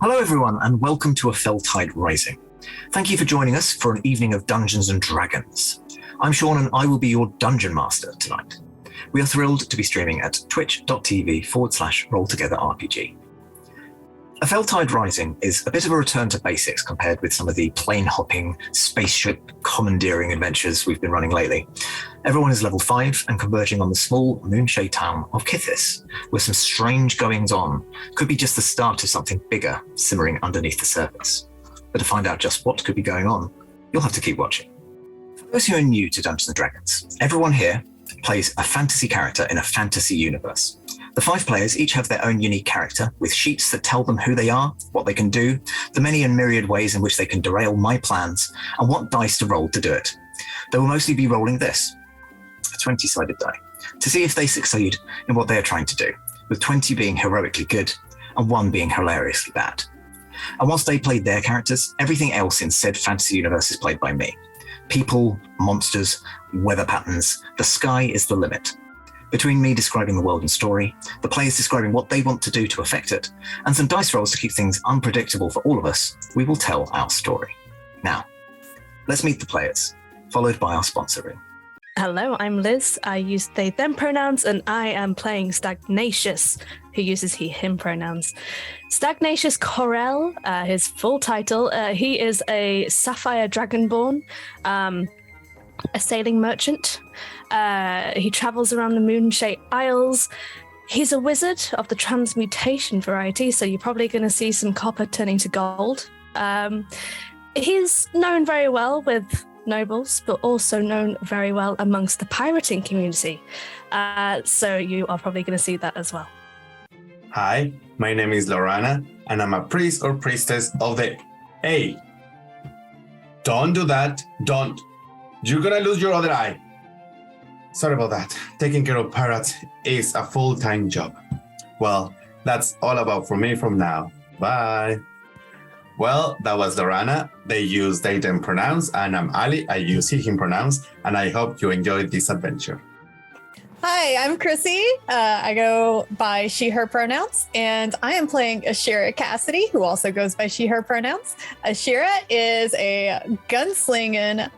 Hello everyone, and welcome to A Fell Tide Rising. Thank you for joining us for an evening of Dungeons and Dragons. I'm Sean and I will be your Dungeon Master tonight. We are thrilled to be streaming at twitch.tv/RollTogetherRPG. A Fell Tide Rising is a bit of a return to basics compared with some of the plane-hopping, spaceship commandeering adventures we've been running lately. Everyone is level 5 and converging on the small moonshade town of Kythyss, where some strange goings-on could be just the start of something bigger simmering underneath the surface. But to find out just what could be going on, you'll have to keep watching. For those who are new to Dungeons & Dragons, everyone here plays a fantasy character in a fantasy universe. The 5 players each have their own unique character, with sheets that tell them who they are, what they can do, the many and myriad ways in which they can derail my plans, and what dice to roll to do it. They will mostly be rolling this, a 20-sided die, to see if they succeed in what they are trying to do, with 20 being heroically good and 1 being hilariously bad. And whilst they played their characters, everything else in said fantasy universe is played by me. People, monsters, weather patterns, the sky is the limit. Between me describing the world and story, the players describing what they want to do to affect it, and some dice rolls to keep things unpredictable for all of us, we will tell our story. Now, let's meet the players, followed by our sponsor room. Hello, I'm Liz. I use they, them pronouns, and I am playing Stagnatius, who uses he, him pronouns. Stagnatius Corell, his full title, he is a sapphire dragonborn, a sailing merchant. He travels around the Moonshade Isles. He's a wizard of the transmutation variety, so you're probably going to see some copper turning to gold. He's known very well with nobles, but also known very well amongst the pirating community. So you are probably going to see that as well. Hi, my name is Lorana, and I'm a priest or priestess of the... Hey! Don't do that, don't. You're gonna lose your other eye. Sorry about that. Taking care of pirates is a full-time job. Well, that's all about for me from now. Bye. Well, that was Lorana. They use they, them pronouns, and I'm Ali. I use he, him pronouns, and I hope you enjoyed this adventure. Hi, I'm Chrissy. I go by she, her pronouns, and I am playing Ashira Cassidy, who also goes by she, her pronouns. Ashira is a gunslinging,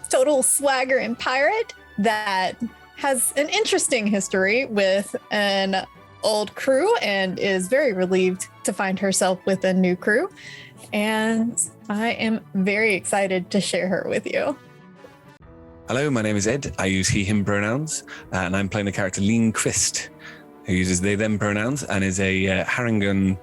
total swagger and pirate that has an interesting history with an old crew and is very relieved to find herself with a new crew. And I am very excited to share her with you. Hello, my name is Ed. I use he, him pronouns, and I'm playing the character Lean Christ, who uses they, them pronouns and is a Harangun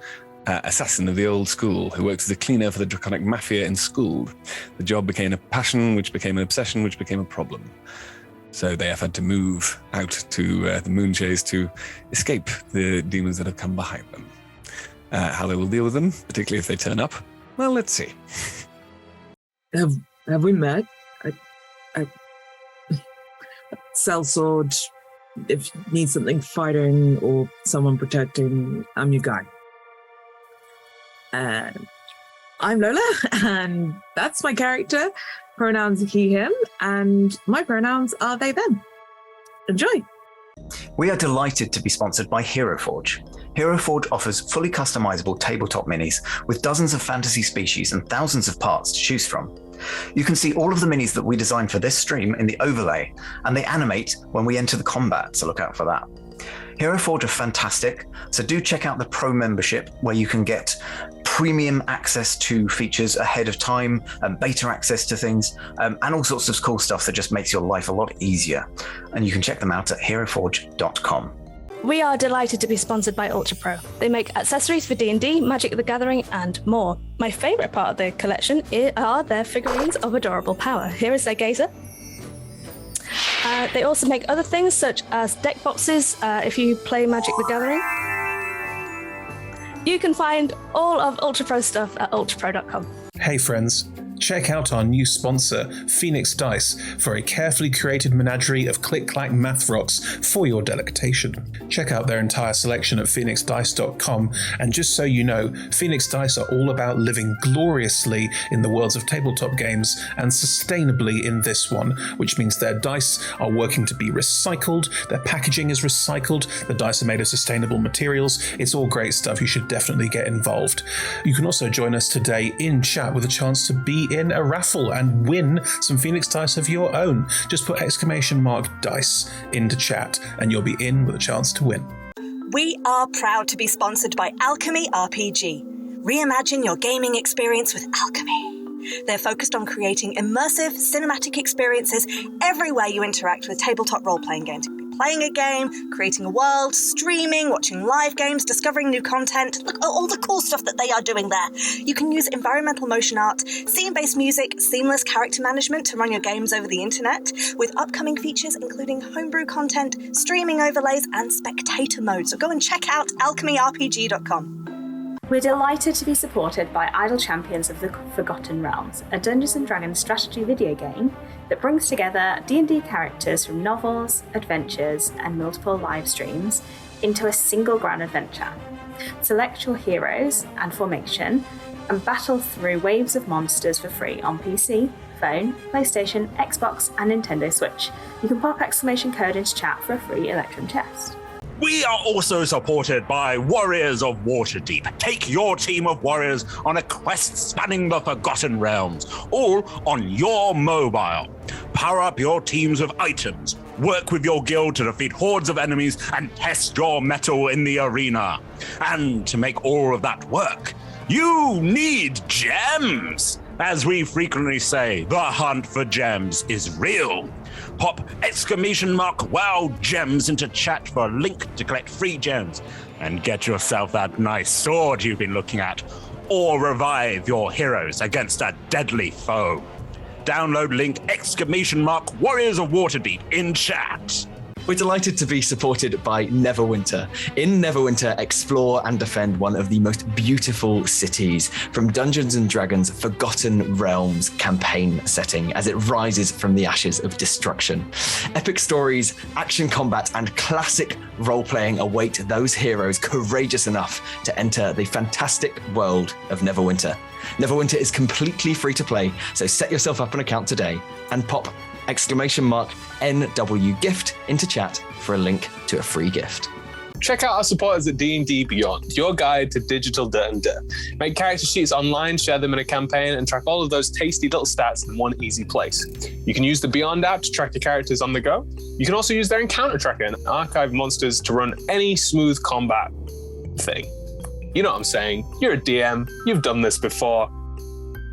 assassin of the old school who works as a cleaner for the Draconic Mafia in school. The job became a passion, which became an obsession, which became a problem. So they have had to move out to the Moonshades to escape the demons that have come behind them. How they will deal with them, particularly if they turn up, well, let's see. Have we met? I sell sword. If you need something fighting or someone protecting, I'm your guy. And I'm Lola, and that's my character. Pronouns are he, him, and my pronouns are they, them. Enjoy. We are delighted to be sponsored by Hero Forge. Hero Forge offers fully customizable tabletop minis with dozens of fantasy species and thousands of parts to choose from. You can see all of the minis that we designed for this stream in the overlay, and they animate when we enter the combat, so look out for that. Hero Forge are fantastic, so do check out the Pro membership where you can get premium access to features ahead of time, and beta access to things, and all sorts of cool stuff that just makes your life a lot easier. And you can check them out at heroforge.com. We are delighted to be sponsored by Ultra Pro. They make accessories for D&D, Magic the Gathering, and more. My favourite part of their collection are their figurines of adorable power. Here is their gazer. They also make other things such as deck boxes if you play Magic the Gathering. You can find all of Ultra Pro stuff at ultrapro.com. Hey friends, Check out our new sponsor, Phoenix Dice, for a carefully curated menagerie of click-clack math rocks for your delectation. Check out their entire selection at phoenixdice.com, and just so you know, Phoenix Dice are all about living gloriously in the worlds of tabletop games and sustainably in this one, which means their dice are working to be recycled, their packaging is recycled, the dice are made of sustainable materials. It's all great stuff. You should definitely get involved. You can also join us today in chat with a chance to be in a raffle and win some Phoenix Dice of your own. Just put !dice into chat and you'll be in with a chance to win. We are proud to be sponsored by Alchemy RPG. Reimagine your gaming experience with Alchemy. They're focused on creating immersive, cinematic experiences everywhere you interact with tabletop role-playing games. Playing a game, creating a world, streaming, watching live games, discovering new content. Look at all the cool stuff that they are doing there. You can use environmental motion art, scene-based music, seamless character management to run your games over the internet, with upcoming features including homebrew content, streaming overlays, and spectator mode. So go and check out alchemyrpg.com. We're delighted to be supported by Idle Champions of the Forgotten Realms, a Dungeons & Dragons strategy video game that brings together D&D characters from novels, adventures, and multiple live streams into a single grand adventure. Select your heroes and formation and battle through waves of monsters for free on PC, phone, PlayStation, Xbox, and Nintendo Switch. You can pop exclamation code into chat for a free Electrum chest. We are also supported by Warriors of Waterdeep. Take your team of warriors on a quest spanning the Forgotten Realms, all on your mobile. Power up your teams with items, work with your guild to defeat hordes of enemies, and test your mettle in the arena. And to make all of that work, you need gems. As we frequently say, the hunt for gems is real. Pop !wow gems into chat for a link to collect free gems and get yourself that nice sword you've been looking at, or revive your heroes against a deadly foe. Download link !Warriors of Waterdeep in chat. We're delighted to be supported by Neverwinter. In Neverwinter, explore and defend one of the most beautiful cities from Dungeons & Dragons' Forgotten Realms campaign setting as it rises from the ashes of destruction. Epic stories, action combat, and classic role-playing await those heroes courageous enough to enter the fantastic world of Neverwinter. Neverwinter is completely free to play, so set yourself up an account today and pop !NW gift into chat for a link to a free gift. Check out our supporters at D&D Beyond, your guide to digital D&D. Make character sheets online, share them in a campaign, and track all of those tasty little stats in one easy place. You can use the Beyond app to track your characters on the go. You can also use their encounter tracker and archive monsters to run any smooth combat thing. You know what I'm saying? You're a DM, you've done this before.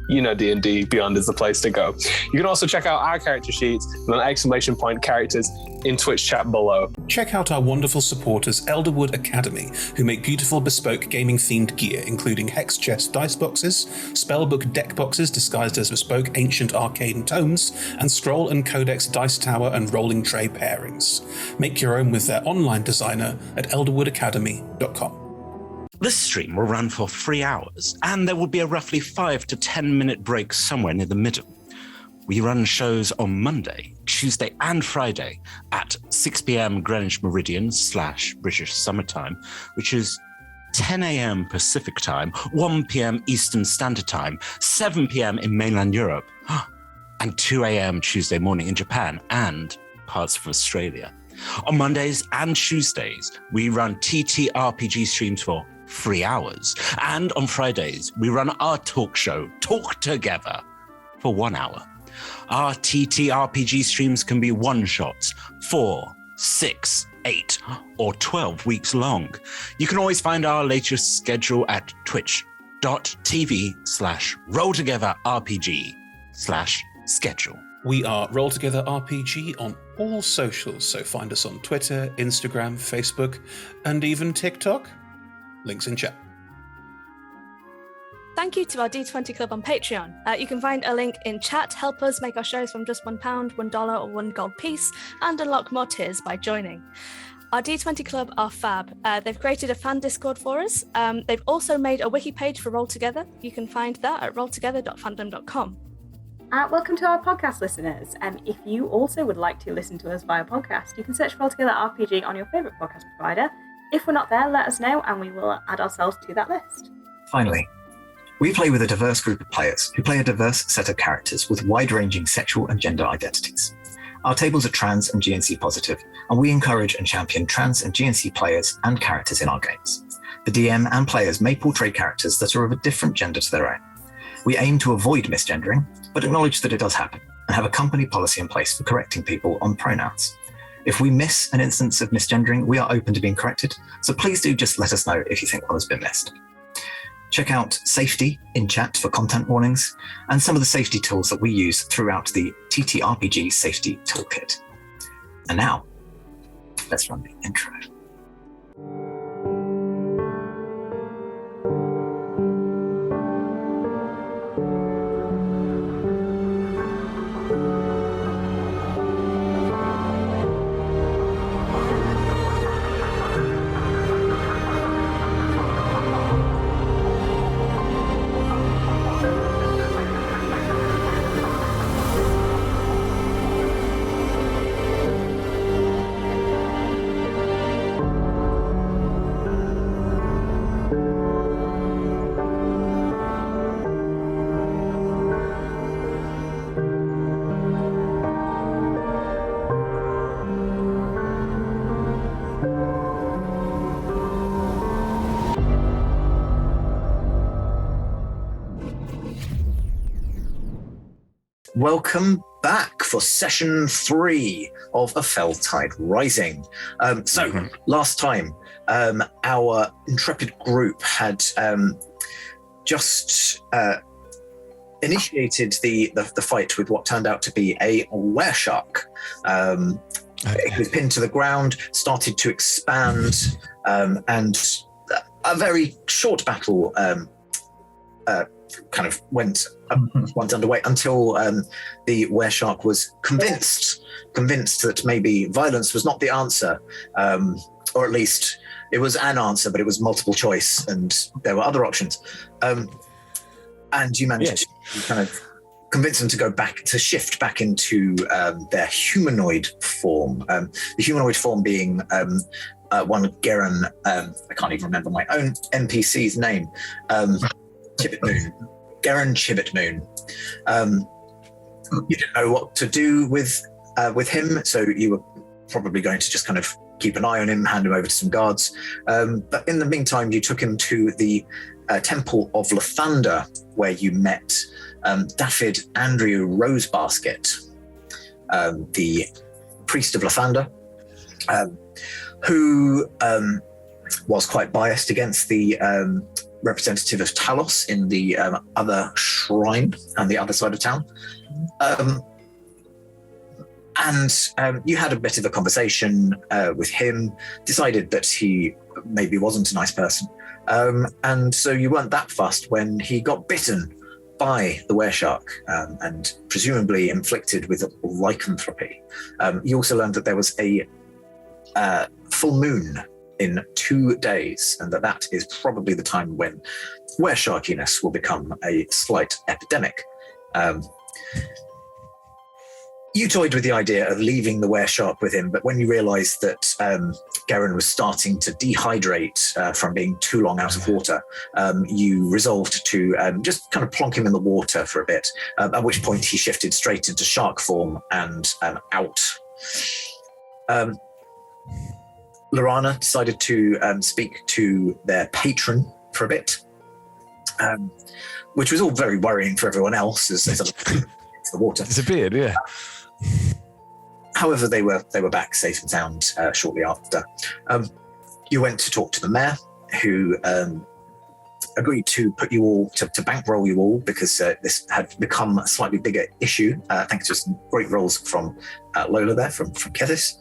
You know D&D Beyond is the place to go. You can also check out our character sheets and ! characters in Twitch chat below. Check out our wonderful supporters, Elderwood Academy, who make beautiful bespoke gaming-themed gear, including hex chest dice boxes, spellbook deck boxes disguised as bespoke ancient arcane tomes, and scroll and codex dice tower and rolling tray pairings. Make your own with their online designer at elderwoodacademy.com. This stream will run for 3 hours, and there will be a roughly 5 to 10 minute break somewhere near the middle. We run shows on Monday, Tuesday, and Friday at 6 p.m. Greenwich Meridian / British Summertime, which is 10 a.m. Pacific Time, 1 p.m. Eastern Standard Time, 7 p.m. in mainland Europe, and 2 a.m. Tuesday morning in Japan and parts of Australia. On Mondays and Tuesdays, we run TTRPG streams for 3 hours. And on Fridays, we run our talk show, Talk Together, for 1 hour. Our TTRPG streams can be one-shots, 4, 6, 8, or 12 weeks long. You can always find our latest schedule at twitch.tv/rolltogetherrpg/schedule. We are Roll Together RPG on all socials, so find us on Twitter, Instagram, Facebook, and even TikTok. Links in chat. Thank you to our D20 Club on Patreon. You can find a link in chat. Help us make our shows from just £1, $1, or £1 gold piece, and unlock more tiers by joining. Our D20 Club are fab. They've created a fan Discord for us. They've also made a wiki page for Roll Together. You can find that at rolltogether.fandom.com. Welcome to our podcast listeners. If you also would like to listen to us via podcast, you can search for Altogether RPG on your favourite podcast provider. If we're not there, let us know and we will add ourselves to that list. Finally, we play with a diverse group of players who play a diverse set of characters with wide-ranging sexual and gender identities. Our tables are trans and GNC positive, and we encourage and champion trans and GNC players and characters in our games. The DM and players may portray characters that are of a different gender to their own. We aim to avoid misgendering, but acknowledge that it does happen, and have a company policy in place for correcting people on pronouns. If we miss an instance of misgendering, we are open to being corrected, so please do just let us know if you think one has been missed. Check out Safety in chat for content warnings, and some of the safety tools that we use throughout the TTRPG Safety Toolkit. And now, let's run the intro. Welcome back for session 3 of A Fell Tide Rising. Last time, our intrepid group had just initiated the fight with what turned out to be a wereshark. It was pinned to the ground, started to expand, and a very short battle kind of went underway until the wereshark was convinced that maybe violence was not the answer, or at least it was an answer, but it was multiple choice, and there were other options. And you managed to kind of convince them to shift back into their humanoid form. The humanoid form being one Garen, I can't even remember my own NPC's name. Chibbit Moon. Garen Chibbit Moon. You didn't know what to do with him, so you were probably going to just kind of keep an eye on him, hand him over to some guards. But in the meantime, you took him to the Temple of Lathander, where you met Daffyd Andrew Rosebasket, the priest of Lathander, who was quite biased against the representative of Talos in the other shrine on the other side of town. And you had a bit of a conversation with him, decided that he maybe wasn't a nice person. And so you weren't that fussed when he got bitten by the wereshark and presumably inflicted with lycanthropy. You also learned that there was a full moon in 2 days, and that is probably the time when weresharkiness will become a slight epidemic. You toyed with the idea of leaving the wereshark with him, but when you realised that Garen was starting to dehydrate from being too long out of water, you resolved to just kind of plonk him in the water for a bit, at which point he shifted straight into shark form and out. Lorana decided to speak to their patron for a bit, which was all very worrying for everyone else as they sort of into the water. Disappeared, yeah. However, they were back safe and sound shortly after. You went to talk to the mayor, who agreed to put you all to bankroll you all because this had become a slightly bigger issue. Thanks to some great rolls from Lola there from Kythyss.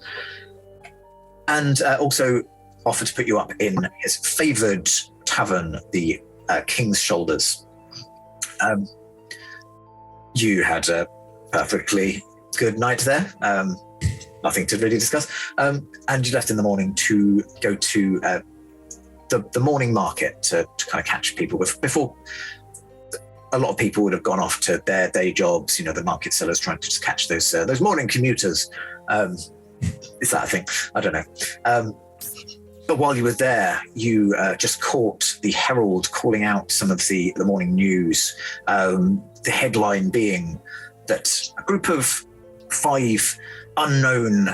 And also offered to put you up in his favoured tavern, the King's Shoulders. You had a perfectly good night there. Nothing to really discuss. And you left in the morning to go to the morning market to kind of catch people before a lot of people would have gone off to their day jobs. The market sellers trying to just catch those morning commuters. Is that a thing? I don't know. But while you were there, you just caught the Herald calling out some of the morning news. The headline being that a group of 5 unknown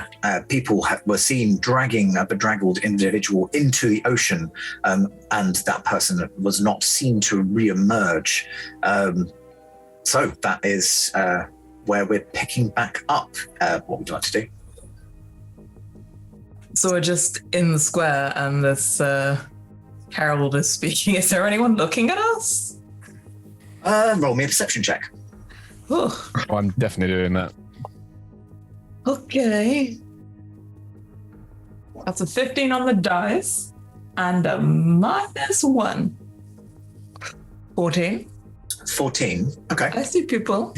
people were seen dragging a bedraggled individual into the ocean, and that person was not seen to re-emerge. So that is where we're picking back up. What would you like to do? So we're just in the square and this Harold is speaking. Is there anyone looking at us? Roll me a perception check. Oh, I'm definitely doing that. okay. That's a 15 on the dice and a -1. 14. 14. Okay. I see people.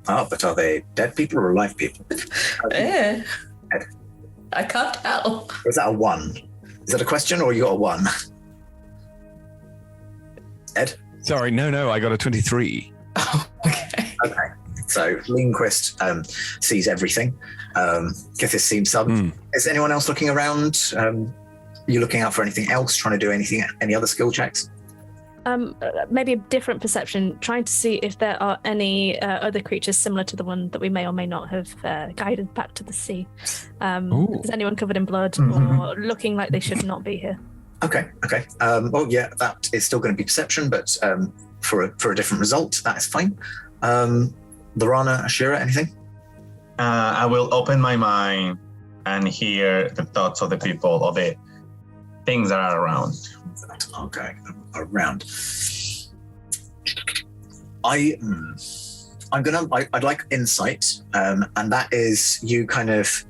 Oh, but are they dead people or alive people? I can't tell. Is that a 1? Is that a question or you got a 1? Ed? Sorry, no, I got a 23. Okay. Okay. So Lindquist sees everything. Kythyss sees some. Is anyone else looking around? Are you looking out for anything else? Trying to do any other skill checks? Maybe a different perception, trying to see if there are any other creatures similar to the one that we may or may not have guided back to the sea. Is anyone covered in blood or looking like they should not be here? Okay. Well, yeah, that is still going to be perception, but for a different result, that is fine. Lorana, Ashira, anything? I will open my mind and hear the thoughts of the people, of the things that are around. Okay, around. I'd like insight, and that is you kind of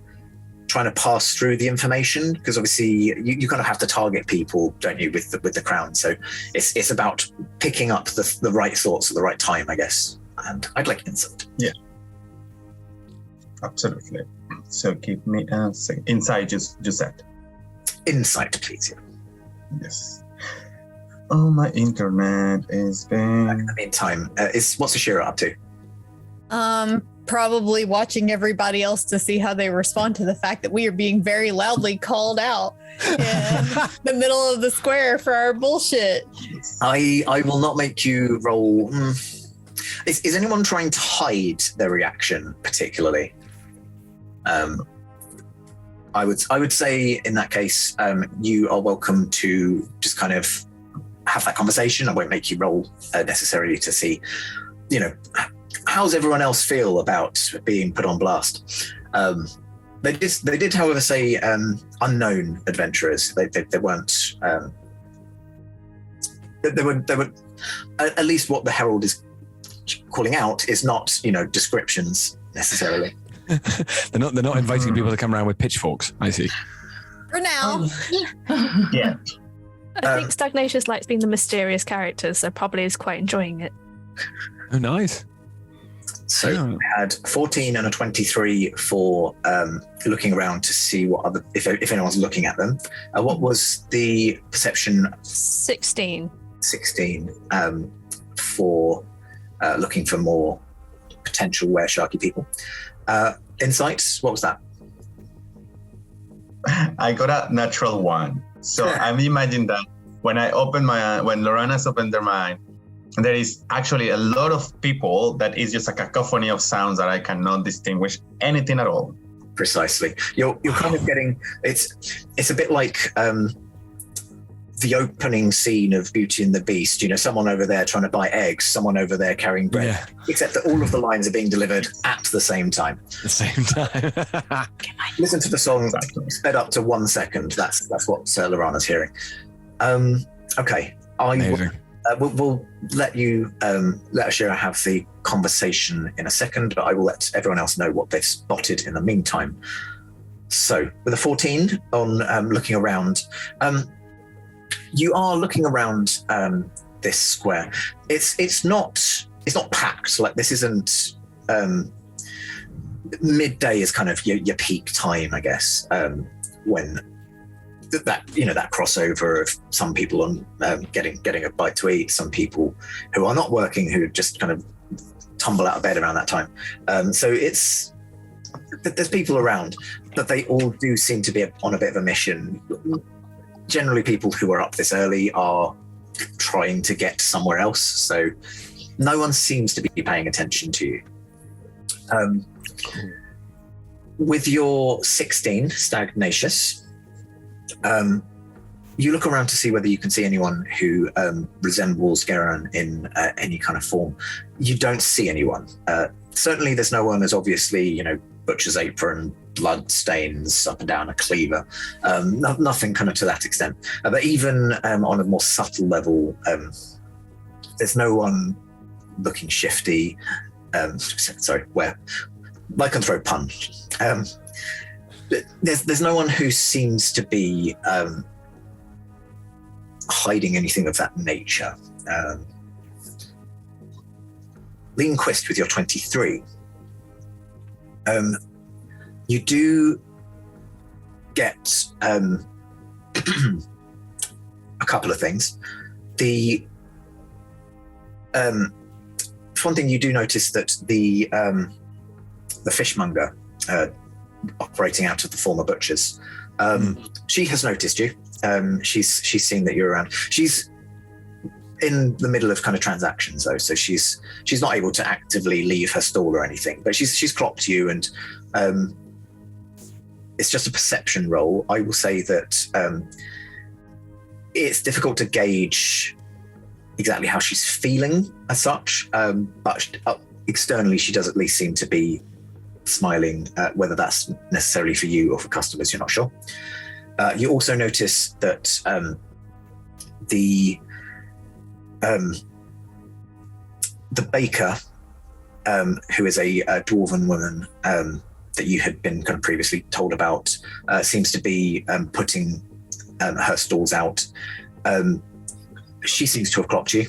trying to pass through the information, because obviously you kind of have to target people, don't you, with the crown. So it's about picking up the right thoughts at the right time, I guess. And I'd like insight. Yeah, absolutely. So keep me insight. Just that. Insight, please. Yeah. Yes. Oh, my internet is bad. In the meantime, what's Ashira up to? Probably watching everybody else to see how they respond to the fact that we are being very loudly called out in the middle of the square for our bullshit. I will not make you roll. Is anyone trying to hide their reaction particularly? I would say in that case, you are welcome to just kind of have that conversation. I won't make you roll necessarily to see, how's everyone else feel about being put on blast. They did, however, say unknown adventurers. They weren't. They were at least what the Herald is calling out is not descriptions necessarily. they're not inviting people to come around with pitchforks. I see. For now. Yeah. I think Stagnacious likes being the mysterious character, so probably is quite enjoying it. Oh, nice. So I had 14 and a 23 for looking around to see if anyone's looking at them. What was the perception? 16. 16 for looking for more potential were-sharky people. Insights, what was that? I got a natural 1. So I'm imagining that when Lorana's opened their mind, there is actually a lot of people that is just a cacophony of sounds that I cannot distinguish anything at all. Precisely. You're kind of getting, it's a bit like the opening scene of Beauty and the Beast, someone over there trying to buy eggs, someone over there carrying bread, except that all of the lines are being delivered at the same time. Listen to the song sped up to 1 second. That's what Lorana's hearing. Okay. We'll let you let Ashira have the conversation in a second, but I will let everyone else know what they've spotted in the meantime. So with a 14 on looking around, you are looking around this square. It's not packed. Like this isn't midday is kind of your peak time, I guess, when that crossover of some people on getting a bite to eat, some people who are not working who just kind of tumble out of bed around that time. So there's people around, but they all do seem to be on a bit of a mission. Generally, people who are up this early are trying to get somewhere else, so no one seems to be paying attention to you. With your 16, Stagnacious, you look around to see whether you can see anyone who resembles Geran in any kind of form. You don't see anyone. Certainly there's no one as obviously, butcher's apron, blood stains up and down a cleaver. Nothing kind of to that extent. But even on a more subtle level, there's no one looking shifty. Lycanthrope pun. There's no one who seems to be hiding anything of that nature. Lean Quist with your 23. You do get a couple of things. The one thing you do notice that the fishmonger operating out of the former butchers, she has noticed you. She's seen that you're around. She's in the middle of kind of transactions though, so she's not able to actively leave her stall or anything, but she's clocked you, and it's just a perception roll. I will say that it's difficult to gauge exactly how she's feeling as such, but externally she does at least seem to be smiling. Whether that's necessarily for you or for customers, you're not sure. You also notice that the baker, who is a dwarven woman that you had been kind of previously told about, seems to be putting her stalls out. She seems to have clocked you.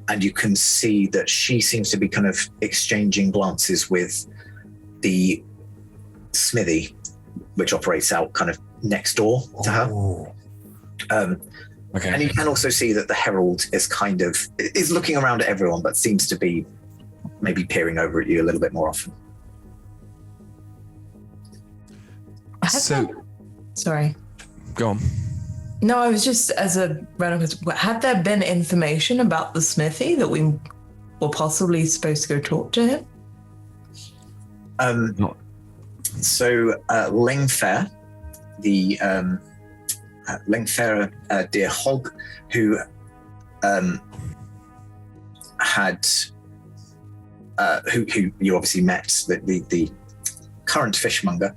And you can see that she seems to be kind of exchanging glances with the smithy, which operates out kind of next door to her. Okay. And you can also see that the herald is looking around at everyone, but seems to be maybe peering over at you a little bit more often. Sorry. Go on. No, I was just, as a random question, had there been information about the smithy that we were possibly supposed to go talk to him? So Langfair, the Langfair dear hog, who had who you obviously met, the current fishmonger.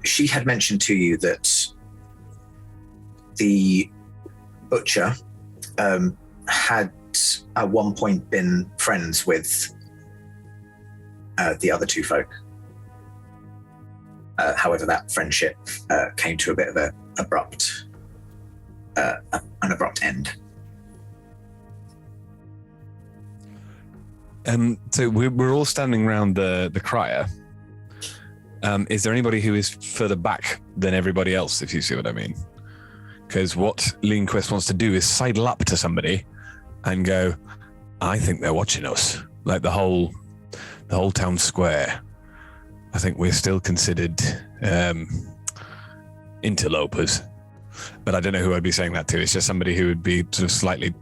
She had mentioned to you that the butcher had at one point been friends with the other two folk. However, that friendship came to a bit of an abrupt end. So we're all standing around the crier. Is there anybody who is further back than everybody else, if you see what I mean? Because what Lean Quest wants to do is sidle up to somebody and go, I think they're watching us. Like the whole town square. I think we're still considered interlopers. But I don't know who I'd be saying that to. It's just somebody who would be sort of slightly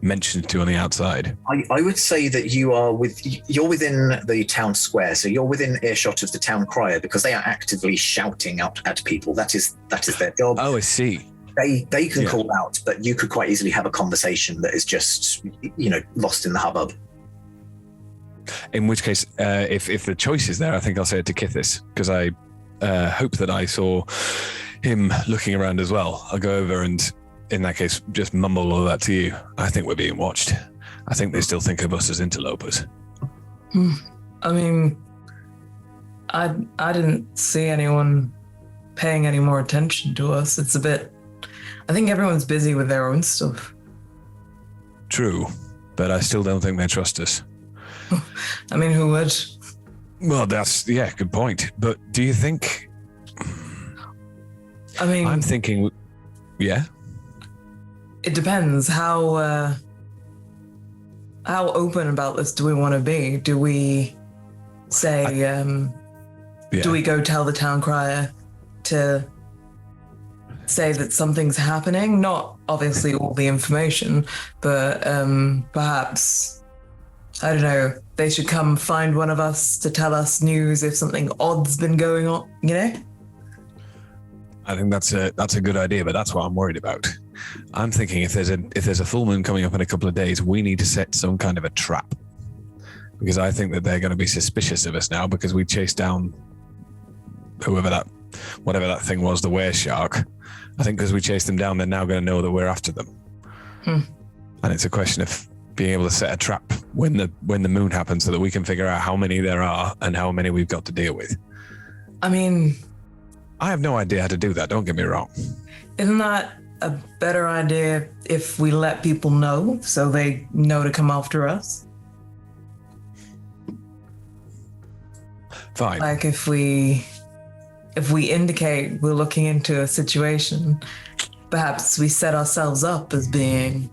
mentioned to on the outside. I would say that you're within the town square, so you're within earshot of the town crier, because they are actively shouting out at people. That is their job. Oh, I see. They can call out, but you could quite easily have a conversation that is just lost in the hubbub. In which case, if the choice is there, I think I'll say it to Kythyss, because I hope that I saw him looking around as well. I'll go over and, in that case, just mumble all that to you. I think we're being watched. I think they still think of us as interlopers. I mean, I didn't see anyone paying any more attention to us. It's a bit... I think everyone's busy with their own stuff. True, but I still don't think they trust us. I mean, who would? Well, good point. But do you think? I mean, I'm thinking, yeah. It depends how open about this do we want to be? Do we say, do we go tell the town crier to say that something's happening? Not obviously all the information, but perhaps, I don't know, they should come find one of us to tell us news if something odd's been going on, you know? I think that's a good idea, but that's what I'm worried about. I'm thinking if there's a full moon coming up in a couple of days, we need to set some kind of a trap, because I think that they're going to be suspicious of us now because we chased down whatever that thing was, the were shark. I think because we chased them down, they're now going to know that we're after them. And it's a question of being able to set a trap when the moon happens so that we can figure out how many there are and how many we've got to deal with. I mean, I have no idea how to do that, don't get me wrong. Isn't that a better idea if we let people know so they know to come after us? Fine. Like if we indicate we're looking into a situation, perhaps we set ourselves up as being...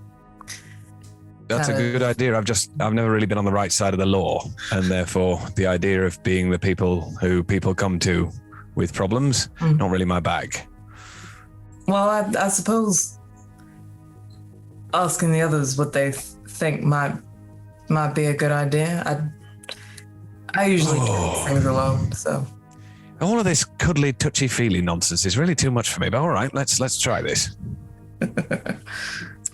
That's a good idea. I've never really been on the right side of the law, and therefore the idea of being the people who people come to with problems, not really my bag. Well, I suppose asking the others what they think might be a good idea. I usually do these things alone, so. All of this cuddly, touchy-feely nonsense is really too much for me, but all right, let's try this.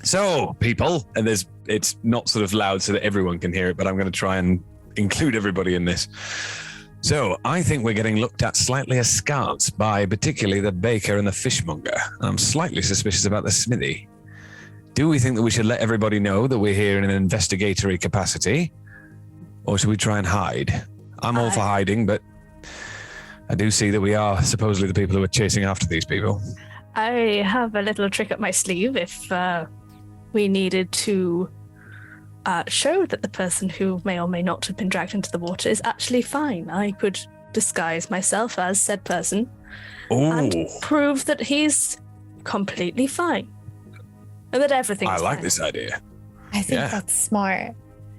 So, people, and it's not sort of loud so that everyone can hear it, but I'm going to try and include everybody in this. So, I think we're getting looked at slightly askance by particularly the baker and the fishmonger. I'm slightly suspicious about the smithy. Do we think that we should let everybody know that we're here in an investigatory capacity? Or should we try and hide? I'm all for hiding, but I do see that we are supposedly the people who are chasing after these people. I have a little trick up my sleeve if we needed to show that the person who may or may not have been dragged into the water is actually fine. I could disguise myself as said person and prove that he's completely fine and that everything's fine. I like this idea. I think that's smart.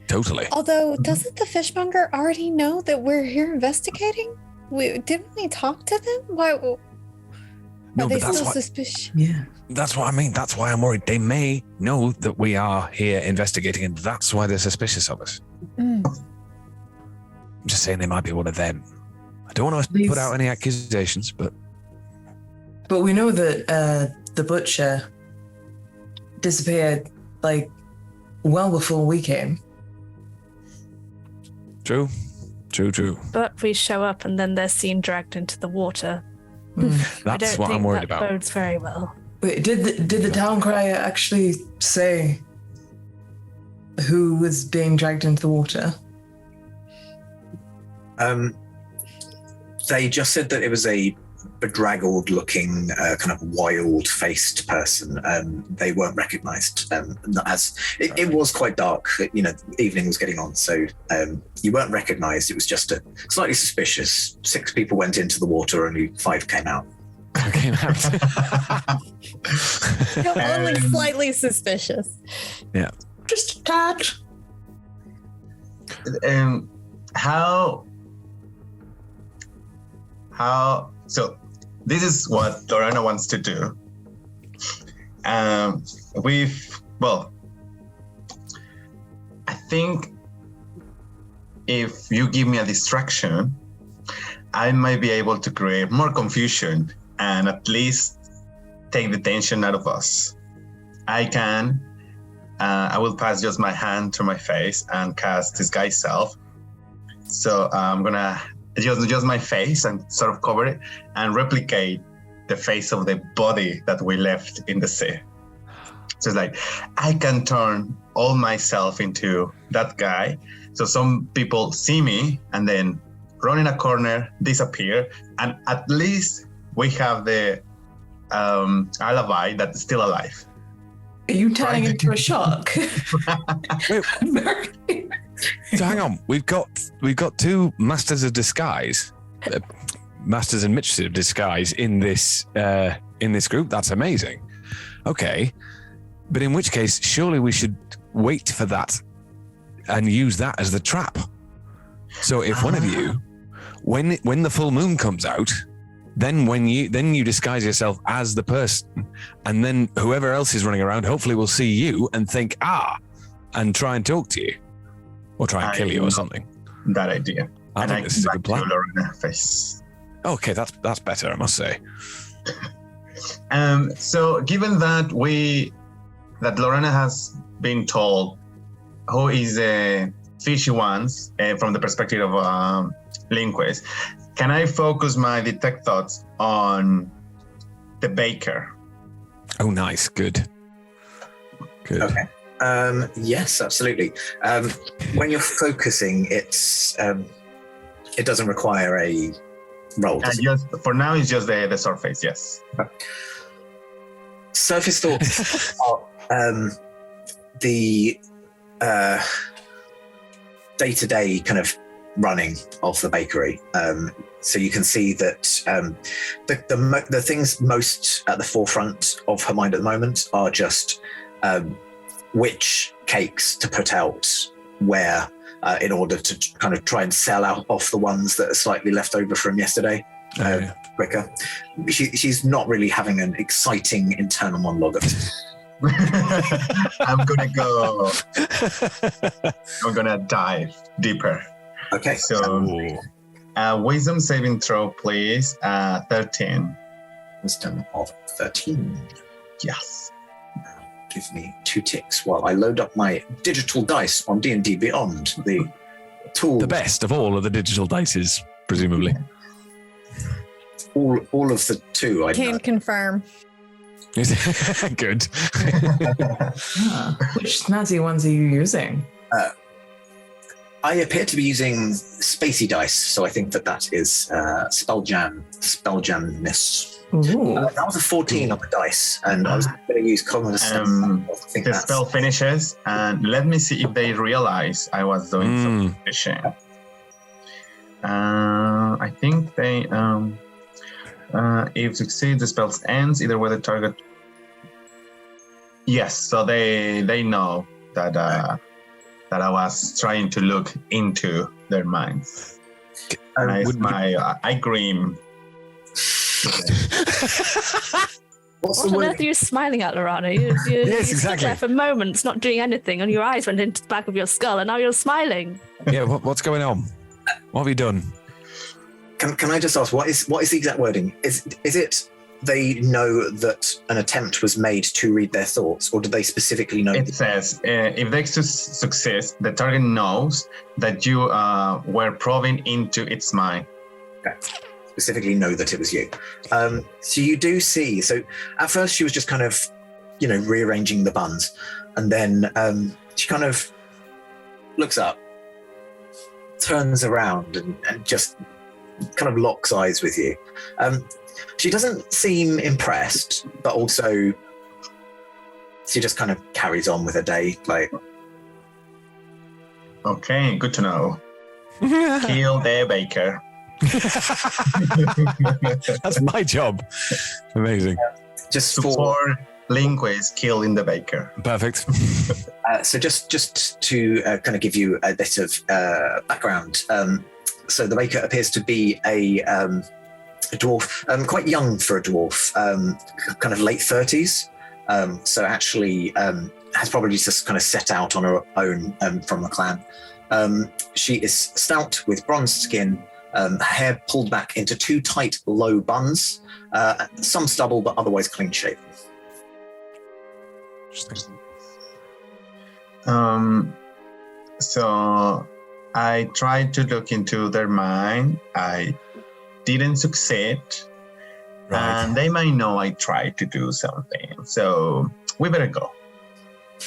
Totally. Although, doesn't the fishmonger already know that we're here investigating? Didn't we talk to them? Why are they still suspicious? Yeah. That's what I mean. That's why I'm worried. They may know that we are here investigating, and that's why they're suspicious of us. I'm just saying they might be one of them. I don't want to put out any accusations, but we know that the butcher disappeared like well before we came. True. But we show up and then they're seen dragged into the water. That's what I'm worried about. That bodes very well. Wait, did the town crier actually say who was being dragged into the water? They just said that it was a bedraggled-looking, kind of wild-faced person. They weren't recognised. It was quite dark. Evening was getting on, so you weren't recognised. It was just slightly suspicious. 6 people went into the water, only 5 came out. Only slightly suspicious. Yeah. Just a tad. So this is what Lorana wants to do. I think if you give me a distraction, I might be able to create more confusion and at least take the tension out of us. I will pass just my hand to my face and cast Disguise Self. So I'm gonna just my face and sort of cover it and replicate the face of the body that we left in the sea. So it's like, I can turn all myself into that guy. So some people see me and then run in a corner, disappear, and at least we have the alibi that's still alive. Are you turning into a shark? So hang on, we've got two masters of disguise, masters and mistresses of disguise in this group. That's amazing. Okay, but in which case, surely we should wait for that and use that as the trap. So if one of you, when the full moon comes out, then you disguise yourself as the person, and then whoever else is running around hopefully will see you and think and try and talk to you. Or try and kill you or something. That idea. I think this is a good plan. Face. Okay, that's better, I must say. So given that Lorena has been told who is the fishy ones from the perspective of Linquist, can I focus my detect thoughts on the baker? Oh, nice. Good. Okay. Yes, absolutely. When you're focusing, it doesn't require a roll. For now, it's just the surface. Yes. Surface thoughts are the day-to-day kind of running of the bakery. So you can see that the things most at the forefront of her mind at the moment are just which cakes to put out where in order to kind of try and sell out off the ones that are slightly left over from yesterday quicker. She's not really having an exciting internal monologue. I'm gonna dive deeper. Okay. So wisdom saving throw, please. 13. Wisdom of 13. Yes. Give me 2 ticks while I load up my digital dice on D&D Beyond, the tool. The best of all of the digital dices, presumably. All of the 2. I Can confirm. Good. Which snazzy ones are you using? I appear to be using spacey dice, so I think that is spelljamness. That was a 14 on the dice, and I was going to use common sense. The spell finishes, and let me see if they realize I was doing some fishing. I think they, if succeed, the spell ends either with the target. Yes, so they know that I was trying to look into their minds. I gleam. What on earth are you smiling at, Lorana? You yes, stood exactly. there for moments, not doing anything, and your eyes went into the back of your skull, and now you're smiling. Yeah, what's going on? What have you done? Can I just ask, what is the exact wording? Is it they know that an attempt was made to read their thoughts, or do they specifically know? It says, if they succeed, the target knows that you were probing into its mind. Okay. Specifically know that it was you. So you do see, so at first she was just kind of, rearranging the buns, and then she kind of looks up, turns around and just kind of locks eyes with you. She doesn't seem impressed, but also she just kind of carries on with her day. Like, okay, good to know. Kill the baker. That's my job. Amazing. Just for Linquist, killing the baker. Perfect. So just to kind of give you a bit of background. So the baker appears to be a dwarf, quite young for a dwarf, kind of late 30s. So actually has probably just kind of set out on her own from the clan. She is stout with bronze skin, hair pulled back into 2 tight, low buns, some stubble, but otherwise clean shaven. So I tried to look into their mind. I didn't succeed. Right. And they might know I tried to do something. So we better go.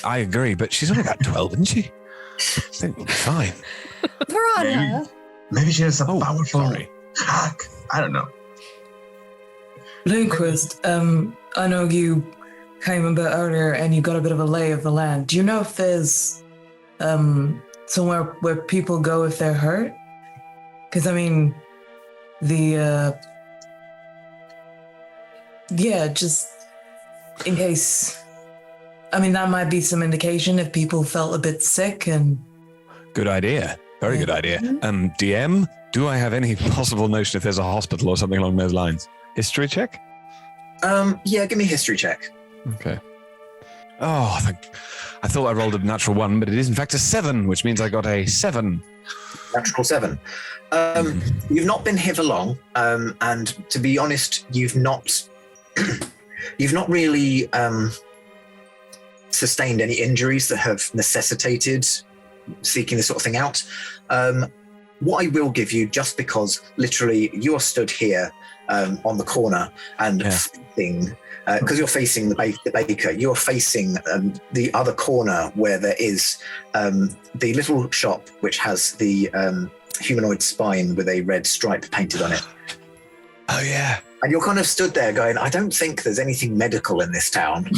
I agree, but she's only about 12, isn't she? Fine. Piranha. Maybe she has a powerful hack. I don't know. Linquist, I know you came a bit earlier and you got a bit of a lay of the land. Do you know if there's somewhere where people go if they're hurt? Because I mean, just in case. I mean, that might be some indication if people felt a bit sick and. Good idea. Very good idea. DM, do I have any possible notion if there's a hospital or something along those lines? History check? Yeah, give me a history check. Okay. Oh, I thought I rolled a natural 1, but it is in fact a 7, which means I got a 7. Natural 7. You've not been here for long, and to be honest, you've not really sustained any injuries that have necessitated seeking this sort of thing out. What I will give you, just because literally you are stood here on the corner and facing, because you're facing the baker, you're facing the other corner where there is the little shop which has the humanoid spine with a red stripe painted on it. Oh yeah. And you're kind of stood there going, I don't think there's anything medical in this town.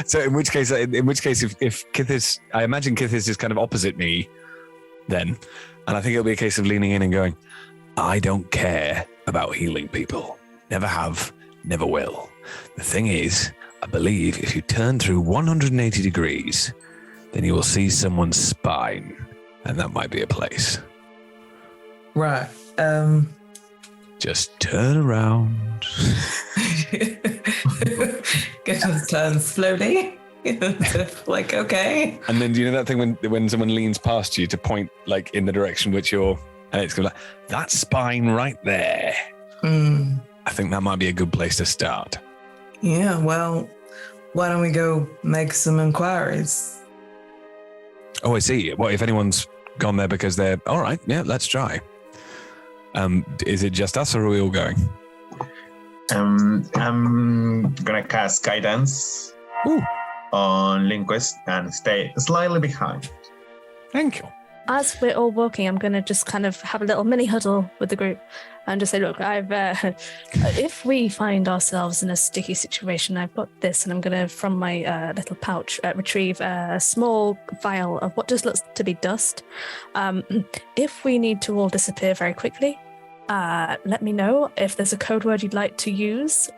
So in which case, if Kythyss, I imagine Kythyss is kind of opposite me then. And I think it'll be a case of leaning in and going, I don't care about healing people. Never have, never will. The thing is, I believe if you turn through 180 degrees, then you will see someone's spine. And that might be a place. Right. Just turn around. Just turn slowly. Like, okay. And then do you know that thing when someone leans past you to point like in the direction which you're, and it's like, that spine right there. I think that might be a good place to start. Yeah, well, why don't we go make some inquiries? Oh, I see. What if anyone's gone there because they're, all right, yeah, let's try. Is it just us or are we all going? I'm gonna cast guidance on Linquist and stay slightly behind. Thank you. As we're all walking, I'm going to just kind of have a little mini huddle with the group and just say, look, if we find ourselves in a sticky situation, I've got this, and I'm going to, from my little pouch, retrieve a small vial of what just looks to be dust. If we need to all disappear very quickly, let me know. If there's a code word you'd like to use,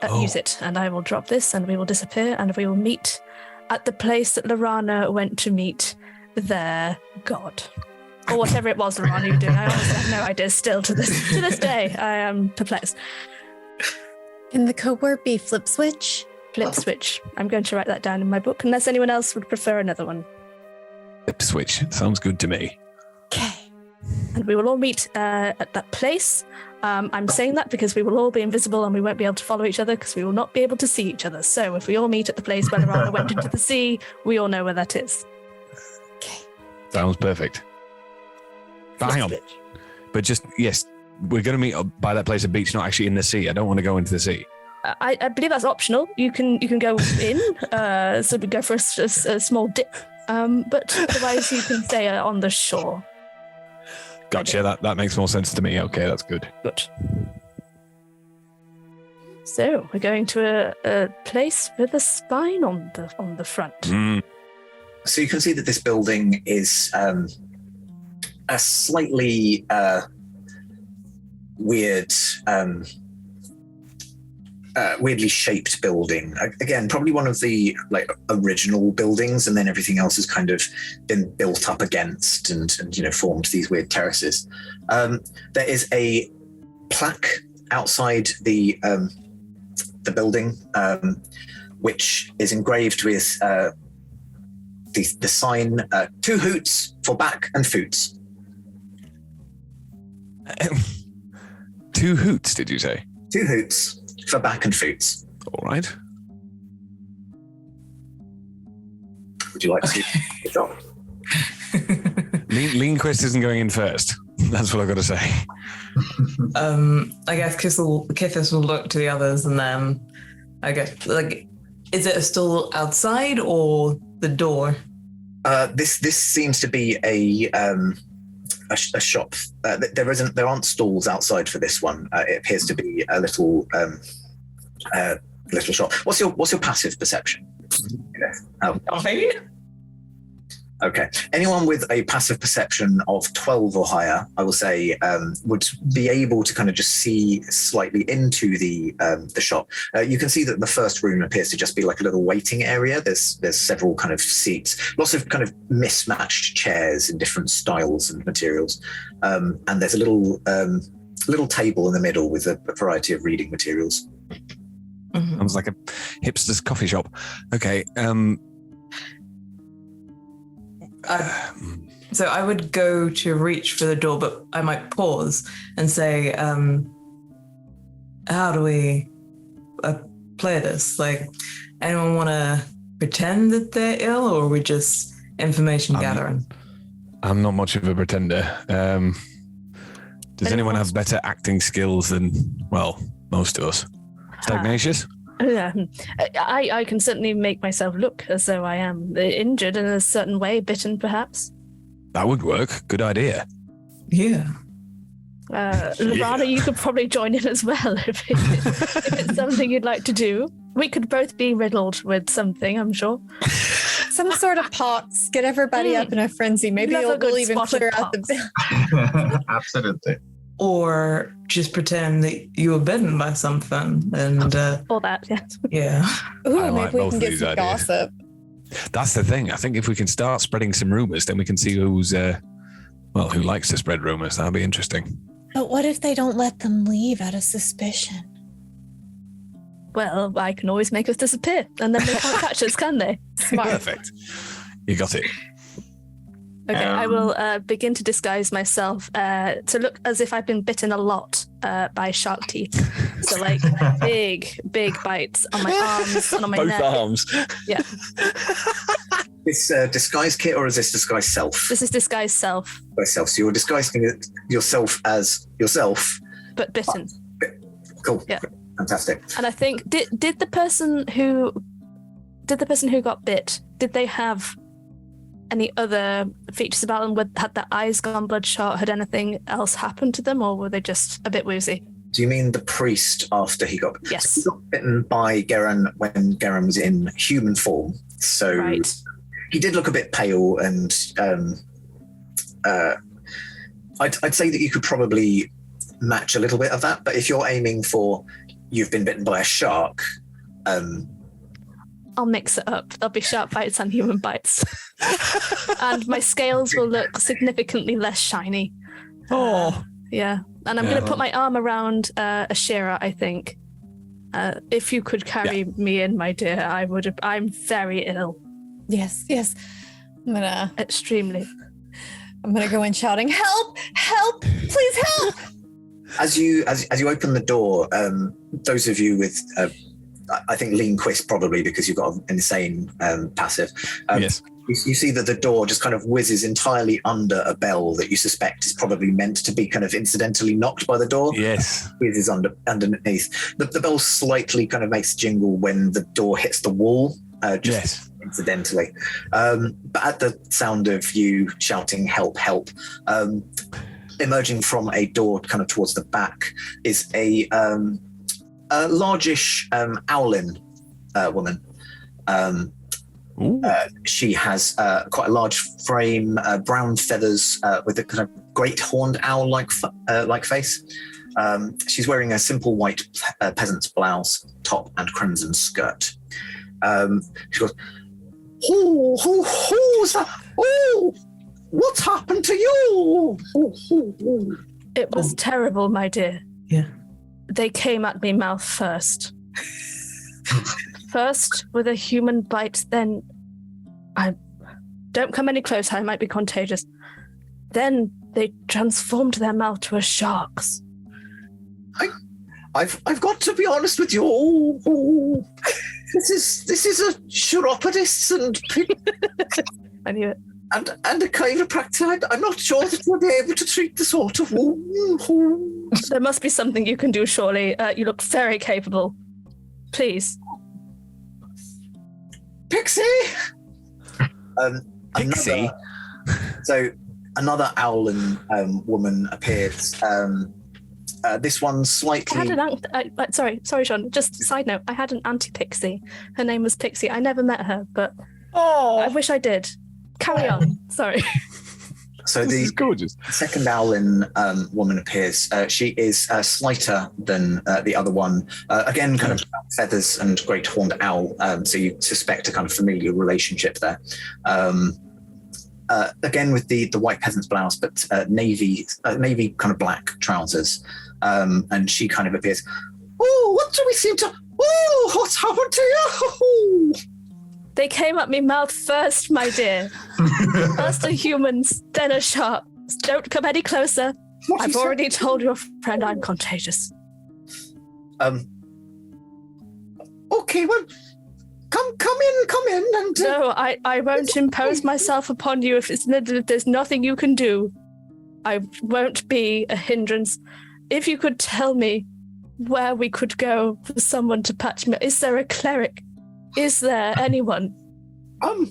use it, and I will drop this, and we will disappear, and we will meet at the place that Lorana went to meet their god, or whatever it was Lorana you were doing. I honestly have no idea still to this day. I am perplexed. Can the code word be flip switch? Flip switch. I'm going to write that down in my book, unless anyone else would prefer another one. Flip switch. Sounds good to me. Okay. And we will all meet at that place. I'm saying that because we will all be invisible and we won't be able to follow each other because we will not be able to see each other. So if we all meet at the place where Lorana went into the sea, we all know where that is. Sounds perfect. But hang on. But just, yes, we're going to meet by that place of beach, not actually in the sea. I don't want to go into the sea. I believe that's optional. You can go in, so we go for a small dip. But otherwise you can stay on the shore. Gotcha. That makes more sense to me. Okay, that's good. Good. So we're going to a place with a spine on the front. So you can see that this building is a slightly weird, weirdly shaped building. Again, probably one of the original buildings, and then everything else has kind of been built up against and formed these weird terraces. There is a plaque outside the building, which is engraved with the sign, 2 hoots for back and foots. 2 hoots, did you say? 2 hoots for back and foots. All right. Would you like to see the job? Linquist isn't going in first. That's what I've got to say. I guess Kythyss will look to the others, and then I guess, is it still outside or the door? This seems to be a shop. There aren't stalls outside for this one. It appears to be a little shop. What's your passive perception? Nothing. Okay. Anyone with a passive perception of 12 or higher, I will say, would be able to kind of just see slightly into the shop. You can see that the first room appears to just be like a little waiting area. There's several kind of seats, lots of kind of mismatched chairs in different styles and materials, and there's a little table in the middle with a variety of reading materials. Mm-hmm. Sounds like a hipster's coffee shop. Okay. So I would go to reach for the door, but I might pause and say, how do we play this? Like, anyone want to pretend that they're ill, or are we just information gathering? I'm not much of a pretender. Does anyone have better acting skills than, well, most of us? Stagnacious? I can certainly make myself look as though I am injured in a certain way, bitten perhaps. That would work. Good idea. Yeah. Lorana, you could probably join in as well if it's something you'd like to do. We could both be riddled with something, I'm sure. Some sort of pox. Get everybody up in a frenzy. Maybe we'll even clear out the... Absolutely. Or just pretend that you were bitten by something and... or that, yes. Yeah. Ooh, maybe we can get some gossip. That's the thing. I think if we can start spreading some rumors, then we can see who likes to spread rumors. That'll be interesting. But what if they don't let them leave out of suspicion? Well, I can always make us disappear, and then they can't catch us, can they? Smart. Perfect. You got it. Okay, I will begin to disguise myself to look as if I've been bitten a lot by shark teeth. So like big bites on my arms and on my neck. Both arms. Yeah. This disguise kit, or is this disguise self? This is disguise self. Disguise self. So you're disguising yourself as yourself. But bitten. Cool. Yeah. Fantastic. And I think did the person who got bit, did they have any other features about them? Had their eyes gone bloodshot? Had anything else happened to them, or were they just a bit woozy? Do you mean the priest after he got bitten? Yes. So he got bitten by Garen when Garen was in human form. So he did look a bit pale, and I'd say that you could probably match a little bit of that. But if you're aiming for you've been bitten by a shark, I'll mix it up. There'll be shark bites and human bites. And my scales will look significantly less shiny. Yeah. And I'm going to put my arm around Ashira, I think. If you could carry me in, my dear, I would have. I'm very ill. Yes. I'm Extremely. gonna go in shouting, "Help! Help! Please help!" As you open the door, those of you with I think lean quist probably because you've got an insane passive. Yes. You see that the door just kind of whizzes entirely under a bell that you suspect is probably meant to be kind of incidentally knocked by the door. Yes. Whizzes underneath. The bell slightly kind of makes jingle when the door hits the wall. Incidentally. But at the sound of you shouting, "Help, help," emerging from a door kind of towards the back is a largish owlin woman. She has quite a large frame, brown feathers with a kind of great horned owl-like face. She's wearing a simple white peasant's blouse, top, and crimson skirt. She goes, "Who's that? Oh, what's happened to you?" It was terrible, my dear. Yeah. They came at me mouth first. First with a human bite, then don't come any closer, I might be contagious. Then they transformed their mouth to a shark's. I've got to be honest with you. This is a chiropodist I knew it. And a chiropractor. I'm not sure that we'll be able to treat the sort of wound. There must be something you can do, surely. You look very capable. Please. Pixie! Pixie? Another owlin woman appears. This one's slightly. I had an sorry, Sean. Just side note, I had an auntie Pixie. Her name was Pixie. I never met her, but I wish I did. Carry on. Sorry. So this is gorgeous. Second Owlin woman appears. She is slighter than the other one. Again, kind of feathers and great horned owl. So you suspect a kind of familiar relationship there. Again with the white peasant's blouse, but navy kind of black trousers. And she kind of appears. Oh, what do we seem to? Oh, what's happened to you? They came at me mouth first, my dear. First are humans, then are sharks. Don't come any closer. I've already told your friend I'm contagious. Okay, well, come in, and no, I won't impose myself upon you if there's nothing you can do. I won't be a hindrance. If you could tell me where we could go for someone to patch me. Is there a cleric? Is there anyone? I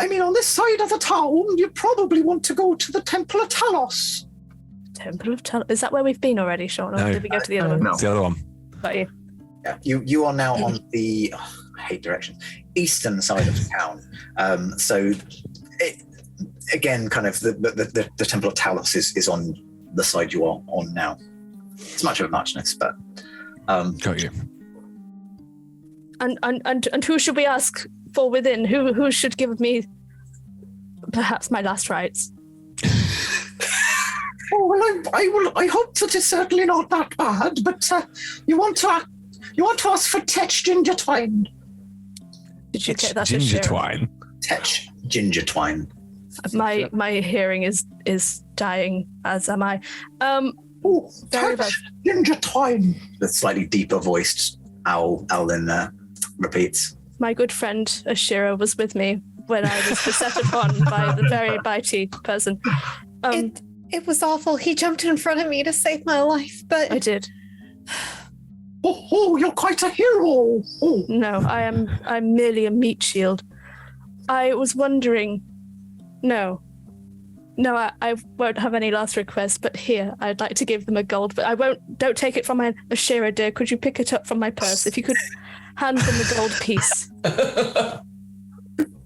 mean, on this side of the town, you probably want to go to the Temple of Talos. Temple of Talos? Is that where we've been already, Sean? Or did we go to the other one? No. It's the other one. Got you. Yeah, you are now on the I hate directions, eastern side of the town. So, again, kind of the Temple of Talos is on the side you are on now. It's much of a muchness, but got you. And who should we ask for within? Who should give me perhaps my last rites? Oh well, I hope that it's certainly not that bad. But you want to ask for Tetch Ginger Twine. Did you get that? Ginger Twine. Tetch Ginger Twine. My hearing is dying, as am I. Tetch Ginger Twine. The slightly deeper voiced owl in there repeats. My good friend Ashira was with me when I was beset upon by the very bitey person. It was awful. He jumped in front of me to save my life, but I did. Oh, you're quite a hero. Oh. No, I'm merely a meat shield. I was wondering. No, I won't have any last requests, but here, I'd like to give them a gold, but I won't. Don't take it from my Ashira, dear. Could you pick it up from my purse? If you could hand them the gold piece.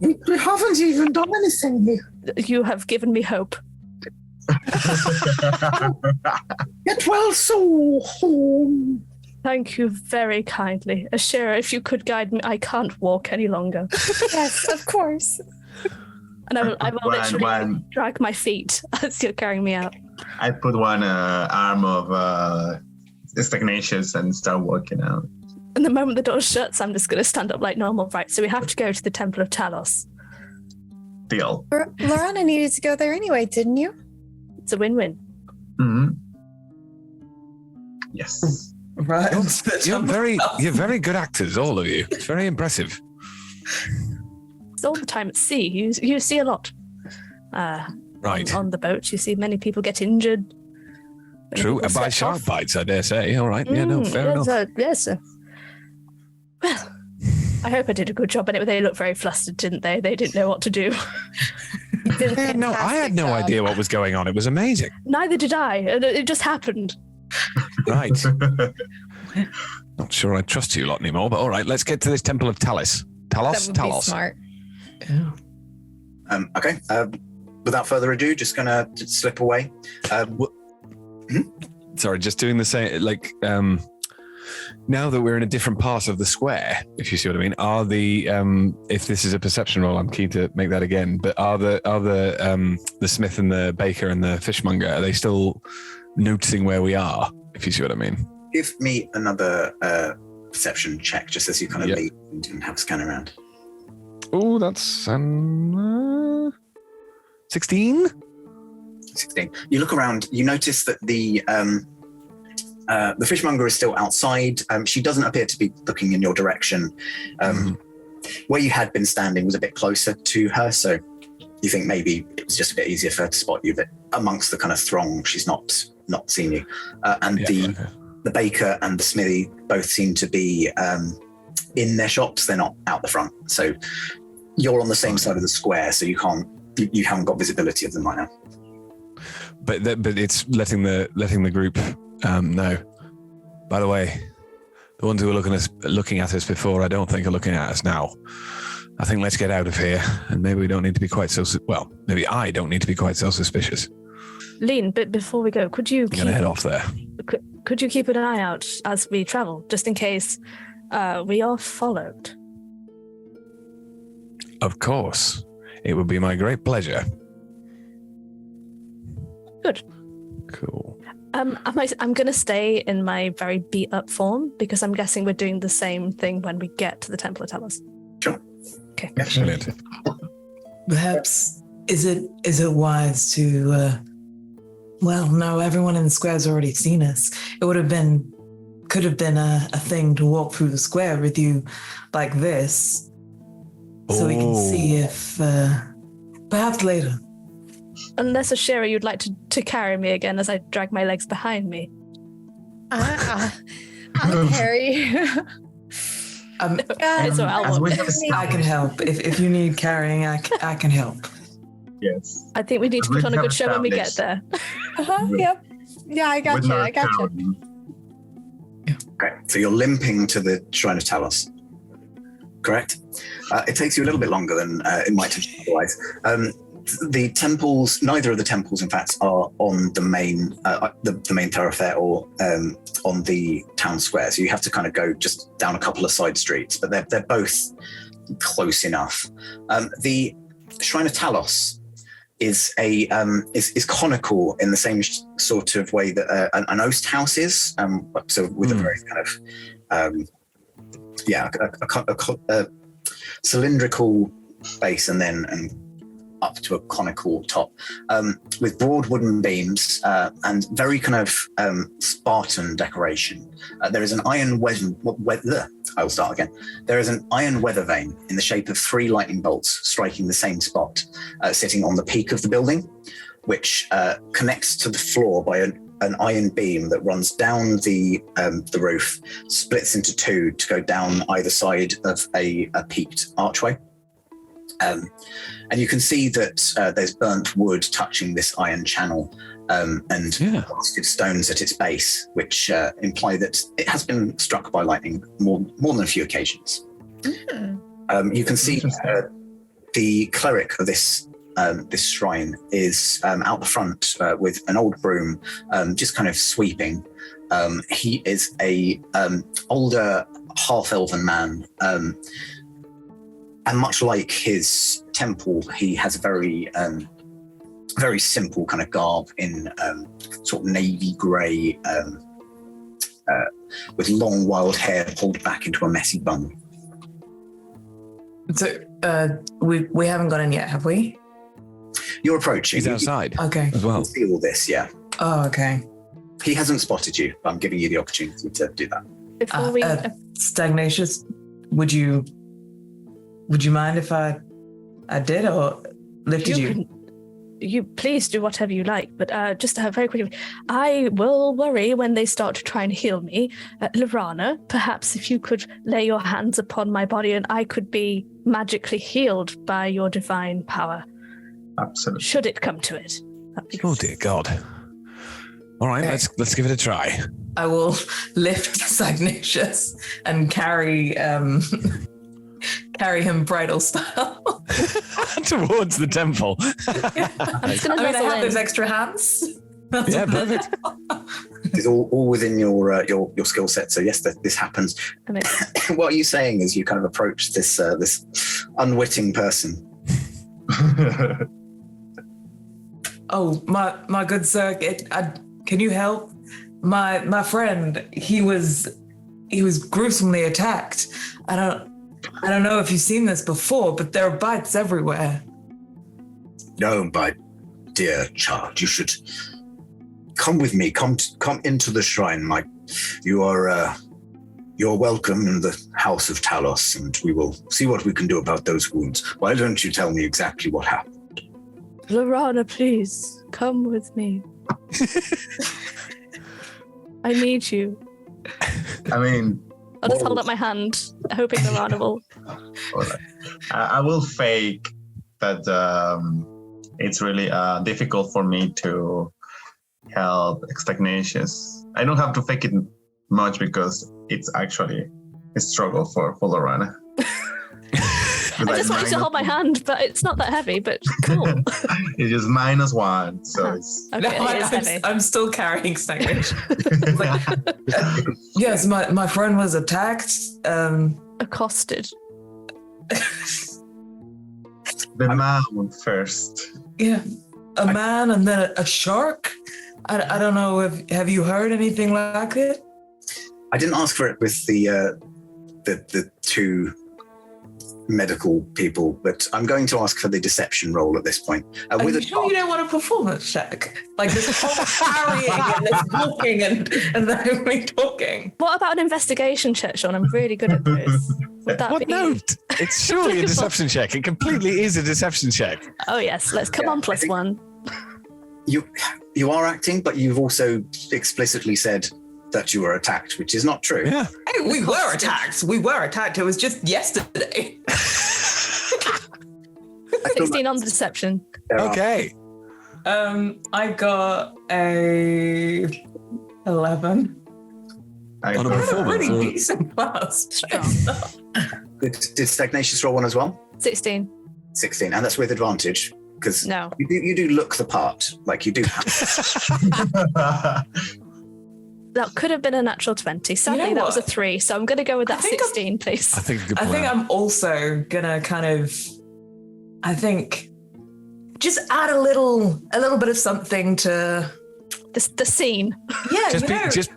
We haven't even done anything. You have given me hope. Get well soon. Thank you very kindly. Ashira, if you could guide me, I can't walk any longer. Yes, of course. And I will literally drag my feet as you're carrying me out. I put one arm of Stagnacious and start walking out. And the moment the door shuts, I'm just going to stand up like normal. Right, so we have to go to the Temple of Talos. Deal. Lorana needed to go there anyway, didn't you? It's a win-win. Mm-hmm. Yes. Right. You're very good actors, all of you. It's very impressive. It's all the time at sea. You see a lot. Right. On the boat, you see many people get injured. True. And by shark bites, I dare say. All right. Yeah, no, fair enough. Yes, sir. Well, I hope I did a good job. Anyway, they looked very flustered, didn't they? They didn't know what to do. I had no idea what was going on. It was amazing. Neither did I. It just happened. Right. Not sure I trust you lot anymore, but all right, let's get to this Temple of Talos. Talos. Smart. Yeah. Okay. Without further ado, just gonna slip away. Sorry, just doing the same. Like, now that we're in a different part of the square, if you see what I mean, are the if this is a perception roll, I'm keen to make that again. But are the smith and the baker and the fishmonger, are they still noticing where we are? If you see what I mean. Give me another perception check, just as you kind of leave and have a scan around. Oh, that's 16. 16. You look around. You notice that the fishmonger is still outside. She doesn't appear to be looking in your direction. Where you had been standing was a bit closer to her, so you think maybe it was just a bit easier for her to spot you. But amongst the kind of throng, she's not seen you. The baker and the smithy both seem to be in their shops. They're not out the front. So you're on the same side of the square, so you haven't got visibility of them right now. But it's letting the group No. By the way, the ones who were looking at us before, I don't think are looking at us now. I think let's get out of here, and maybe we don't need to be quite so... Well, maybe I don't need to be quite so suspicious. Lean, but before we go, could you I'm going to head off there. Could you keep an eye out as we travel, just in case we are followed? Of course. It would be my great pleasure. Good. Cool. I'm going to stay in my very beat-up form, because I'm guessing we're doing the same thing when we get to the Temple of Talos. Sure. Okay. Excellent. Perhaps, is it wise to... Well, no, everyone in the square's already seen us. It could have been a thing to walk through the square with you like this, so we can see if, perhaps later. Unless, Ashira, you'd like to carry me again as I drag my legs behind me. I'll carry. I can help. If you need carrying, I can help. Yes. I think we need to put on a good show when we get there. Yep. Yeah, I got you. Okay, so you're limping to the Shrine of Talos, correct? It takes you a little bit longer than it might have otherwise. The temples, neither of the temples, in fact, are on the main thoroughfare or on the town square. So you have to kind of go just down a couple of side streets, but they're both close enough. The Shrine of Talos is conical in the same sort of way that an oast house is. So with a very kind of a cylindrical base and up to a conical top, with broad wooden beams and very kind of Spartan decoration. There is an iron I'll start again. There is an iron weather vane in the shape of 3 lightning bolts striking the same spot, sitting on the peak of the building, which connects to the floor by an iron beam that runs down the roof, splits into 2 to go down either side of a peaked archway. And you can see that there's burnt wood touching this iron channel, and rusted stones at its base, which imply that it has been struck by lightning more than a few occasions. You can see the cleric of this shrine is out the front with an old broom, just kind of sweeping. He is a older half-elven man. And much like his temple, he has a very simple kind of garb in sort of navy grey, with long wild hair pulled back into a messy bun. So we haven't got in yet, have we? You're approaching. He's outside. Okay. As well. You can see all this, yeah. Oh, okay. He hasn't spotted you, but I'm giving you the opportunity to do that. Before we... Stagnacious, would you mind if I did or lifted you? You please do whatever you like, but just very quickly, I will worry when they start to try and heal me. Lorana, perhaps if you could lay your hands upon my body and I could be magically healed by your divine power. Absolutely. Should it come to it. Oh dear God. All right, let's give it a try. I will lift Stagnacious and carry him bridal style towards the temple. I have those extra hands. Yeah, perfect. It's all within your skill set. So yes, this happens. What are you saying as you kind of approach this unwitting person? Oh, my good sir, can you help? My friend, he was gruesomely attacked. I don't know if you've seen this before, but there are bites everywhere. No, my dear child, you should come with me. Come into the shrine. You're welcome in the House of Talos, and we will see what we can do about those wounds. Why don't you tell me exactly what happened? Lorana, please come with me. I need you. I mean, I'll just hold up my hand, hoping Lorana will. I will fake that it's really difficult for me to help Stagnacious. I don't have to fake it much because it's actually a struggle for Lorana. I just want you to hold my hand, but it's not that heavy, but cool. It's just -1, so it's... Okay, No, it is heavy. I'm still carrying stagnation. Yes, my friend was attacked. Accosted. The man first. Yeah, a man and then a shark. I don't know. Have you heard anything like it? I didn't ask for it with the two medical people, but I'm going to ask for the deception roll at this point. Are you sure you don't want a performance check? Like this whole carrying and this walking and then me talking. What about an investigation check, Sean? I'm really good at this. Would that be... No, it's surely a deception check. It completely is a deception check. Oh yes, let's come on +1. You are acting, but you've also explicitly said that you were attacked, which is not true. Yeah. Hey, we were attacked. We were attacked. It was just yesterday. 16 on the deception. Okay. I got a 11. On a performance. Pretty decent plus. Did Stagnacious roll one as well? 16. 16, and that's with advantage because No. you do look the part, like you do have. That could have been a natural 20. Sadly, that was a 3, so I'm going to go with that 16, please. I think a good I plan. think I'm also gonna kind of, just add a little bit of something to the scene. Yeah, just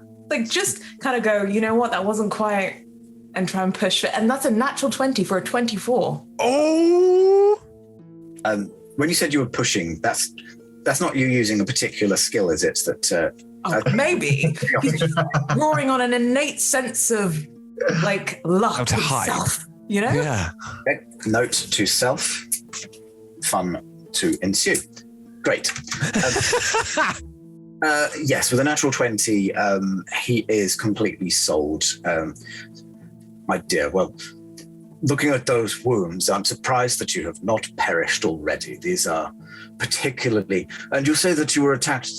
just kind of go. You know what? That wasn't quite, and try and push it. And that's a natural 20 for a 24. Oh. When you said you were pushing, that's not you using a particular skill, is it? That maybe he's just drawing on an innate sense of luck How to hide. himself. You know? Yeah. Okay. Note to self: fun to ensue. Great. Yes, with a natural 20, he is completely sold. My dear, well, looking at those wounds, I'm surprised that you have not perished already. These are particularly... And you say that you were attacked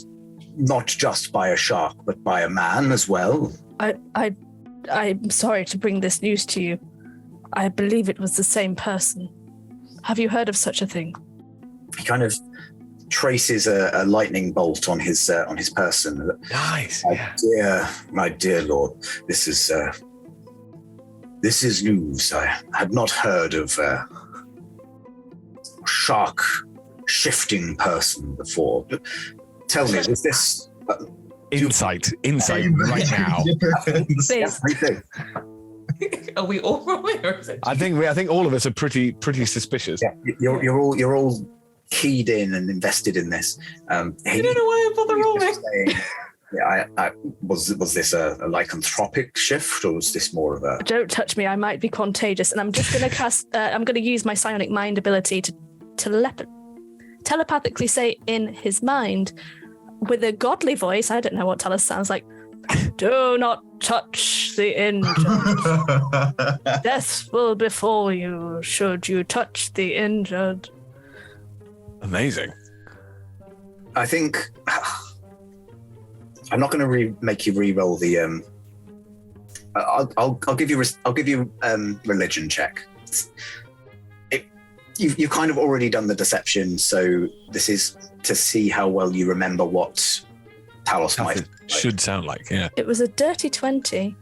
not just by a shark, but by a man as well? I'm sorry to bring this news to you. I believe it was the same person. Have you heard of such a thing? He kind of traces a lightning bolt on his person. Nice. My dear Lord, this is news. I had not heard of a shark shifting person before. But tell me, was this insight right now? Please. Are we all rolling, or is it? I think all of us are pretty suspicious. Yeah, you're all keyed in and invested in this. I don't know why I bother rolling. Was this a lycanthropic shift, or was this more of a... Don't touch me, I might be contagious, and I'm just going to cast... I'm going to use my psionic mind ability to telepathically say in his mind, with a godly voice, I don't know what Talus sounds like, do not touch the injured. Death will befall you should you touch the injured. Amazing. I think... I'm not going to make you re-roll the. I'll give you religion check. You've kind of already done the deception, so this is to see how well you remember what Talos might should sound like. Yeah, it was a dirty 20.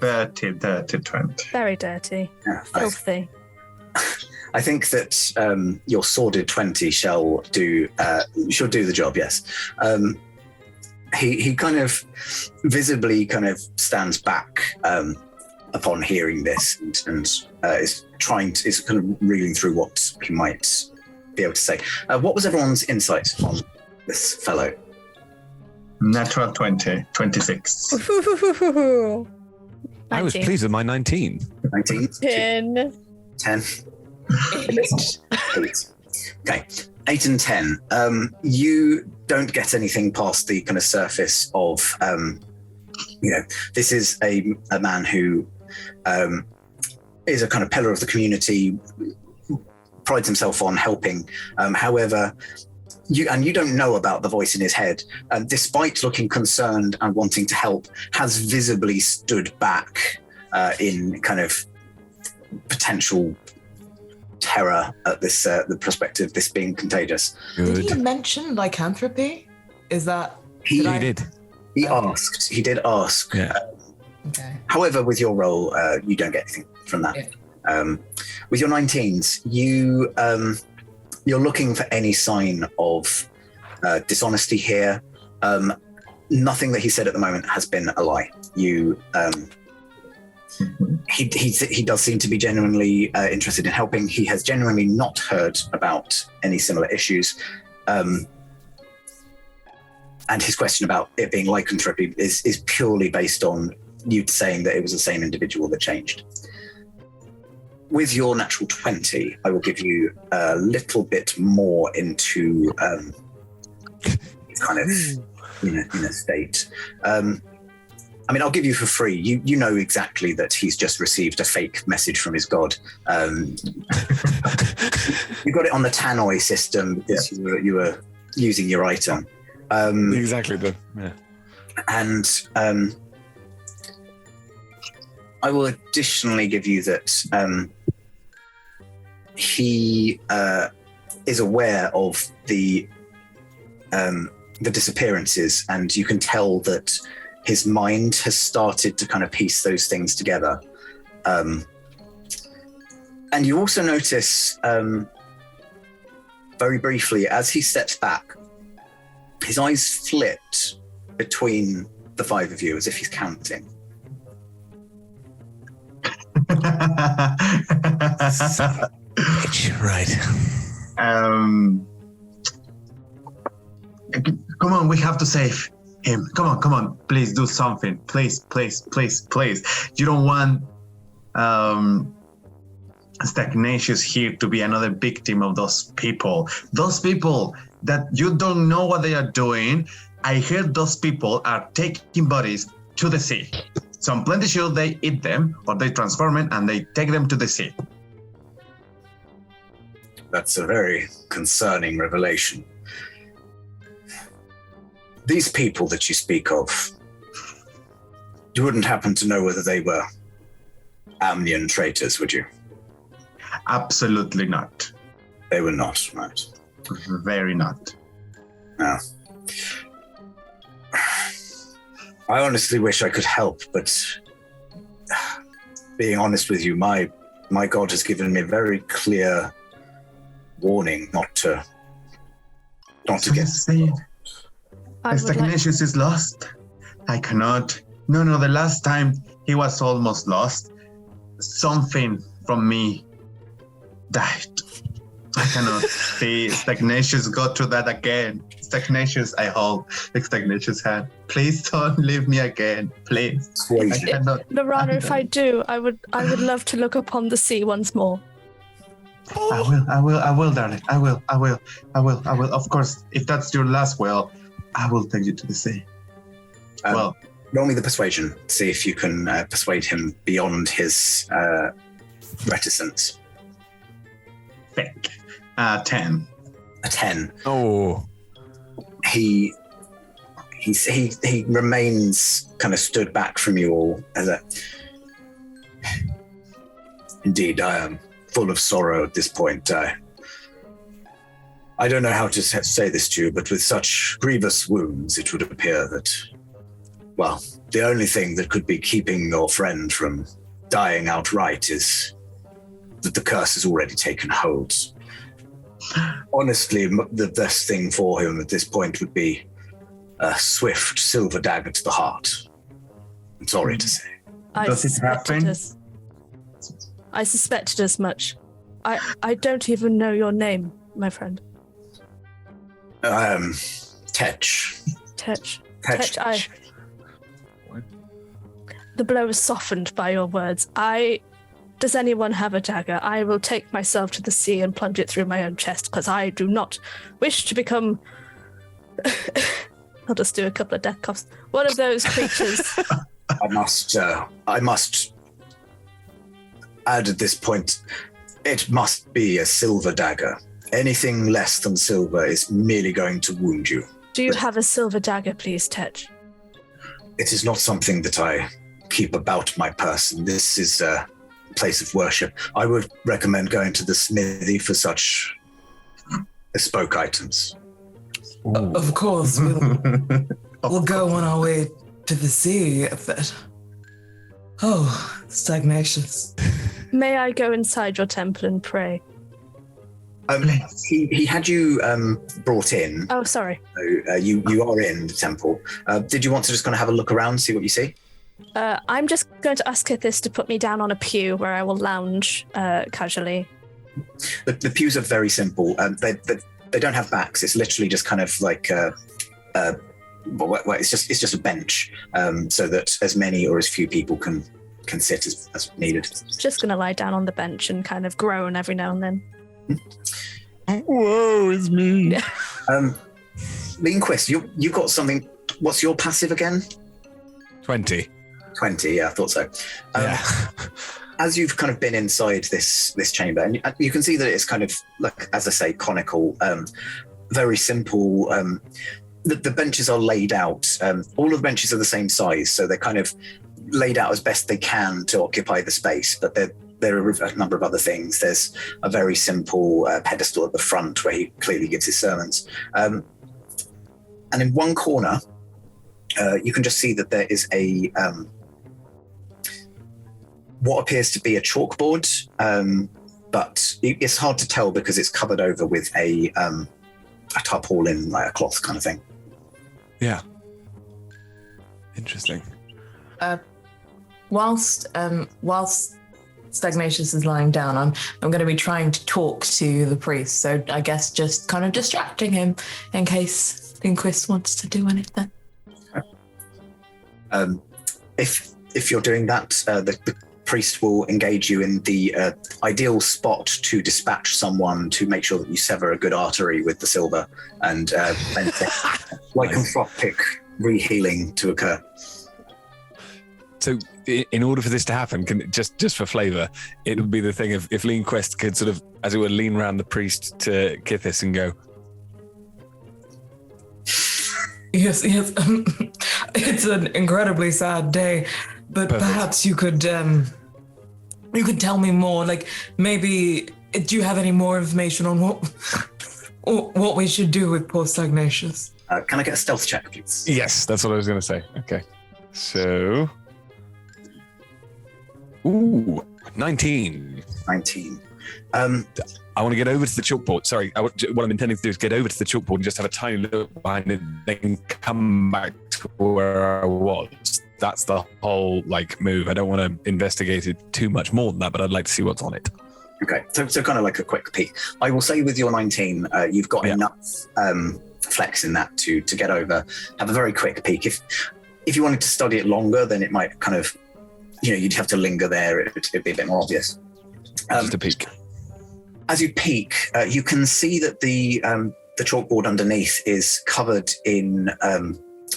Dirty 20. Very dirty. Yeah, filthy. I think that your sordid 20 shall do the job. Yes. He kind of visibly kind of stands back upon hearing this and is kind of reeling through what he might be able to say. What was everyone's insight on this fellow? Natural 20, 26. I was pleased with my 19. 19? 10. 10. Okay. 8 and 10. You don't get anything past the kind of surface of, this is a man who is a kind of pillar of the community, prides himself on helping. However, you don't know about the voice in his head, despite looking concerned and wanting to help, has visibly stood back in kind of potential terror at this the prospect of this being contagious. Did he mention lycanthropy? Is that He did. He asked. He did ask. Yeah. okay? However, with your roll, you don't get anything from that. Yeah. With your 19s, you're looking for any sign of dishonesty here. Nothing that he said at the moment has been a lie. He does seem to be genuinely interested in helping. He has genuinely not heard about any similar issues. And his question about it being lycanthropy is purely based on you saying that it was the same individual that changed. With your natural 20, I will give you a little bit more into kind of in a state. I mean, I'll give you for free. You know exactly that he's just received a fake message from his god. You got it on the Tannoy system because you were using your item. Exactly. Yeah. And I will additionally give you that he is aware of the disappearances, and you can tell that his mind has started to kind of piece those things together. And you also notice very briefly, as he steps back, his eyes flit between the five of you as if he's counting. Right. Come on, we have to save him. Come on, please do something. Please. You don't want Stagnacious here to be another victim of those people. Those people that you don't know what they are doing. I heard those people are taking bodies to the sea. So I'm plenty sure they eat them or they transform it and they take them to the sea. That's a very concerning revelation. These people that you speak of, you wouldn't happen to know whether they were Amnian traitors, would you? Absolutely not. They were not, right? Very not. No. I honestly wish I could help, but being honest with you, my God has given me a very clear warning not to get. Stagnacious is lost. I cannot. No, the last time he was almost lost, something from me died. I cannot see Stagnacious go through that again. Stagnacious, I hold Stagnacious' hand. Please don't leave me again, please. I cannot. Lorana, if I do, I would love to look upon the sea once more. I will, darling. I will. Of course, if that's your last will, I will take you to the sea. Roll me the persuasion. See if you can persuade him beyond his reticence. 10. A 10. Oh. He remains kind of stood back from you all as a. Indeed, I am full of sorrow at this point. I don't know how to say this to you, but with such grievous wounds, it would appear that, well, the only thing that could be keeping your friend from dying outright is that the curse has already taken hold. Honestly, the best thing for him at this point would be a swift silver dagger to the heart. I'm sorry to say. Does it happen? I suspected as much. I don't even know your name, my friend. Tetch. Tetch. The blow is softened by your words. Does anyone have a dagger? I will take myself to the sea and plunge it through my own chest, because I do not wish to become... I'll just do a couple of death coughs. One of those creatures. I must add at this point, it must be a silver dagger. Anything less than silver is merely going to wound you. Do you have a silver dagger, please, Tej? It is not something that I keep about my person. This is a place of worship. I would recommend going to the smithy for such bespoke items. Of course, we'll go on our way to the sea. Oh, stagnacious. May I go inside your temple and pray? He had you brought in. Oh, sorry. So, you are in the temple. Did you want to just kind of have a look around, see what you see? I'm just going to ask Kythyss to put me down on a pew where I will lounge casually. The pews are very simple. They don't have backs. It's literally just kind of like it's just a bench, so that as many or as few people can sit as needed. Just going to lie down on the bench and kind of groan every now and then. Whoa, it's me. Linquist, you got something. What's your passive again? 20. 20, yeah, I thought so. As you've kind of been inside this chamber, and you can see that it's kind of like, as I say, conical, very simple. The benches are laid out. All of the benches are the same size, so they're kind of laid out as best they can to occupy the space, but there are a number of other things. There's a very simple pedestal at the front where he clearly gives his sermons. And in one corner, you can just see that there is a what appears to be a chalkboard, but it's hard to tell because it's covered over with a tarpaulin, like a cloth kind of thing. Yeah. Interesting. Whilst Stagnacious is lying down, I'm going to be trying to talk to the priest. So I guess just kind of distracting him in case Linquist wants to do anything. If you're doing that, the priest will engage you in the ideal spot to dispatch someone to make sure that you sever a good artery with the silver and lycanthropic rehealing to occur. So in order for this to happen, just for flavour, it would be the thing if Linquist could sort of, as it were, lean around the priest to Kythyss and go, Yes. It's an incredibly sad day, but Perfect. Perhaps you could tell me more. Like, maybe, do you have any more information on what we should do with poor Stagnacious? Can I get a stealth check, please? yes, that's what I was going to say. Okay. So, 19. 19. I want to get over to the chalkboard. Sorry, what I'm intending to do is get over to the chalkboard and just have a tiny look behind it, then come back to where I was. That's the whole move. I don't want to investigate it too much more than that, but I'd like to see what's on it. Okay, so kind of like a quick peek. I will say with your 19, you've got enough flex in that to get over. Have a very quick peek. If you wanted to study it longer, then it might kind of, you'd have to linger there. It'd be a bit more obvious. Just a peek. As you peek, you can see that the chalkboard underneath is covered in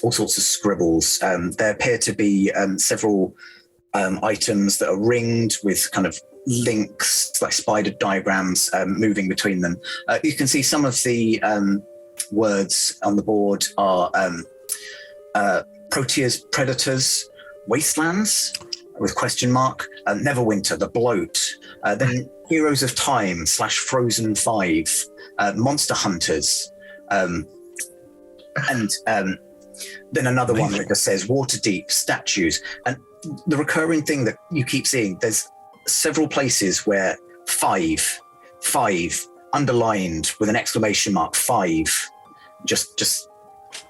all sorts of scribbles. There appear to be several items that are ringed with kind of links, like spider diagrams moving between them. You can see some of the words on the board are Proteas, Predators, Wastelands, with question mark, Neverwinter, The Bloat, then Heroes of Time / Frozen 5, Monster Hunters, and then another one that just says Waterdeep, Statues. And the recurring thing that you keep seeing, there's several places where 5 underlined with an exclamation mark, 5, just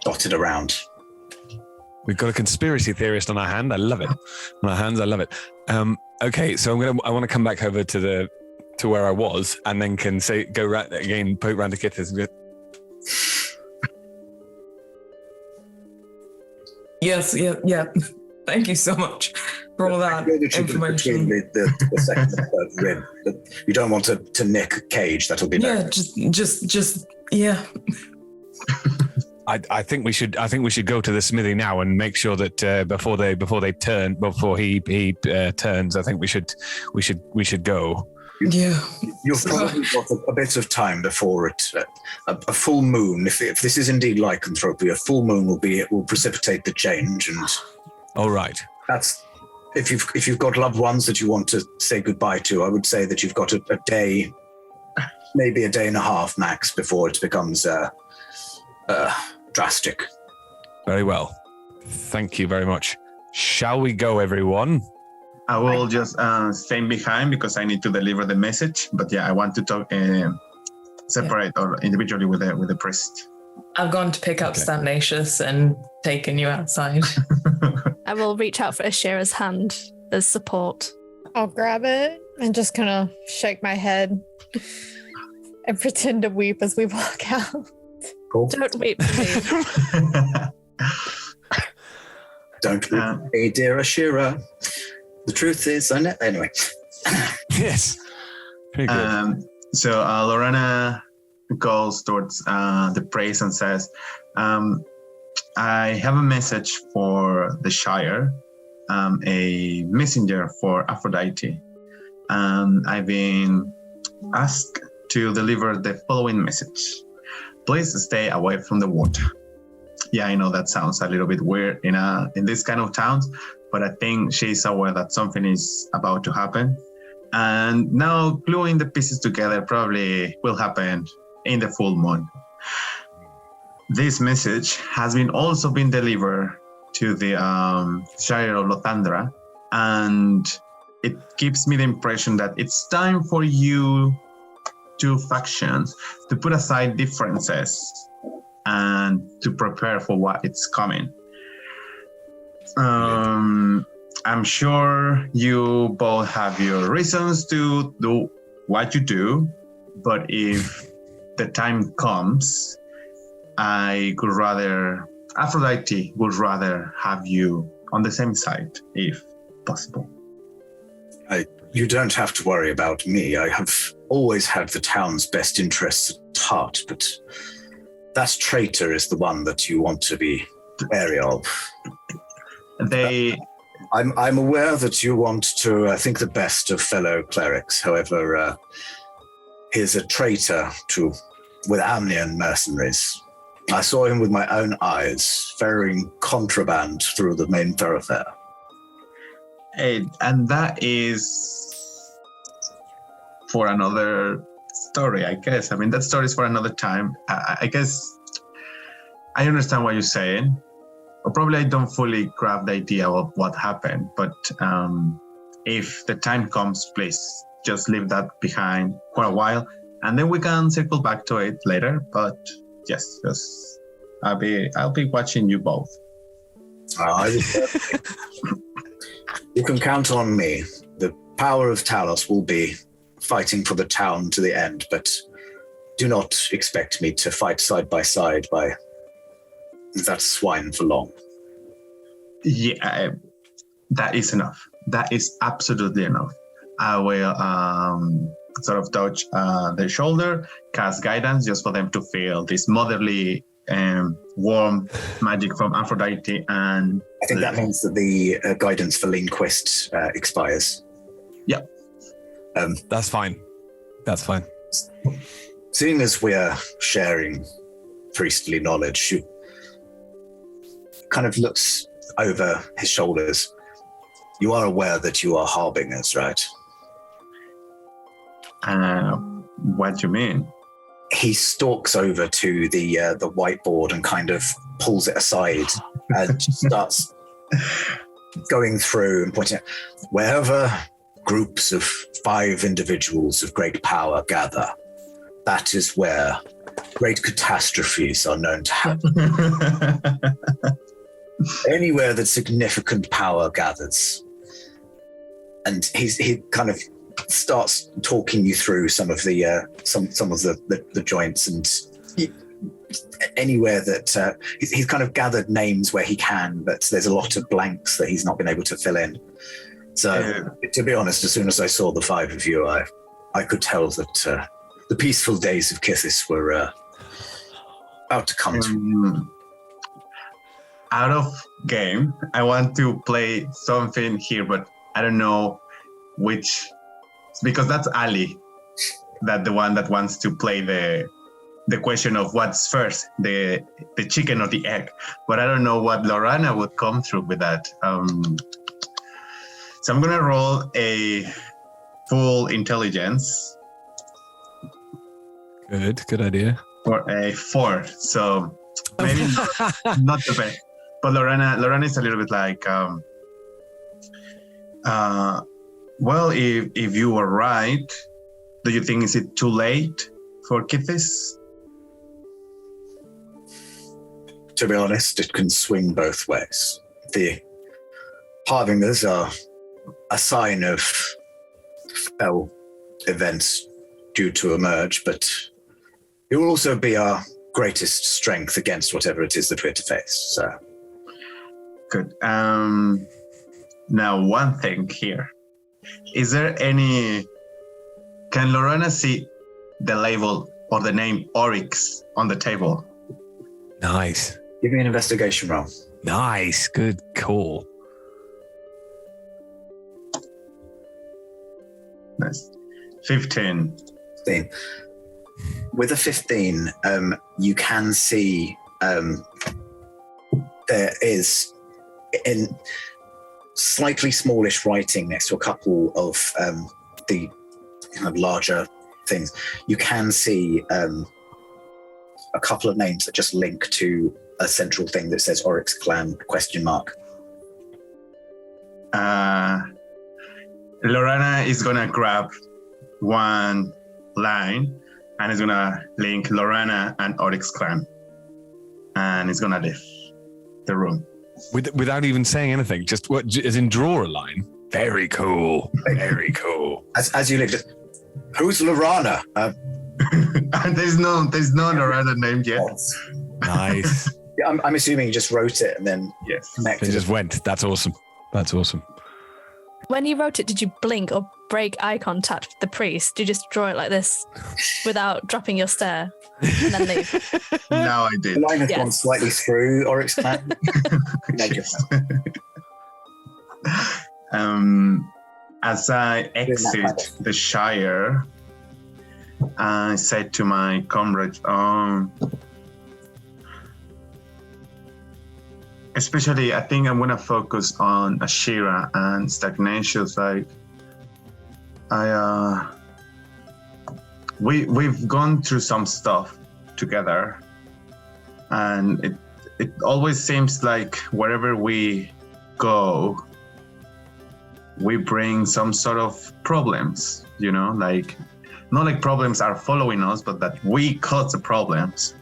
dotted around. We've got a conspiracy theorist on our hand. I love it. On our hands, I love it. Okay, so I want to come back over to where I was, and then can go right again, poke round to Kythyss and go. Yes, yeah. Thank you so much for all that information. The second and third rib. You don't want to nick a cage. That'll be just yeah. I think we should go to the smithy now and make sure that before he turns, I think we should go. Yeah. You've probably got a bit of time before it. A full moon, if this is indeed lycanthropy, a full moon will precipitate the change. And all right, that's if you've got loved ones that you want to say goodbye to. I would say that you've got a day, maybe a day and a half max before it becomes drastic. Very well. Thank you very much. Shall we go, everyone? I will just stay behind because I need to deliver the message. But yeah, I want to talk separate or individually with the priest. I've gone to pick up Stagnacious and taken you outside. I will reach out for Ashira's hand as support. I'll grab it and just kind of shake my head and pretend to weep as we walk out. Cool. Don't weep, please. Don't weep, hey, dear Ashira. The truth is, anyway. Yes. Very good. So Lorana goes towards the priest and says, I have a message for the Shire, a messenger for Aphrodite. I've been asked to deliver the following message. Please stay away from the water. Yeah, I know that sounds a little bit weird in this kind of towns, but I think she's aware that something is about to happen. And now gluing the pieces together probably will happen in the full moon. This message has also been delivered to the Shire of Lothandra, and it gives me the impression that it's time for you two factions to put aside differences and to prepare for what it's coming. I'm sure you both have your reasons to do what you do, but if the time comes, Aphrodite would rather have you on the same side, if possible. You don't have to worry about me. I have always had the town's best interests at heart, but that traitor is the one that you want to be wary of. I'm aware that you want to think the best of fellow clerics. However, he's a traitor with Amnian mercenaries. I saw him with my own eyes, ferrying contraband through the main thoroughfare. And that is for another story, I guess. I mean, that story is for another time. I guess I understand what you're saying. Or probably I don't fully grab the idea of what happened, but if the time comes, please just leave that behind for a while, and then we can circle back to it later. But yes, just I'll be watching you both. You can count on me. The power of Talos will be fighting for the town to the end, but do not expect me to fight side by side by that swine for long. Yeah, that is enough. That is absolutely enough. I will sort of touch their shoulder, cast guidance just for them to feel this motherly warm magic from Aphrodite. And I think that means that the guidance for Linquist expires. Yeah. That's fine. That's fine. Seeing as we're sharing priestly knowledge, you kind of looks over his shoulders. You are aware that you are harbingers, right? What do you mean? He stalks over to the whiteboard and kind of pulls it aside and starts going through and pointing out, wherever groups of 5 individuals of great power gather, that is where great catastrophes are known to happen. Anywhere that significant power gathers. And he kind of starts talking you through some of the joints, and anywhere that he's kind of gathered names where he can, but there's a lot of blanks that he's not been able to fill in. So to be honest, as soon as I saw the 5 of you, I could tell that the peaceful days of Kythyss were about to come to. Out of game, I want to play something here, but I don't know which, because that's Ali, that the one that wants to play the question of what's first, the chicken or the egg. But I don't know what Lorana would come through with that. So I'm gonna roll a full intelligence. Good idea. For a 4, so maybe not the best. But Lorana is a little bit like, well, if you were right, do you think is it too late for Kythyss? To be honest, it can swing both ways. The harbingers are a sign of fell events due to emerge, but it will also be our greatest strength against whatever it is that we're to face. So, good. Now, one thing here. Is there any... Can Lorana see the label or the name Oryx on the table? Nice. Give me an investigation roll. Nice. Good call. Nice. 15. With a 15, you can see there is in slightly smallish writing next to a couple of the kind of larger things. You can see a couple of names that just link to a central thing that says Oryx Clan ? Lorana is gonna grab one line and is gonna link Lorana and Oryx Clan, and it's gonna leave the room without even saying anything. Just what, as in draw a line. Very cool. Very cool. As you leave, just, who's Lorana? There's no Lorana named yet. Nice. Yeah, I'm assuming you just wrote it and then connected. It just went. That's awesome. That's awesome. When you wrote it, did you blink or break eye contact with the priest? Did you just draw it like this without dropping your stare and then leave? No, I did. The line has gone slightly through Oryx Clan. As I exit the Shire, I said to my comrade, especially, I think I'm gonna focus on Ashira and Stagnacious. Like, we've gone through some stuff together, and it always seems like wherever we go, we bring some sort of problems. You know, like not like problems are following us, but that we cause the problems.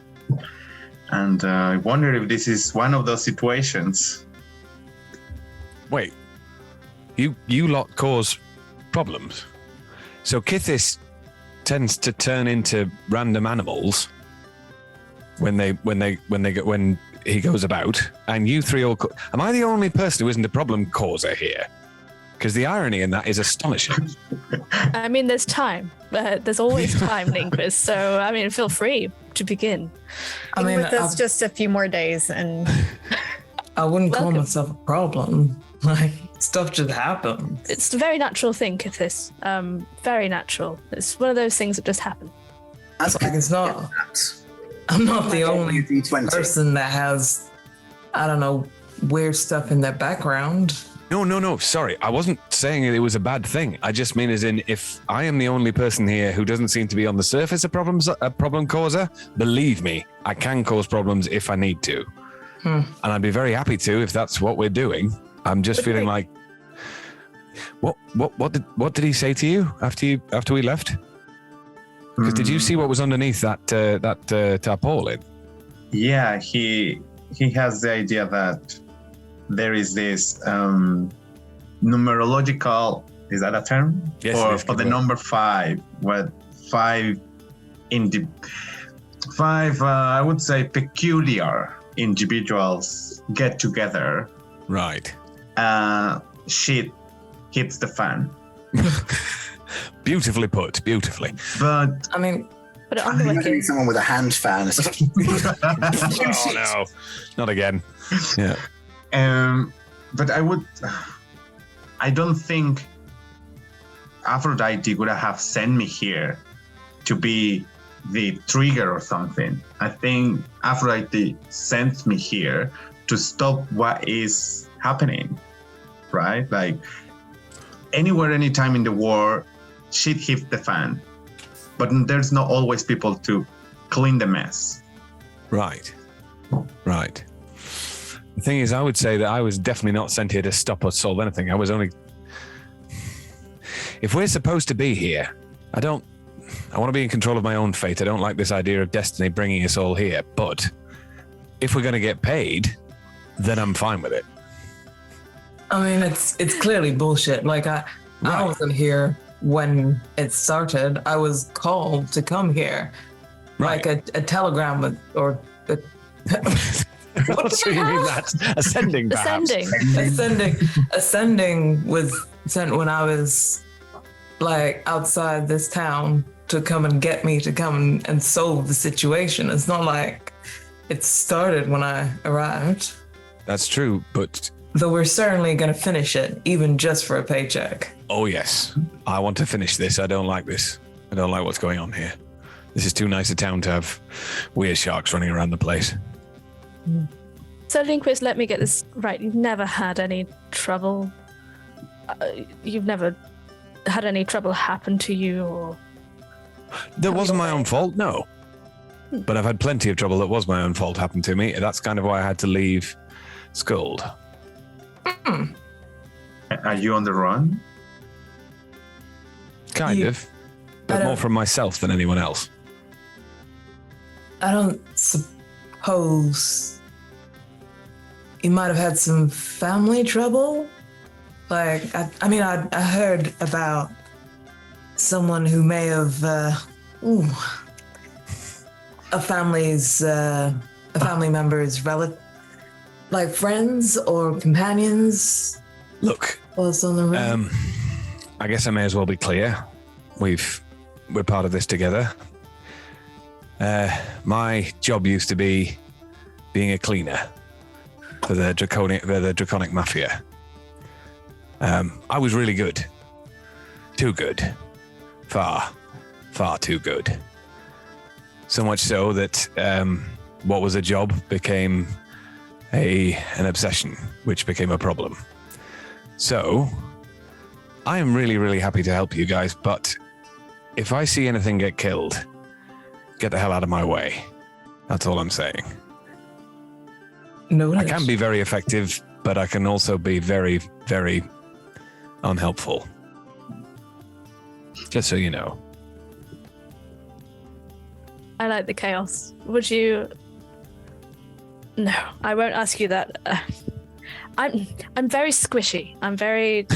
And I wonder if this is one of those situations. Wait, you lot cause problems. So Kythyss tends to turn into random animals when he goes about, and you three all. Am I the only person who isn't a problem causer here? Because the irony in that is astonishing. I mean, there's time. There's always time, Linquist. So, I mean, feel free to begin. I mean, with us just a few more days, and I wouldn't call myself a problem. Like, stuff just happens. It's a very natural thing, Kythyss. Very natural. It's one of those things that just happen. Like, it's not. I'm not the only person that has, I don't know, weird stuff in their background. No. Sorry, I wasn't saying it was a bad thing. I just mean as in, if I am the only person here who doesn't seem to be on the surface a problem causer, believe me, I can cause problems if I need to. And I'd be very happy to if that's what we're doing. I'm just feeling like, what did he say to you after we left? Because did you see what was underneath that tarpaulin? Yeah, he has the idea that there is this numerological, is that a term? Yes, for the number 5, where 5 I would say peculiar individuals get together. Right. Shit hits the fan. Beautifully put, beautifully. But I mean, Put it on the Imagine wiki. someone with a hand fan. Oh no, not again. Yeah. But I don't think Aphrodite would have sent me here to be the trigger or something. I think Aphrodite sent me here to stop what is happening, right? Like anywhere, anytime in the war, shit hits the fan, but there's not always people to clean the mess. Right. The thing is, I would say that I was definitely not sent here to stop or solve anything. I was only... If we're supposed to be here, I want to be in control of my own fate. I don't like this idea of destiny bringing us all here. But if we're going to get paid, then I'm fine with it. I mean, it's clearly bullshit. Like, I wasn't here when it started. I was called to come here. Right. Like a telegram What do you mean that? Ascending, perhaps? Ascending was sent when I was like outside this town to come and get me to come and solve the situation. It's not like it started when I arrived. That's true, but... Though we're certainly going to finish it, even just for a paycheck. Oh, yes. I want to finish this. I don't like this. I don't like what's going on here. This is too nice a town to have weird sharks running around the place. So, Linquist, let me get this right. You've never had any trouble? You've never had any trouble happen to you? Or that wasn't my own fault, no. But I've had plenty of trouble that was my own fault happen to me. That's kind of why I had to leave Skuld. Are you on the run? Kind of. But more from myself than anyone else. I don't suppose you might have had some family trouble. Like, I heard about someone who may have, a family member's relative, like friends or companions. Look, was on the run. I guess I may as well be clear. We're part of this together. My job used to be being a cleaner for the draconic mafia. I was really good. Too good. Far too good. So much so that what was a job became an obsession, which became a problem. So I am really, really happy to help you guys, but if I see anything get killed, get the hell out of my way. That's all I'm saying. No, I can be very effective, but I can also be very, very unhelpful. Just so you know. I like the chaos. Would you... No, I won't ask you that. I'm very squishy. I'm very...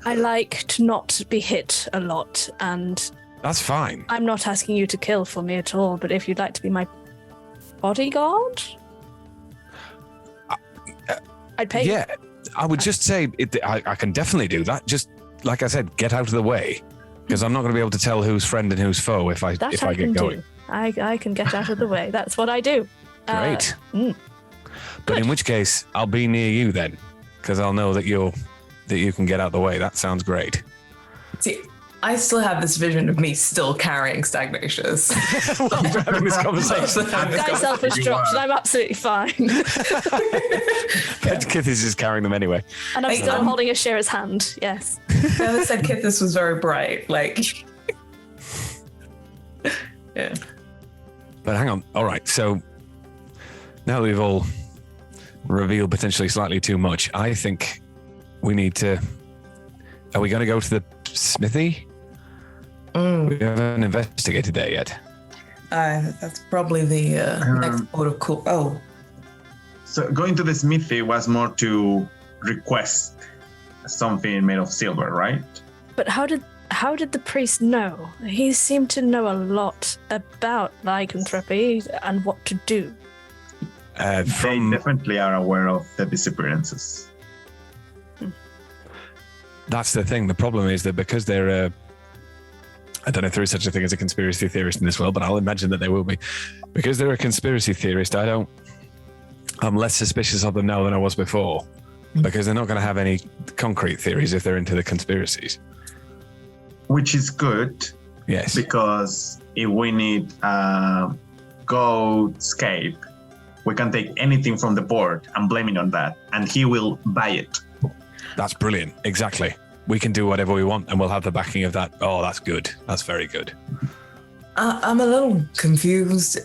I like to not be hit a lot, and... That's fine. I'm not asking you to kill for me at all, but if you'd like to be my bodyguard, I'd pay you. Yeah, I would just say I can definitely do that. Just like I said, get out of the way, because I'm not going to be able to tell who's friend and who's foe if I get going. I can get out of the way. That's what I do. Great. But in which case, I'll be near you then, because I'll know that you can get out of the way. That sounds great. See, I still have this vision of me still carrying Stagnacious. We're having this conversation. That selfish dropped, and I'm absolutely fine. Kythyss is carrying them anyway. And I'm still holding Ashira's hand, yes. Never said Kythyss was very bright. Like, yeah. But hang on. All right. So now that we've all revealed potentially slightly too much, I think we need to... Are we going to go to the smithy? We haven't investigated there yet. That's probably the next port of call. Oh. So going to the smithy was more to request something made of silver, right? But how did the priest know? He seemed to know a lot about lycanthropy and what to do. They definitely are aware of the disappearances. That's the thing. The problem is that because they're I don't know if there is such a thing as a conspiracy theorist in this world, but I'll imagine that there will be. Because they're a conspiracy theorist, I'm less suspicious of them now than I was before. Because they're not going to have any concrete theories if they're into the conspiracies. Which is good. Yes. Because if we need Goatscape, we can take anything from the board and blame it on that, and he will buy it. That's brilliant. Exactly. We can do whatever we want, and we'll have the backing of that. Oh, that's good. That's very good. I'm a little confused.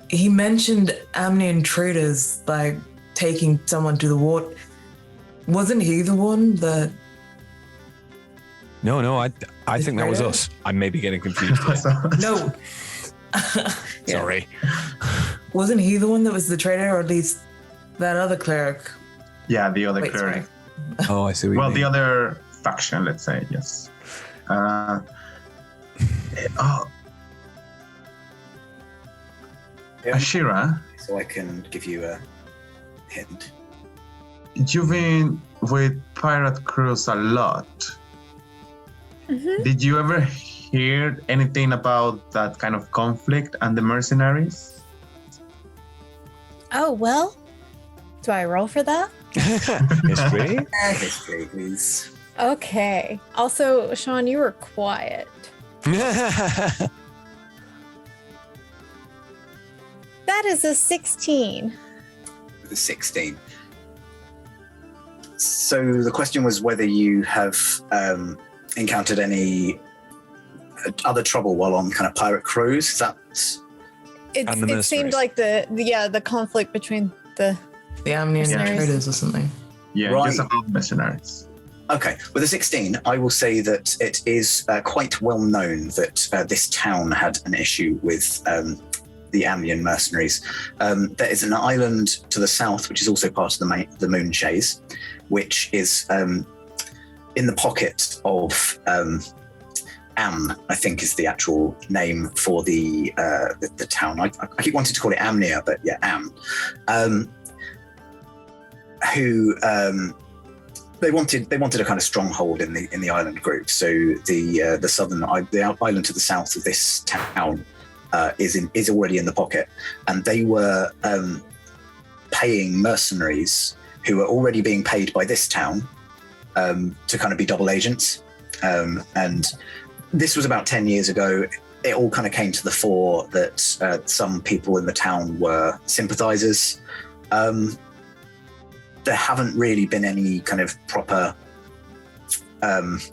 He mentioned Amnian traders, like taking someone to the ward. Wasn't he the one that... No, I think that was us. I may be getting confused. No. Sorry. Wasn't he the one that was the traitor, or at least that other cleric? Yeah, the other cleric. Oh, I see what you mean. The other faction, let's say, yes. Ashira. So I can give you a hint. You've been with pirate crews a lot. Mm-hmm. Did you ever hear anything about that kind of conflict and the mercenaries? Oh, well. Do I roll for that? History? History, please. Okay. Also, Sean, you were quiet. That is a 16. The 16. So the question was whether you have encountered any other trouble while on kind of pirate crews. Is that? It seemed like the conflict between the Amnian traders or something. Yeah, right. Just about mercenaries. Okay, with a 16, I will say that it is quite well known that this town had an issue with the Amnian mercenaries. There is an island to the south, which is also part of the Moonshades, which is in the pocket of Am, I think is the actual name for the town. I keep wanting to call it Amnia, but yeah, Am. Who they wanted a kind of stronghold in the island group. So the island to the south of this town is already in the pocket, and they were paying mercenaries who were already being paid by this town to kind of be double agents. And this was about 10 years ago. It all kind of came to the fore that some people in the town were sympathizers. There haven't really been any kind of proper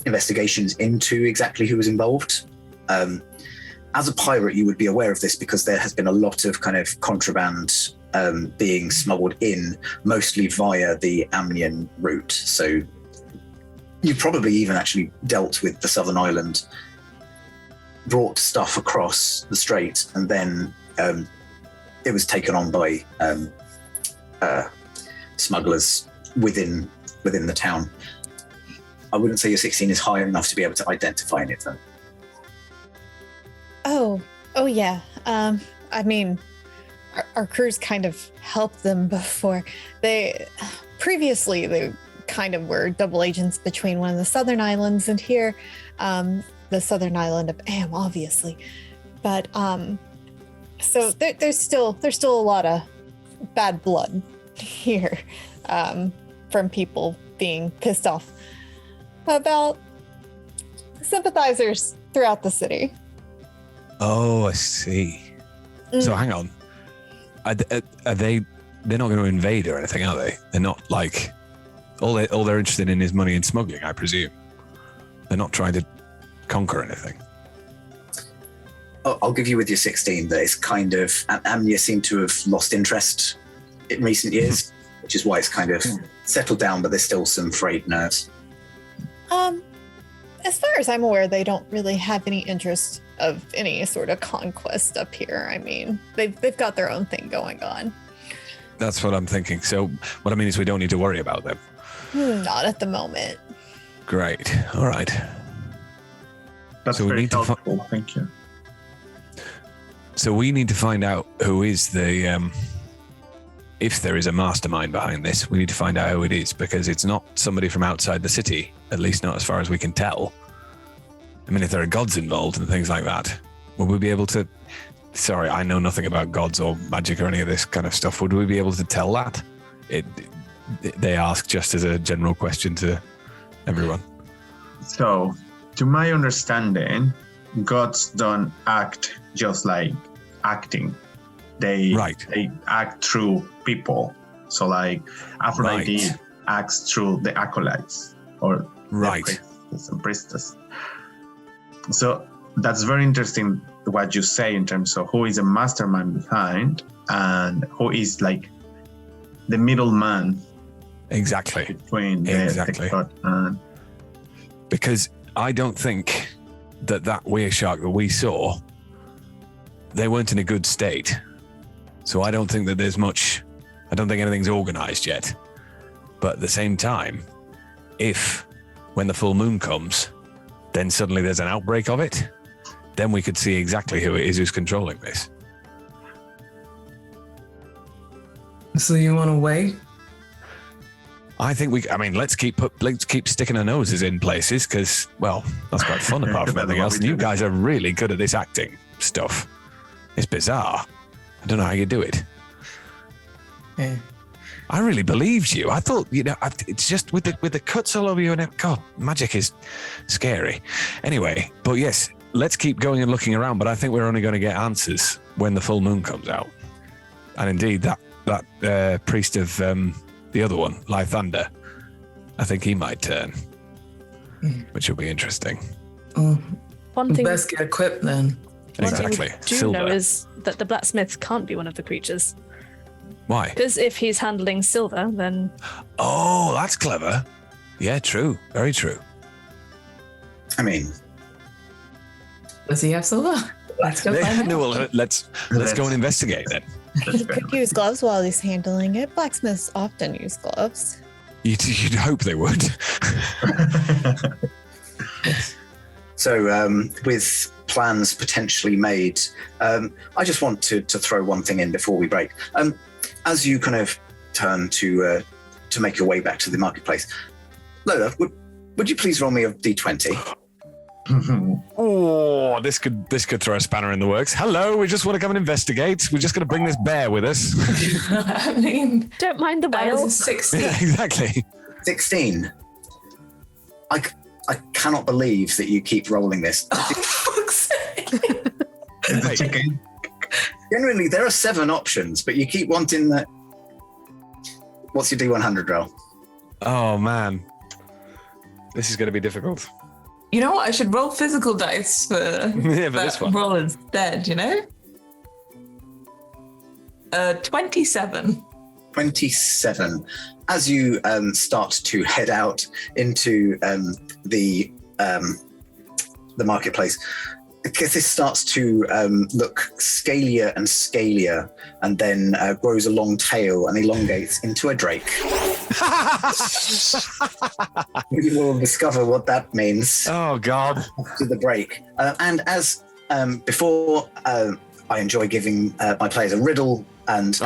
investigations into exactly who was involved. As a pirate, you would be aware of this because there has been a lot of kind of contraband being smuggled in, mostly via the Amnian route. So you probably even actually dealt with the Southern Island, brought stuff across the strait, and then it was taken on by smugglers within the town. I wouldn't say your 16 is high enough to be able to identify any of them. Oh yeah. I mean, our crews kind of helped them before. They kind of were double agents between one of the Southern Islands and here, the Southern Island of Am, obviously. But so there's still a lot of bad blood here from people being pissed off about sympathizers throughout the city. Oh, I see. So hang on. Are they? They're not going to invade or anything, are they? They're not like all they're interested in is money and smuggling, I presume. They're not trying to conquer anything. I'll give you with your 16 that it's kind of Amnia seem to have lost interest in recent years, which is why it's kind of settled down, but there's still some frayed nerves. As far as I'm aware, they don't really have any interest of any sort of conquest up here. I mean, they've got their own thing going on. That's what I'm thinking. So what I mean is we don't need to worry about them. Not at the moment. Great. All right. That's so very helpful. Thank you. So we need to find out who is the, if there is a mastermind behind this, we need to find out who it is, because it's not somebody from outside the city, at least not as far as we can tell. I mean, if there are gods involved and things like that, would we be able to... Sorry, I know nothing about gods or magic or any of this kind of stuff. Would we be able to tell that? They ask just as a general question to everyone. So, to my understanding, gods don't act just like acting. They act through people. So, like Aphrodite acts through the acolytes or the priestess and priestess. So that's very interesting what you say in terms of who is a mastermind behind and who is like the middleman. Exactly. Between the god and... Because I don't think that were shark that we saw, they weren't in a good state. So I don't think that there's much, I don't think anything's organized yet. But at the same time, if when the full moon comes, then suddenly there's an outbreak of it, then we could see exactly who it is who's controlling this. So you want to wait? I think let's keep sticking our noses in places because, well, that's quite fun apart from anything else. And you guys are really good at this acting stuff. It's bizarre. I don't know how you do it. Yeah. I really believed you. I thought, it's just with the cuts all over you and God, magic is scary. Anyway, but yes, let's keep going and looking around. But I think we're only going to get answers when the full moon comes out. And indeed, that priest of the other one, Lythander, I think he might turn, which will be interesting. One thing best get equipped then. Exactly. What we do know is that the blacksmith can't be one of the creatures. Why? Because if he's handling silver, then... Oh, that's clever. Yeah, true. Very true. I mean... Does he have silver? Let's go find no, well, let's go and investigate then. He could use gloves while he's handling it. Blacksmiths often use gloves. You'd hope they would. So, with plans potentially made, I just want to throw one thing in before we break. As you kind of turn to make your way back to the marketplace, Lola, would you please roll me a d20? Oh, this could throw a spanner in the works. Hello, we just want to come and investigate. We're just going to bring this bear with us. I mean, don't mind the whale. 16. Yeah, exactly. 16. I cannot believe that you keep rolling this. Generally, there are 7 options, but you keep wanting that. What's your D100 roll? Oh, man. This is going to be difficult. You know what? I should roll physical dice for this one. Roll instead, 27. 27. As you start to head out into the marketplace, Kythyss starts to look scalier and scalier, and then grows a long tail and elongates into a drake. We will discover what that means. Oh, God. To the break. And as before, I enjoy giving my players a riddle and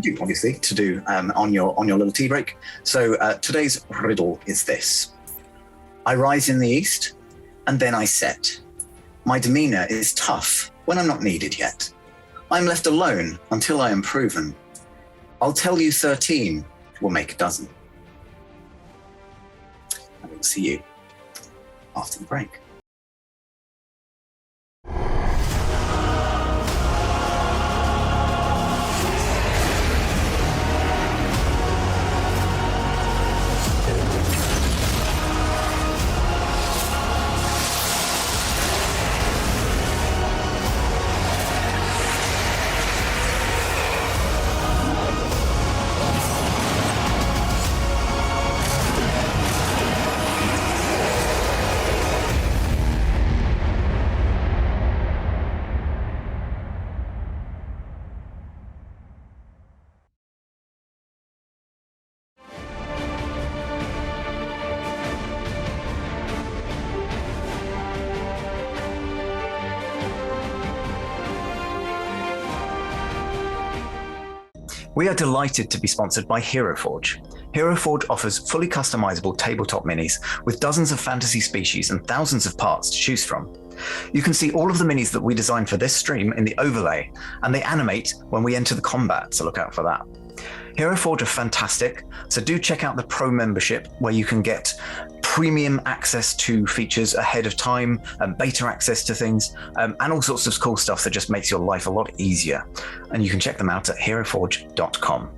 you, obviously, to do on your little tea break. So today's riddle is this. I rise in the east, and then I set. My demeanor is tough when I'm not needed yet. I'm left alone until I am proven. I'll tell you 13 will make a dozen. And we'll see you after the break. We are delighted to be sponsored by Hero Forge. Hero Forge offers fully customizable tabletop minis with dozens of fantasy species and thousands of parts to choose from. You can see all of the minis that we designed for this stream in the overlay, and they animate when we enter the combat, so look out for that. Hero Forge are fantastic, so do check out the Pro membership where you can get premium access to features ahead of time, and beta access to things, and all sorts of cool stuff that just makes your life a lot easier. And you can check them out at heroforge.com.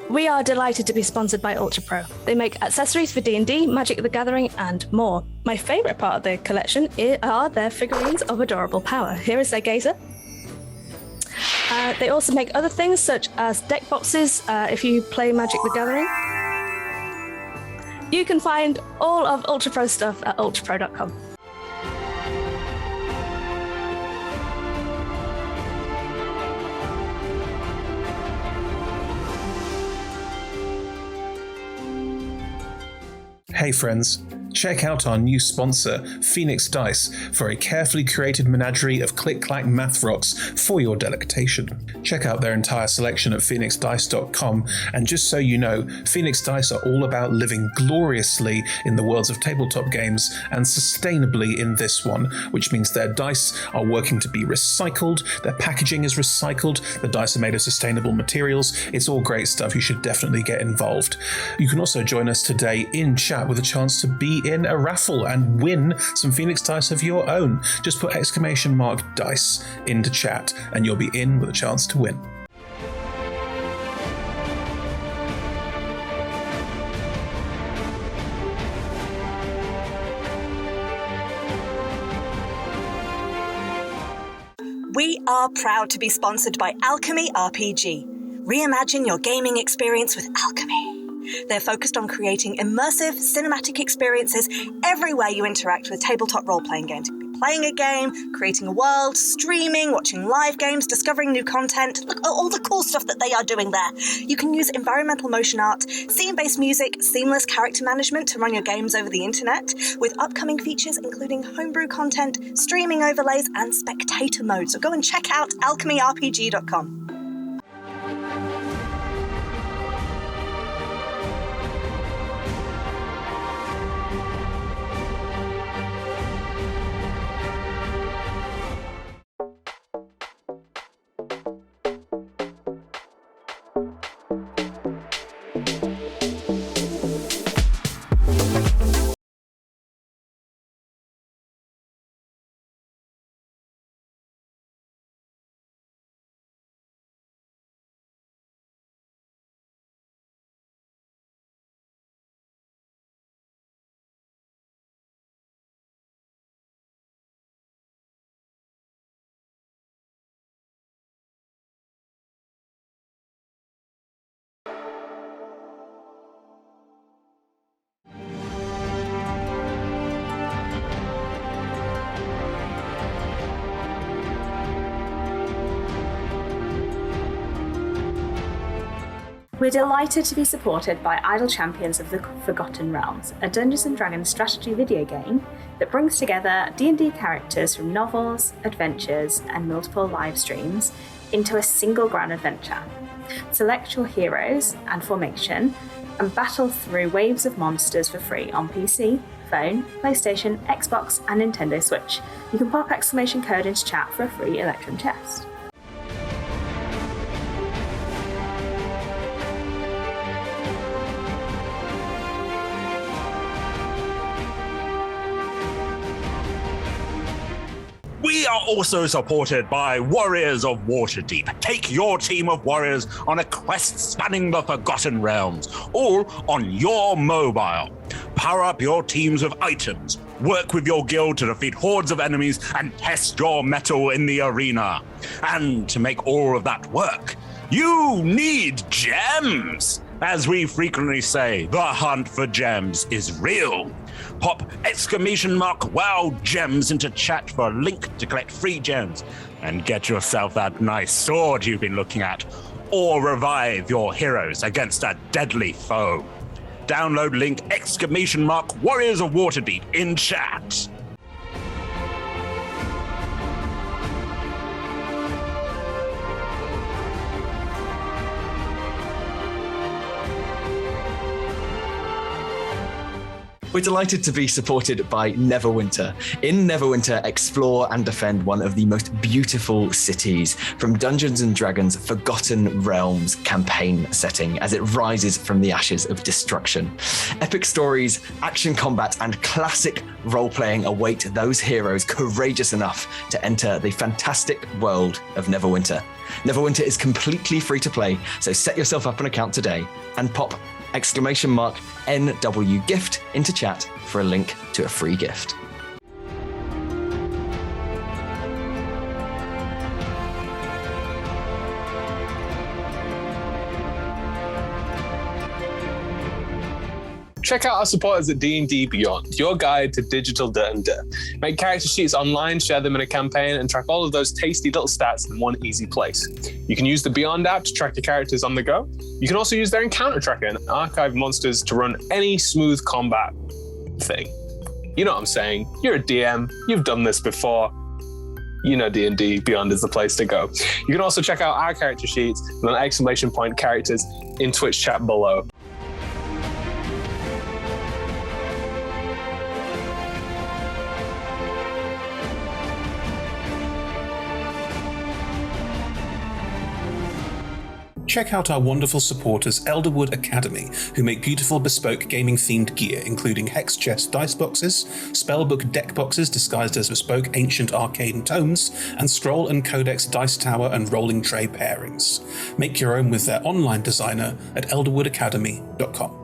We are delighted to be sponsored by Ultra Pro. They make accessories for D&D, Magic the Gathering, and more. My favourite part of their collection are their figurines of adorable power. Here is their gazer. They also make other things such as deck boxes if you play Magic the Gathering. You can find all of Ultra Pro stuff at ultrapro.com. Hey friends, check out our new sponsor, Phoenix Dice, for a carefully curated menagerie of click-clack math rocks for your delectation. Check out their entire selection at phoenixdice.com, and just so you know, Phoenix Dice are all about living gloriously in the worlds of tabletop games and sustainably in this one, which means their dice are working to be recycled, their packaging is recycled, the dice are made of sustainable materials. It's all great stuff. You should definitely get involved. You can also join us today in chat with a chance to be in a raffle and win some Phoenix Dice of your own. Just put !dice into chat and you'll be in with a chance to win. We are proud to be sponsored by Alchemy RPG. Reimagine your gaming experience with Alchemy. They're focused on creating immersive, cinematic experiences everywhere you interact with tabletop role-playing games. You could be playing a game, creating a world, streaming, watching live games, discovering new content. Look at all the cool stuff that they are doing there. You can use environmental motion art, scene-based music, seamless character management to run your games over the internet, with upcoming features including homebrew content, streaming overlays, and spectator mode. So go and check out alchemyrpg.com. We're delighted to be supported by Idle Champions of the Forgotten Realms, a Dungeons & Dragons strategy video game that brings together D&D characters from novels, adventures, and multiple live streams into a single grand adventure. Select your heroes and formation and battle through waves of monsters for free on PC, phone, PlayStation, Xbox, and Nintendo Switch. You can pop ! Code into chat for a free Electrum test. We are also supported by Warriors of Waterdeep. Take your team of warriors on a quest spanning the Forgotten Realms, all on your mobile. Power up your teams with items, work with your guild to defeat hordes of enemies, and test your mettle in the arena. And to make all of that work, you need gems. As we frequently say, the hunt for gems is real. Pop ! WOW gems into chat for a link to collect free gems and get yourself that nice sword you've been looking at, or revive your heroes against a deadly foe. download link !Warriors of Waterdeep in chat. We're delighted to be supported by Neverwinter. In Neverwinter, explore and defend one of the most beautiful cities from Dungeons & Dragons' Forgotten Realms campaign setting as it rises from the ashes of destruction. Epic stories, action combat, and classic role-playing await those heroes courageous enough to enter the fantastic world of Neverwinter. Neverwinter is completely free to play, so set yourself up an account today and pop !NW gift into chat for a link to a free gift. Check out our supporters at D&D Beyond, your guide to digital D&D. Make character sheets online, share them in a campaign, and track all of those tasty little stats in one easy place. You can use the Beyond app to track your characters on the go. You can also use their encounter tracker and archive monsters to run any smooth combat thing. You know what I'm saying? You're a DM, you've done this before. You know D&D Beyond is the place to go. You can also check out our character sheets and characters in Twitch chat below. Check out our wonderful supporters Elderwood Academy, who make beautiful bespoke gaming-themed gear, including hex chest dice boxes, spellbook deck boxes disguised as bespoke ancient arcane tomes, and scroll and codex dice tower and rolling tray pairings. Make your own with their online designer at elderwoodacademy.com.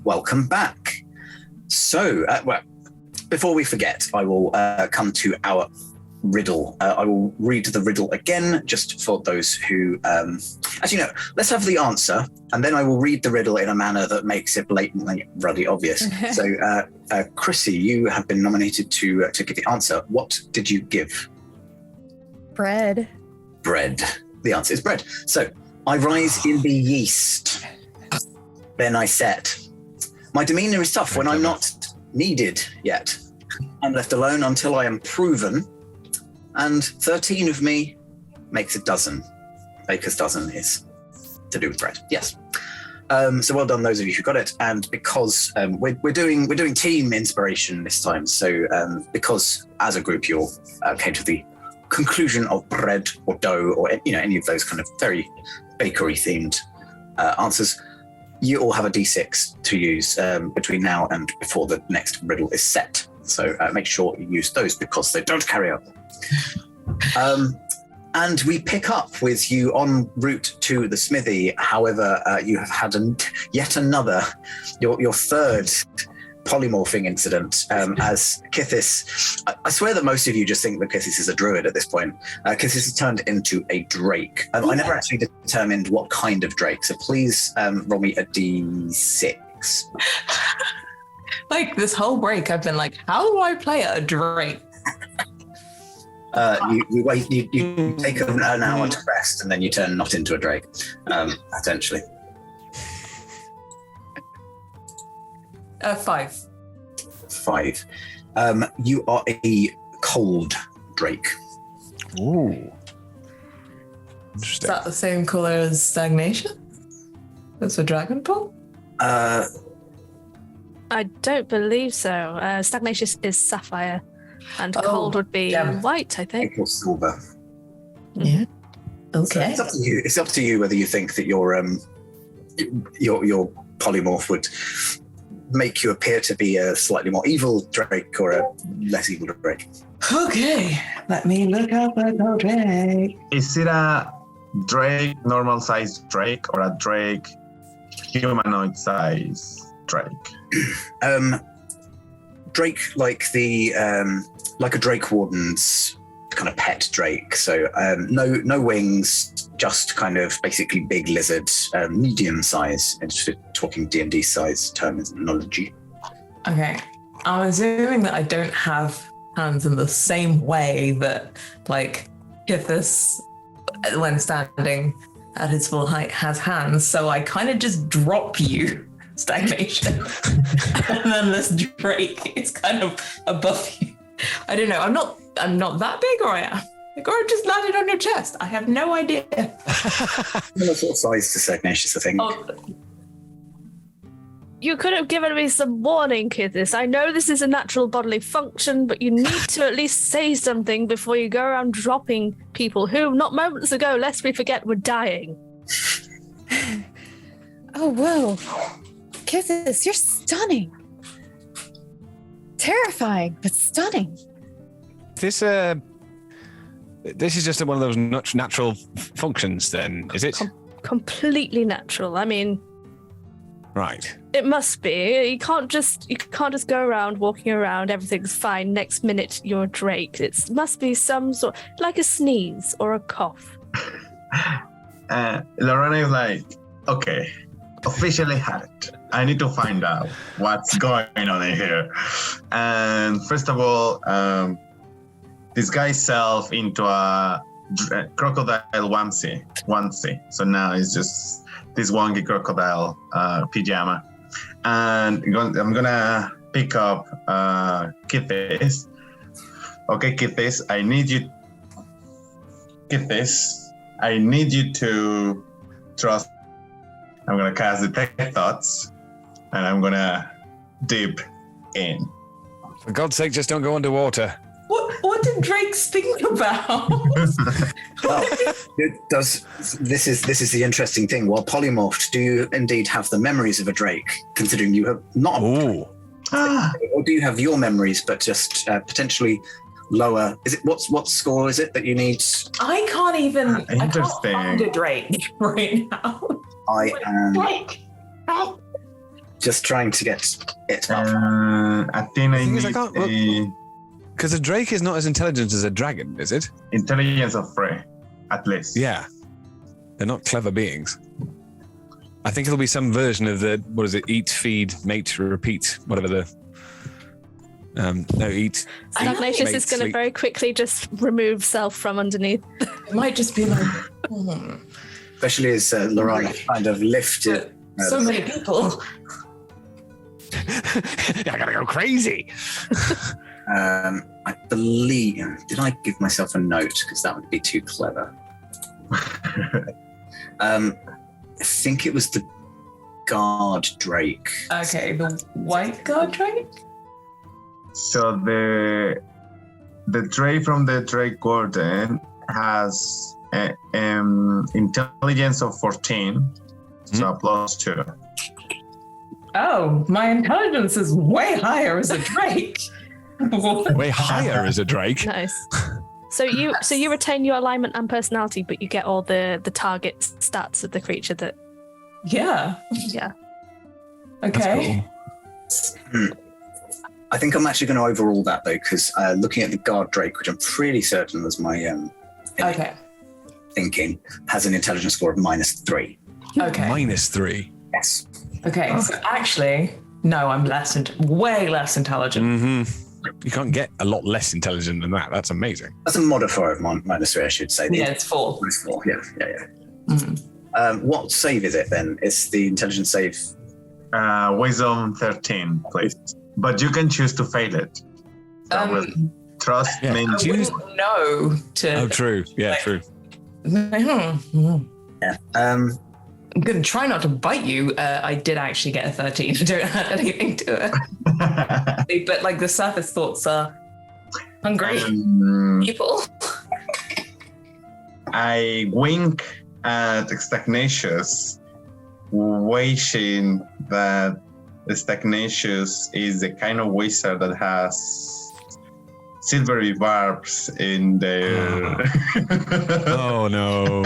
Welcome back. So, before we forget, I will come to our riddle. I will read the riddle again, just for those who, as you know, let's have the answer, and then I will read the riddle in a manner that makes it blatantly bloody obvious. So, Chrissy, you have been nominated to give the answer. What did you give? Bread. Bread. The answer is bread. So, I rise in the yeast. Then I set. My demeanor is tough when I'm not needed yet. I'm left alone until I am proven. And 13 of me makes a dozen. Baker's dozen is to do with bread. Yes. So well done, those of you who got it. And because we're doing team inspiration this time, so because as a group you all came to the conclusion of bread or dough or any of those kind of very bakery themed answers, you all have a d6 to use between now and before the next riddle is set. So make sure you use those because they don't carry over. And we pick up with you en route to the smithy. However, you have had yet another, your third polymorphing incident as Kythyss. I swear that most of you just think that Kythyss is a druid at this point. Kythyss has turned into a drake. I never actually determined what kind of drake, so please roll me a d6. Like this whole break, I've been like, how do I play a drake? You take an hour to rest, and then you turn not into a drake, potentially. 5. 5. You are a cold drake. Ooh. Is that the same color as stagnation? That's a dragon ball? I don't believe so. Stagnation is sapphire, and cold would be white, I think. Or silver. Yeah. Okay. So it's up to you. It's up to you whether you think that your polymorph would make you appear to be a slightly more evil drake or a less evil drake. Okay, let me look up a drake. Is it a drake, normal size drake, or a drake, humanoid size drake? Drake like a drake warden's kind of pet drake. So no wings, just kind of basically big lizard, medium size. If talking D&D size terminology. Okay, I'm assuming that I don't have hands in the same way that like Kythyss, when standing at his full height, has hands. So I kind of just drop you, stagnation, and then this drake is kind of above you. I don't know. I'm not that big, or I am. Like, or I just landed on your chest. I have no idea. Similar sort of size to Stagnacious, I think. Oh. You could have given me some warning, Kythyss. I know this is a natural bodily function, but you need to at least say something before you go around dropping people who, not moments ago, lest we forget, were dying. Oh, whoa. Kythyss, you're stunning. Terrifying, but stunning. This is just one of those natural functions, then, is it? Completely natural. I mean, right. It must be. You can't just go around walking around. Everything's fine. Next minute, you're a drake. It must be some sort, like a sneeze or a cough. Lorena is like, okay, officially had it. I need to find out what's going on in here. And first of all, disguise self into a crocodile onesie. So now it's just this wonky crocodile pajama. And I'm gonna pick up Kythyss. Okay, Kythyss, I need you to trust. I'm gonna cast Detect Thoughts, and I'm gonna dip in. For God's sake, just don't go underwater. What did drakes think about? This is the interesting thing. While polymorphed, do you indeed have the memories of a drake, considering you have not? Or do you have your memories, but just potentially lower? Is it what score is it that you need? I can't find a drake right now. I am just trying to get it up. I think I need because a drake is not as intelligent as a dragon, is it? Intelligence of prey, at least. Yeah. They're not clever beings. I think it'll be some version of the, what is it, eat, feed, mate, repeat, whatever the... eat. Stagnacious is going to very quickly just remove self from underneath. It might just be like... Especially as Lorena kind of lifted... so many people. I gotta go crazy. I believe... Did I give myself a note? Because that would be too clever. I think it was the guard drake. Okay, the white guard drake? So the the Drake from the Drake Gordon has intelligence of 14, so +2. Oh, my intelligence is way higher as a Drake. Way higher as a Drake. Nice. So you retain your alignment and personality, but you get all the target stats of the creature that. Yeah. Yeah. Okay. Cool. I think I'm actually going to overrule that though, because looking at the guard Drake, which I'm pretty certain was my Okay. thinking, has an intelligence score of -3. Okay. -3. Yes. Okay. So actually, no, I'm way less intelligent. Mm-hmm. You can't get a lot less intelligent than that. That's amazing. That's a modifier of -3, I should say. Yeah, it's 4. It's 4. Yeah. Mm-hmm. What save is it then? It's the intelligence save. Wisdom 13, please. But you can choose to fail it. Trust me. I wouldn't know to. Oh, true. Yeah, true. Yeah. I'm going to try not to bite you. I did actually get a 13. I don't add anything to it. But like the surface thoughts are hungry people. I wink at Stagnacious, wishing that Stagnacious is the kind of wizard that has silvery barbs in their... Oh, no.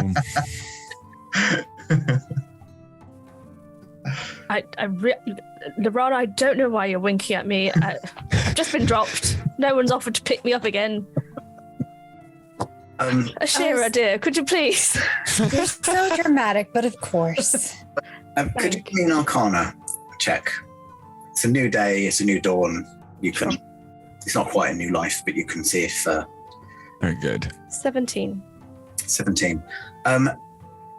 LeBron, I don't know why you're winking at me. I've just been dropped. No one's offered to pick me up again. Ashira, dear, could you please? You're so dramatic, but of course. Could you give me an Arcana check? It's a new day. It's a new dawn. You can. It's not quite a new life, but you can see if. Very good. 17. 17.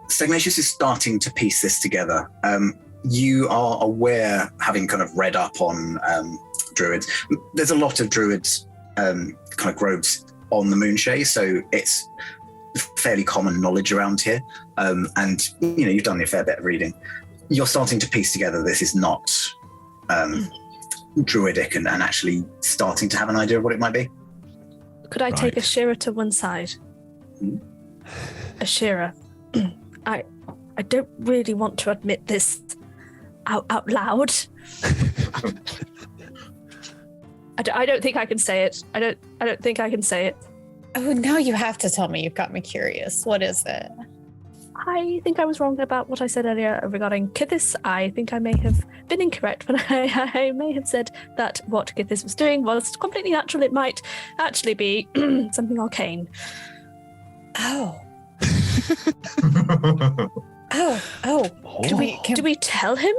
Stagnacious is starting to piece this together. You are aware, having kind of read up on druids, there's a lot of druids kind of groves on the Moonshae, so it's fairly common knowledge around here. And you've done a fair bit of reading. You're starting to piece together this is not druidic and actually starting to have an idea of what it might be. Could I take Ashira to one side? Ashira, I don't really want to admit this out loud. I don't think I can say it. I don't think I can say it. Oh, now you have to tell me. You've got me curious. What is it? I think I was wrong about what I said earlier regarding Kythyss. I think I may have been incorrect when I may have said that what Kythyss was doing was completely natural. It might actually be something arcane. Oh. Can we tell him?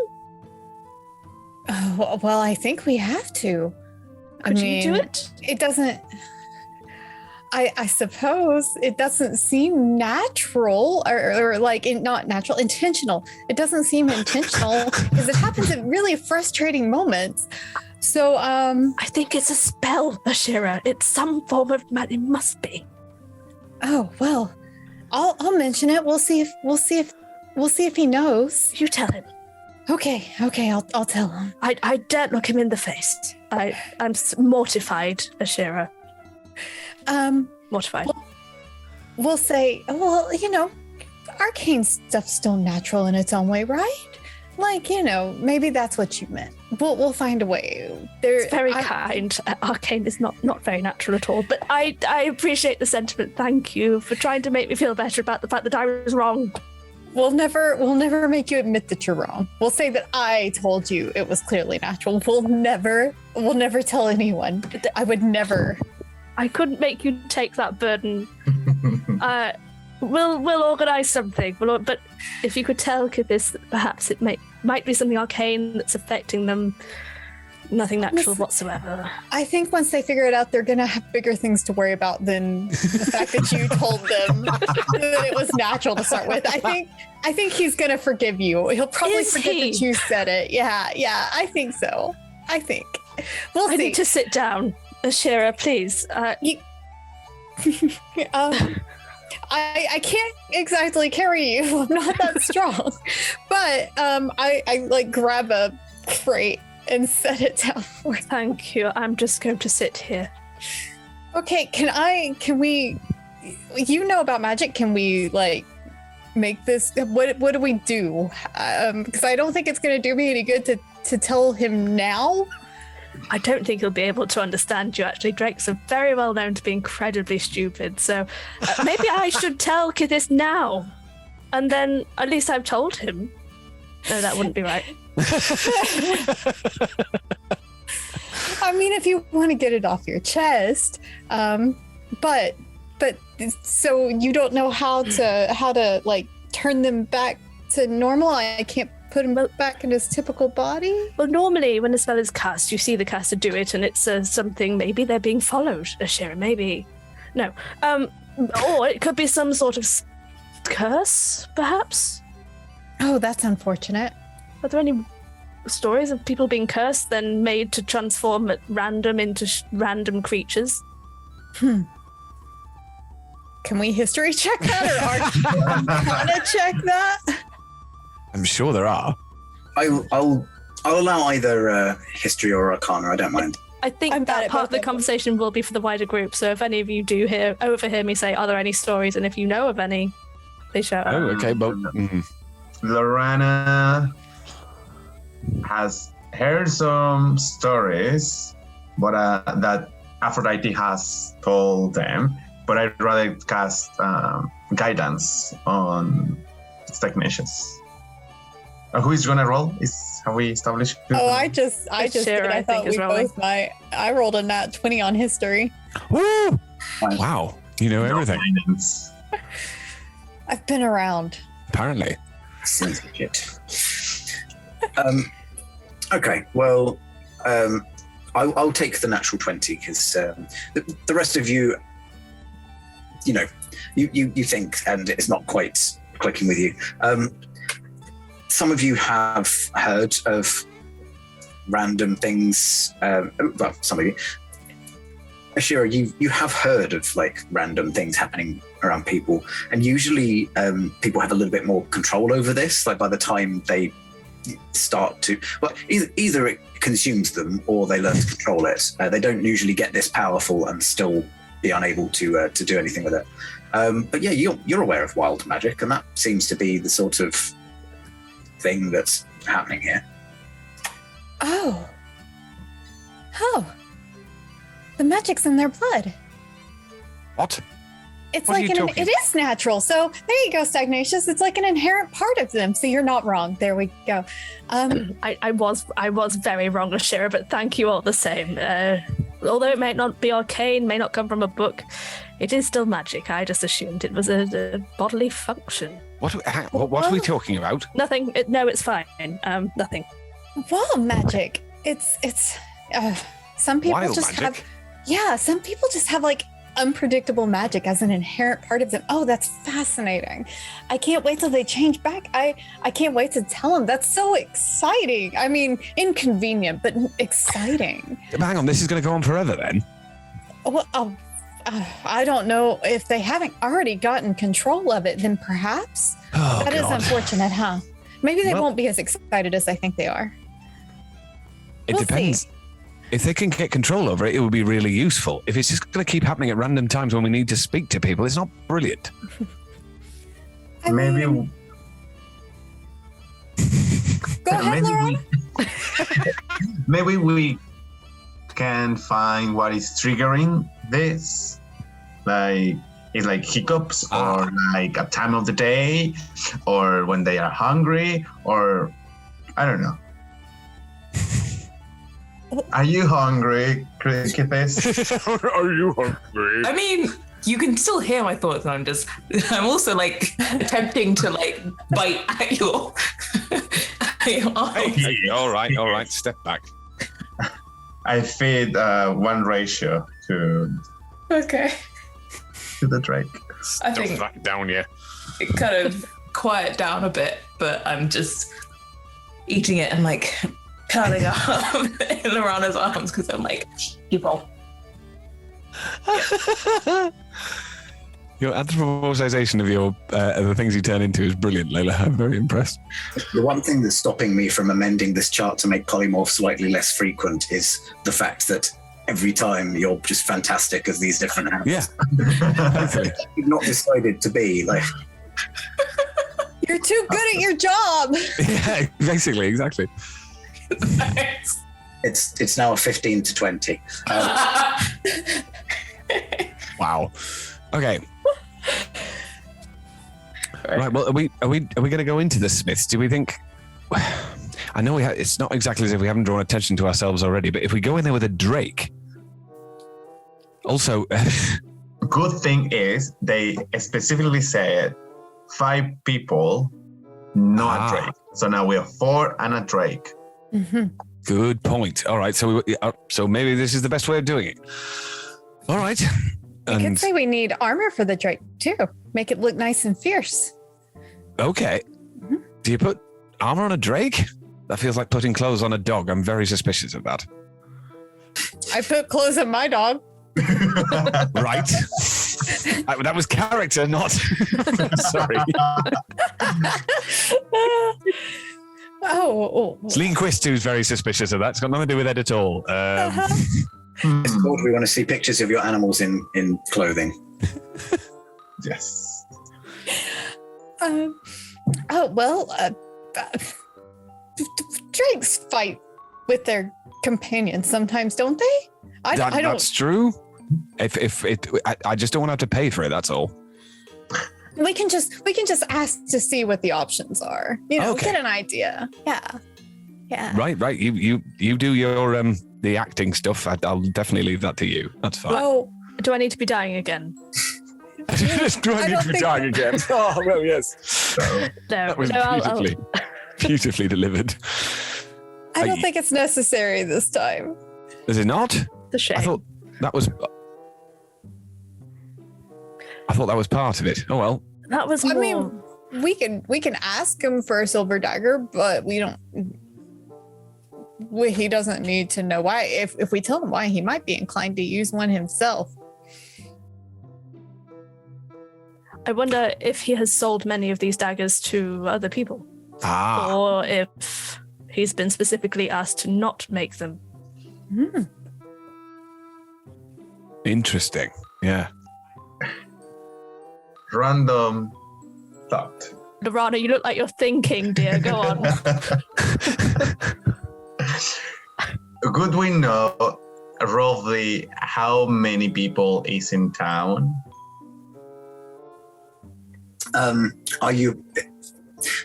Oh, well, I think we have to. Could you do it? It doesn't. I suppose it doesn't seem natural or like not natural, intentional. It doesn't seem intentional because it happens at really frustrating moments. So I think it's a spell, Ashira. It's some form of it must be. Oh well, I'll mention it. We'll see if he knows. You tell him. Okay, I'll tell him. I daren't look him in the face. I'm mortified, Ashira. Mortified. We'll say, arcane stuff's still natural in its own way, right? Like, maybe that's what you meant. We'll find a way. It's very kind. Arcane is not very natural at all, but I appreciate the sentiment. Thank you for trying to make me feel better about the fact that I was wrong. We'll never make you admit that you're wrong. We'll say that I told you it was clearly natural. We'll never tell anyone. I would never. I couldn't make you take that burden. We'll organize something. But if you could tell Kythyss that perhaps it might be something arcane that's affecting them. Nothing natural whatsoever. I think once they figure it out, they're gonna have bigger things to worry about than the fact that you told them that it was natural to start with. I think he's gonna forgive you. He'll probably forget that you said it. Yeah, I think so. I think. We'll see. I need to sit down. Ashira, please. I can't exactly carry you. I'm not that strong. But I like grab a crate and set it down. Thank you. I'm just going to sit here. Okay, can we, you know about magic, can we like make this, what do we do? Because I don't think it's going to do me any good to tell him now. I don't think he'll be able to understand you, actually. Drakes are very well known to be incredibly stupid, so maybe I should tell Kythyss now, and then at least I've told him. No, that wouldn't be right. I mean, if you want to get it off your chest, but so you don't know how to like turn them back to normal. I can't put him back in his typical body. Well, normally when a spell is cast, you see the caster do it, and it's something. Maybe they're being followed. Ashira, maybe. No. Or it could be some sort of curse, perhaps. Oh, that's unfortunate. Are there any stories of people being cursed, then made to transform at random into random creatures? Can we history check that, or arcana check that? I'm sure there are. I'll allow either history or arcana. I don't mind. I think that part of the conversation will be for the wider group. So if any of you do overhear me say, "Are there any stories?" and if you know of any, please shout out. Oh, okay, but Lorana has heard some stories, but that Aphrodite has told them. But I'd rather cast guidance on Stagnacious. Who is gonna roll? Have we established? Oh, I just did. I thought we both might. I rolled a nat 20 on history. Woo! Wow, you know everything. I've been around. Apparently. Sounds legit. Okay, well, I'll take the natural 20 because the rest of you, you know, you think, and it's not quite clicking with you. Some of you have heard of random things. Well, some of you. Ashira, you have heard of like random things happening around people, and usually people have a little bit more control over this. Like by the time they start to, well, either it consumes them or they learn to control it. They don't usually get this powerful and still be unable to do anything with it. But yeah, you're aware of wild magic, and that seems to be the sort of thing that's happening here. Oh, the magic's in their blood. What? It's What are like you talking it is natural. So there you go, Stagnacious. It's like an inherent part of them. So you're not wrong. There we go. I was very wrong, Ashira, but thank you all the same. Although it may not be arcane, may not come from a book, it is still magic. I just assumed it was a bodily function. What are we talking about? Nothing. No, it's fine. Nothing. Wild magic. It's some people Wild just magic? have. Yeah, some people just have like unpredictable magic as an inherent part of them. Oh, that's fascinating. I can't wait till they change back. I can't wait to tell them. That's so exciting. I mean, inconvenient, but exciting. Hang on, this is going to go on forever then? Well, I don't know if they haven't already gotten control of it, then perhaps. Oh, That is God. unfortunate, huh? Maybe they Well- won't be as excited as I think they are. It We'll depends. see. If they can get control over it, it would be really useful. If it's just going to keep happening at random times when we need to speak to people, it's not brilliant. Maybe. Go ahead, Laura. Maybe we can find what is triggering this. Like, it's like hiccups or like a time of the day or when they are hungry or I don't know. Are you hungry, Kythyss? Are you hungry? I mean, you can still hear my thoughts, and I'm also like attempting to like bite at your arm. Hey, all right, step back. I feed one ratio to Okay. the Drake. I think back down, yeah. it kind of quiet down a bit, but I'm just eating it and like curling up in Lorana's arms because I'm like, you roll. Your anthropomorphization of the things you turn into is brilliant, Layla. I'm very impressed. The one thing that's stopping me from amending this chart to make polymorph slightly less frequent is the fact that every time you're just fantastic as these different animals. Yeah. You've not decided to be like. You're too good at your job. Yeah, basically, exactly. It's now a 15 to 20. Wow. Okay. Right. Well, are we going to go into the Smiths? Do we think? I know it's not exactly as if we haven't drawn attention to ourselves already, but if we go in there with a Drake, also. Good thing is they specifically said 5 people, not a Drake. So now we have 4 and a Drake. Mm-hmm. Good point. All right, so maybe this is the best way of doing it. All right. I could say we need armor for the Drake too. Make it look nice and fierce. Okay. Mm-hmm. Do you put armor on a Drake? That feels like putting clothes on a dog. I'm very suspicious of that. I put clothes on my dog. Right. That was character, not. Sorry. It's Lean Quist who's very suspicious of that. It's got nothing to do with Ed at all. Discord, we want to see pictures of your animals in clothing. Yes. Drakes fight with their companions sometimes, don't they? That's true. I just don't want to have to pay for it. That's all. We can just ask to see what the options are. Get an idea. Yeah. Right. You do your the acting stuff. I'll definitely leave that to you. That's fine. Oh, do I need to be dying again? Do I need to be dying again? Oh well, yes. That was beautifully delivered. I don't think it's necessary this time. Is it not? It's a shame. I thought that was part of it. Oh well. That was more. I mean, we can ask him for a silver dagger, but we don't. He doesn't need to know why. If we tell him why, he might be inclined to use one himself. I wonder if he has sold many of these daggers to other people. Or if he's been specifically asked to not make them. Interesting. Yeah. Random thought. Lorana, you look like you're thinking, dear. Go on. Could we know roughly how many people is in town?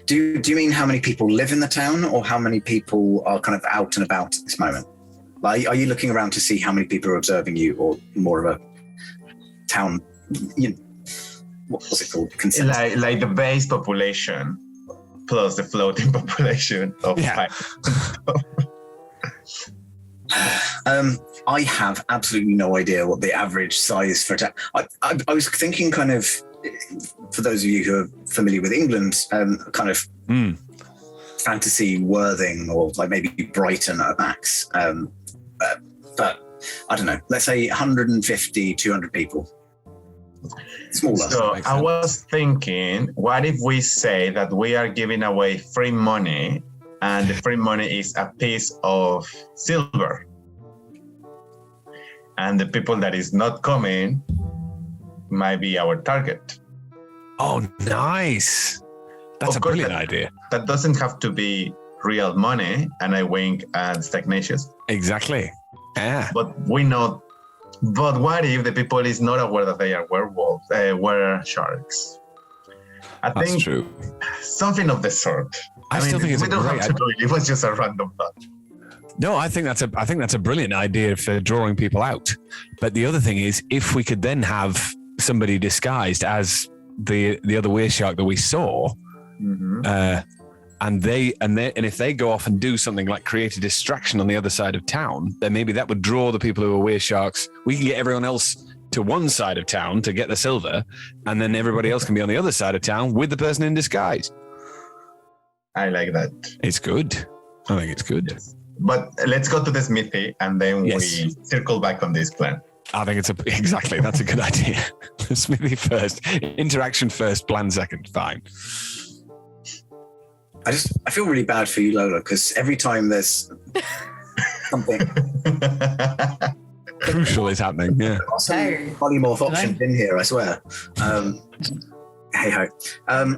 Do you mean how many people live in the town, or how many people are kind of out and about at this moment? Like, are you looking around to see how many people are observing you, or more of a town? What's it called? Like the base population plus the floating population of I have absolutely no idea what the average size for a town. I was thinking kind of, for those of you who are familiar with England, kind of fantasy Worthing or like maybe Brighton at max. But I don't know, let's say 150, 200 people. Smaller. So I was thinking, what if we say that we are giving away free money, and the free money is a piece of silver, and the people that is not coming might be our target. Oh, nice. That's a brilliant idea. That doesn't have to be real money, and I wink at Stagnacious. Exactly. Yeah. But we know. But what if the people is not aware that they are werewolves, were sharks? That's true. Something of the sort. I still think it's we don't have to do it. It was just a random thought. No, I think that's a brilliant idea for drawing people out. But the other thing is, if we could then have somebody disguised as the other were shark that we saw, and if they go off and do something like create a distraction on the other side of town, then maybe that would draw the people who are were sharks. We can get everyone else to one side of town to get the silver, and then everybody else can be on the other side of town with the person in disguise. I like that. It's good. I think it's good. Yes. But let's go to the smithy, and then we circle back on this plan. I think that's a good idea. The smithy first, interaction first, plan second. Fine. I feel really bad for you, Lola, because every time there's something, crucial is happening. Yeah. Some polymorph options in here, I swear. Hey ho.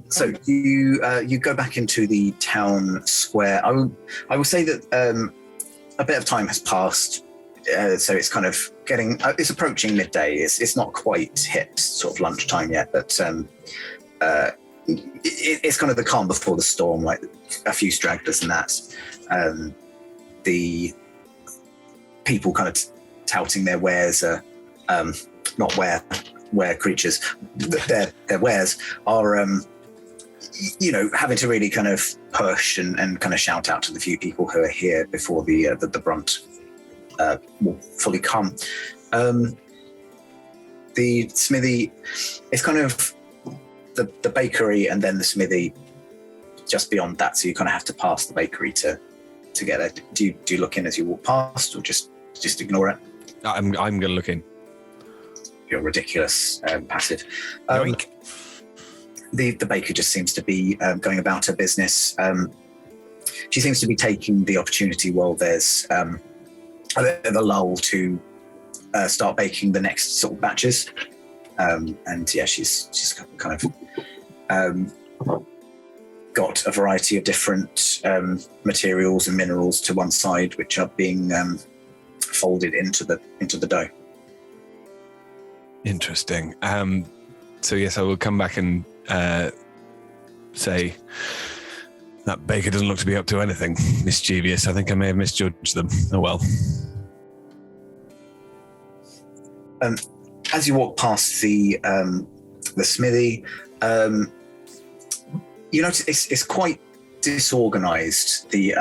So you go back into the town square. I will say that a bit of time has passed. So it's kind of it's approaching midday. It's not quite hit sort of lunchtime yet, but it's kind of the calm before the storm, like a few stragglers and that. The people kind of touting their wares are not were creatures. Their wares are having to really kind of push and kind of shout out to the few people who are here before the brunt will fully come. The smithy is kind of the bakery and then the smithy just beyond that, so you kind of have to pass the bakery to get there. Do you look in as you walk past, or just ignore it? I'm going to look in. You're ridiculous, passive. The baker just seems to be going about her business. She seems to be taking the opportunity while there's a bit of a lull to start baking the next sort of batches. And yeah, she's kind of got a variety of different materials and minerals to one side, which are being folded into the dough. Interesting. So yes, I will come back and say that baker doesn't look to be up to anything mischievous. I think I may have misjudged them. Oh well. As you walk past the smithy, you notice it's quite disorganized. The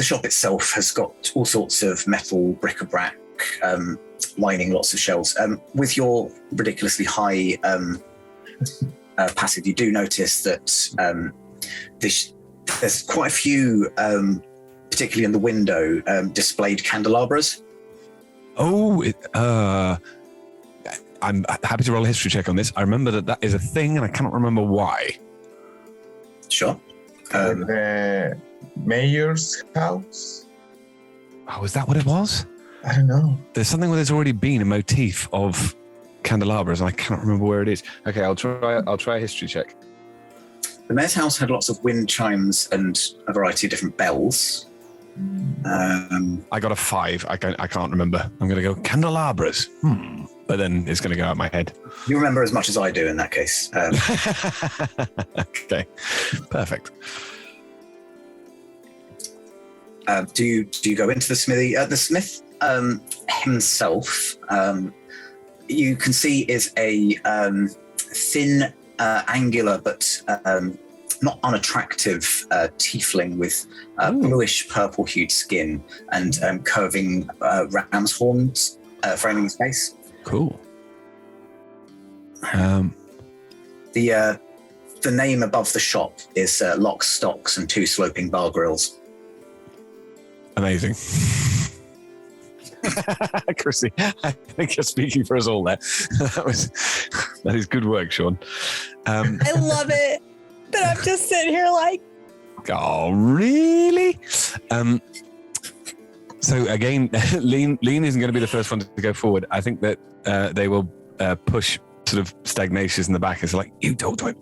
shop itself has got all sorts of metal bric-a-brac lining lots of shelves. With your ridiculously high passive, you do notice that there's quite a few, particularly in the window, displayed candelabras. Oh, I'm happy to roll a history check on this. I remember that is a thing, and I cannot remember why. Sure. The mayor's house? Oh, is that what it was? I don't know. There's something where there's already been a motif of candelabras, and I cannot remember where it is. Okay, I'll try a history check. The mayor's house had lots of wind chimes and a variety of different bells. I got a 5. I can't remember. I'm going to go candelabras. But then it's going to go out my head. You remember as much as I do in that case. Okay, perfect. Do you go into the smithy? The smith himself, you can see, is a thin, angular, but not unattractive tiefling with bluish purple-hued skin and curving ram's horns framing his face. Cool. The name above the shop is Locks, Stocks, and 2 Sloping Bar Grills. Amazing. Chrissy, I think you're speaking for us all there. That is good work, Sean. I love it. But I'm just sitting here like, oh, really? So again, Lean isn't going to be the first one to go forward. I think that they will push sort of Stagnacious in the back. It's like, you talk to him.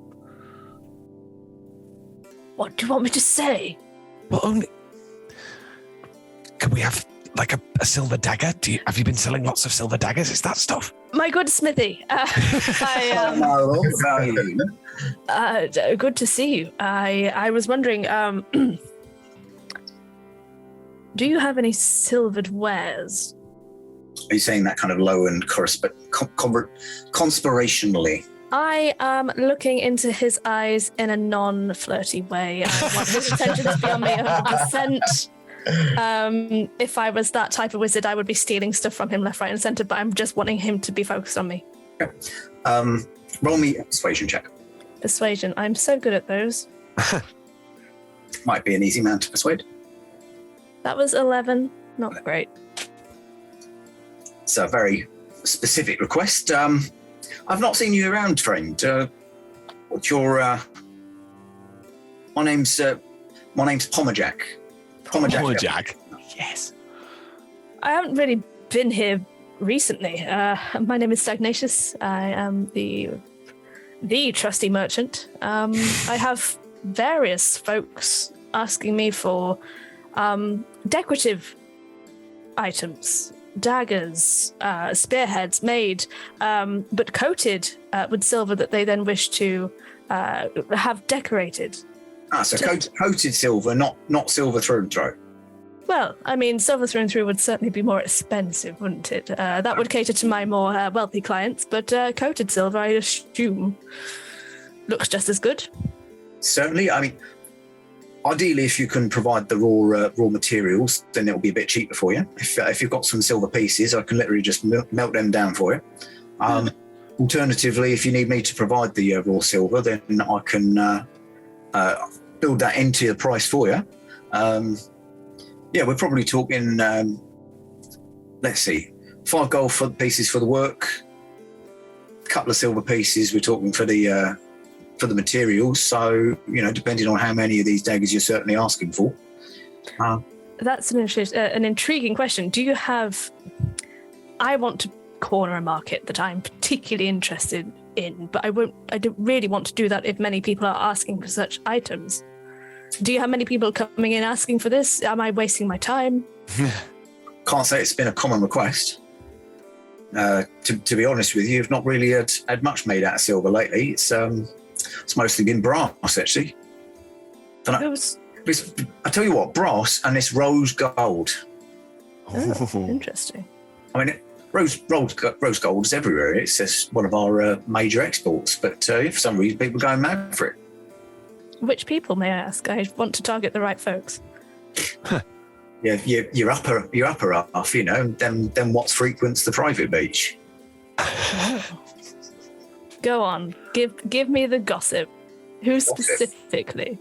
What do you want me to say? Well, only... Can we have like a silver dagger? Have you been selling lots of silver daggers? Is that stuff? My good smithy. Good to see you. I was wondering, do you have any silvered wares? Are you saying that kind of low and conspirationally? I am looking into his eyes in a non-flirty way. I want his attention to be on me 100%. If I was that type of wizard, I would be stealing stuff from him left, right, and center, but I'm just wanting him to be focused on me. Okay. Roll me a persuasion check. Persuasion. I'm so good at those. Might be an easy man to persuade. That was 11. Not great. It's a very specific request. I've not seen you around, friend. What's your... My name's Pommerjack. Pommerjack? Yes. I haven't really been here recently. My name is Stagnacious. I am the trusty merchant. I have various folks asking me for decorative items, daggers, spearheads made, but coated with silver that they then wish to have decorated. So coated silver, not silver through and through. Well, I mean, silver through and through would certainly be more expensive, wouldn't it? That would cater to my more wealthy clients, but coated silver, I assume, looks just as good. Certainly. I mean, ideally, if you can provide the raw materials, then it'll be a bit cheaper for you. If you've got some silver pieces, I can literally just melt them down for you. Alternatively, if you need me to provide the raw silver, then I can build that into the price for you. We're probably talking, let's see, 5 gold pieces for the work, a couple of silver pieces we're talking for the materials. So, depending on how many of these daggers you're certainly asking for. That's an intriguing question. Do you have... I want to corner a market that I'm particularly interested in, but I don't really want to do that if many people are asking for such items. Do you have many people coming in asking for this? Am I wasting my time? Can't say it's been a common request. To be honest with you, you've not really had much made out of silver lately. It's mostly been brass, actually. I tell you what, brass and this rose gold. Oh, interesting. I mean, rose gold is everywhere. It's just one of our major exports, but for some reason people are going mad for it. Which people, may I ask? I want to target the right folks. Yeah, your upper half, then what's frequents the private beach. Go on, give me the gossip. Who specifically?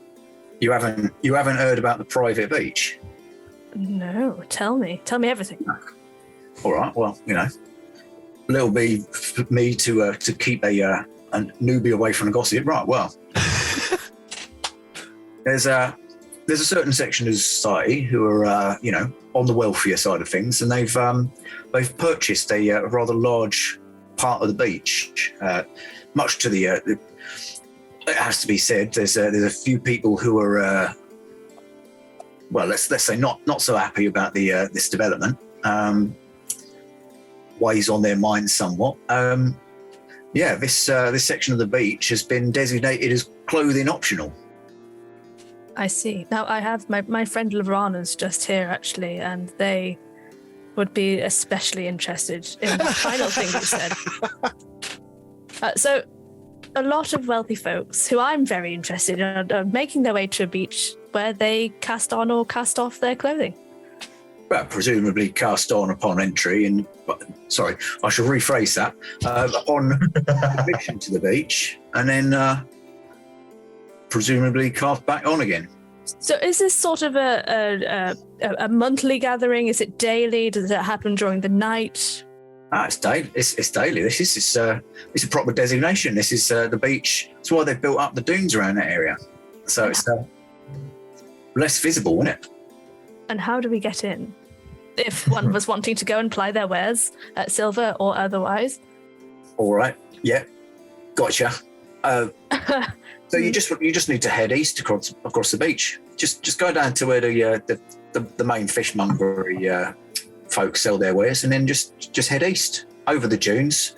You haven't heard about the private beach? No, tell me everything. All right, well, little bit for me to keep a newbie away from the gossip. Right, well, there's a certain section of society who are on the wealthier side of things, and they've purchased a rather large part of the beach. Much to the it has to be said, there's a few people who are let's say not so happy about this development. Weighs on their minds somewhat. This section of the beach has been designated as clothing optional. I see. Now I have my friend Lorana's just here actually, and they would be especially interested in the final thing you said. So a lot of wealthy folks who I'm very interested in are making their way to a beach where they cast on or cast off their clothing. Well, presumably cast on upon entry, I shall rephrase that, upon admission to the beach, and then presumably cast back on again. So is this sort of a monthly gathering? Is it daily? Does it happen during the night? It's daily. It's daily. It's a proper designation. This is the beach. That's why they've built up the dunes around that area. So it's less visible, isn't it? And how do we get in? If one was wanting to go and ply their wares, silver or otherwise. All right. Yeah. Gotcha. So you just need to head east across the beach. Just go down to where the main fishmongery folks sell their wares, and then just head east over the dunes.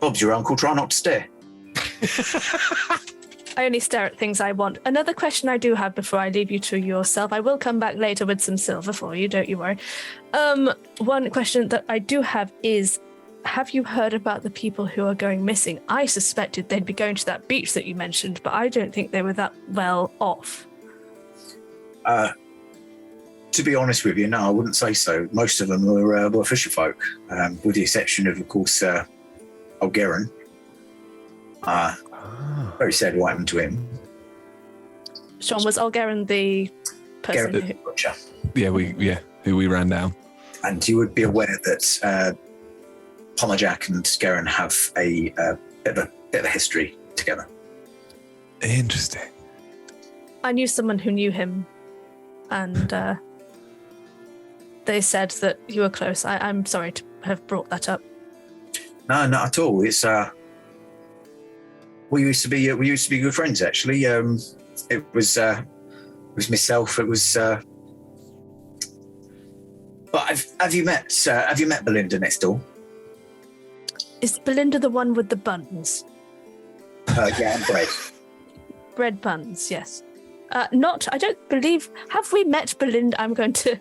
Bob's your uncle. Try not to stare. I only stare at things I want. Another question I do have before I leave you to yourself. I will come back later with some silver for you, don't you worry. One question that I do have is, have you heard about the people who are going missing? I suspected they'd be going to that beach that you mentioned, but I don't think they were that well off. To be honest with you, no, I wouldn't say so. Most of them were fisher folk, with the exception of course, Olgeron. Very sad what happened to him. Sean, was Olgeron the person who... Gotcha. Who we ran down. And you would be aware that Pomajak and Garen have a bit of a history together. Interesting. I knew someone who knew him, and they said that you were close. I'm sorry to have brought that up. No, not at all. It's we used to be good friends actually. It was myself. It was. But have you met Belinda next door? Is Belinda the one with the buns? Yeah, and bread. Bread buns, yes. I don't believe. Have we met Belinda? I'm going to.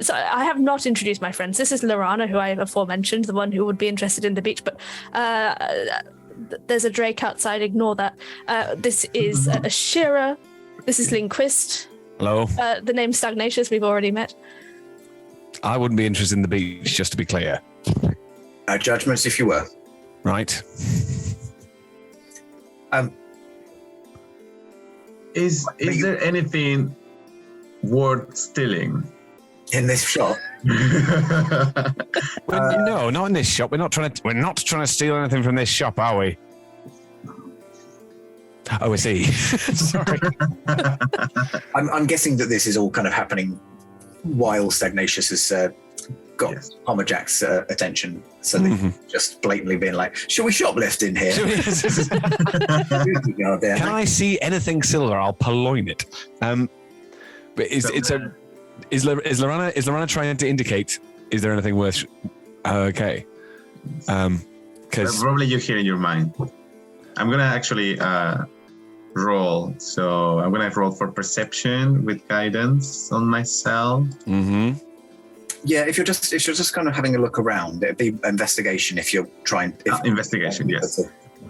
So I have not introduced my friends. This is Lorana, who I have aforementioned, the one who would be interested in the beach. But there's a Drake outside. Ignore that. This is Ashira. This is Linquist. Hello. The name's Stagnacious. We've already met. I wouldn't be interested in the beach, just to be clear. No judgments, if you were. Right. Is there anything worth stealing in this shop? No, not in this shop. We're not trying to steal anything from this shop, are we? Oh, I see. Sorry. I'm guessing that this is all kind of happening while Stagnacious has got Homerjack's attention, so they've just blatantly been like, "Shall we shoplift in here?" Can I see anything silver? I'll purloin it. But is Lorana trying to indicate? Is there anything worth? Okay. Because probably you hear in your mind. I'm gonna actually roll. So I'm gonna roll for perception with guidance on myself. Mm-hmm. Yeah, if you're just kind of having a look around, it'd be investigation if you're trying. Investigation, yes.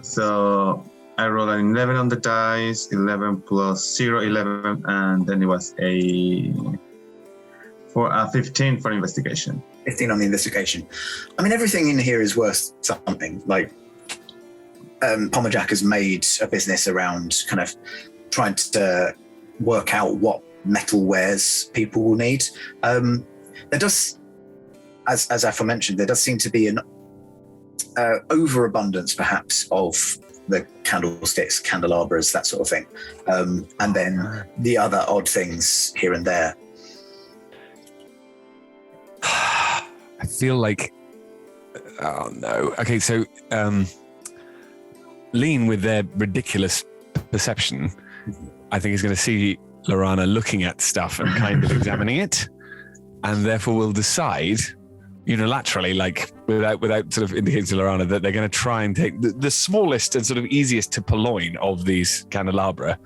So I rolled an 11 on the dice, 11 plus 0, 11, and then it was a 15 for investigation. 15 on the investigation. I mean, everything in here is worth something. Like, Homerjack has made a business around kind of trying to work out what metal wares people will need. There does, as aforementioned, there does seem to be an overabundance, perhaps, of the candlesticks, candelabras, that sort of thing, and then the other odd things here and there. I feel like, oh no. Okay, so Lean, with their ridiculous perception, I think is going to see Lorana looking at stuff and kind of examining it. And therefore will decide unilaterally, like without sort of indicating to Lorana, that they're going to try and take the smallest and sort of easiest to purloin of these candelabra.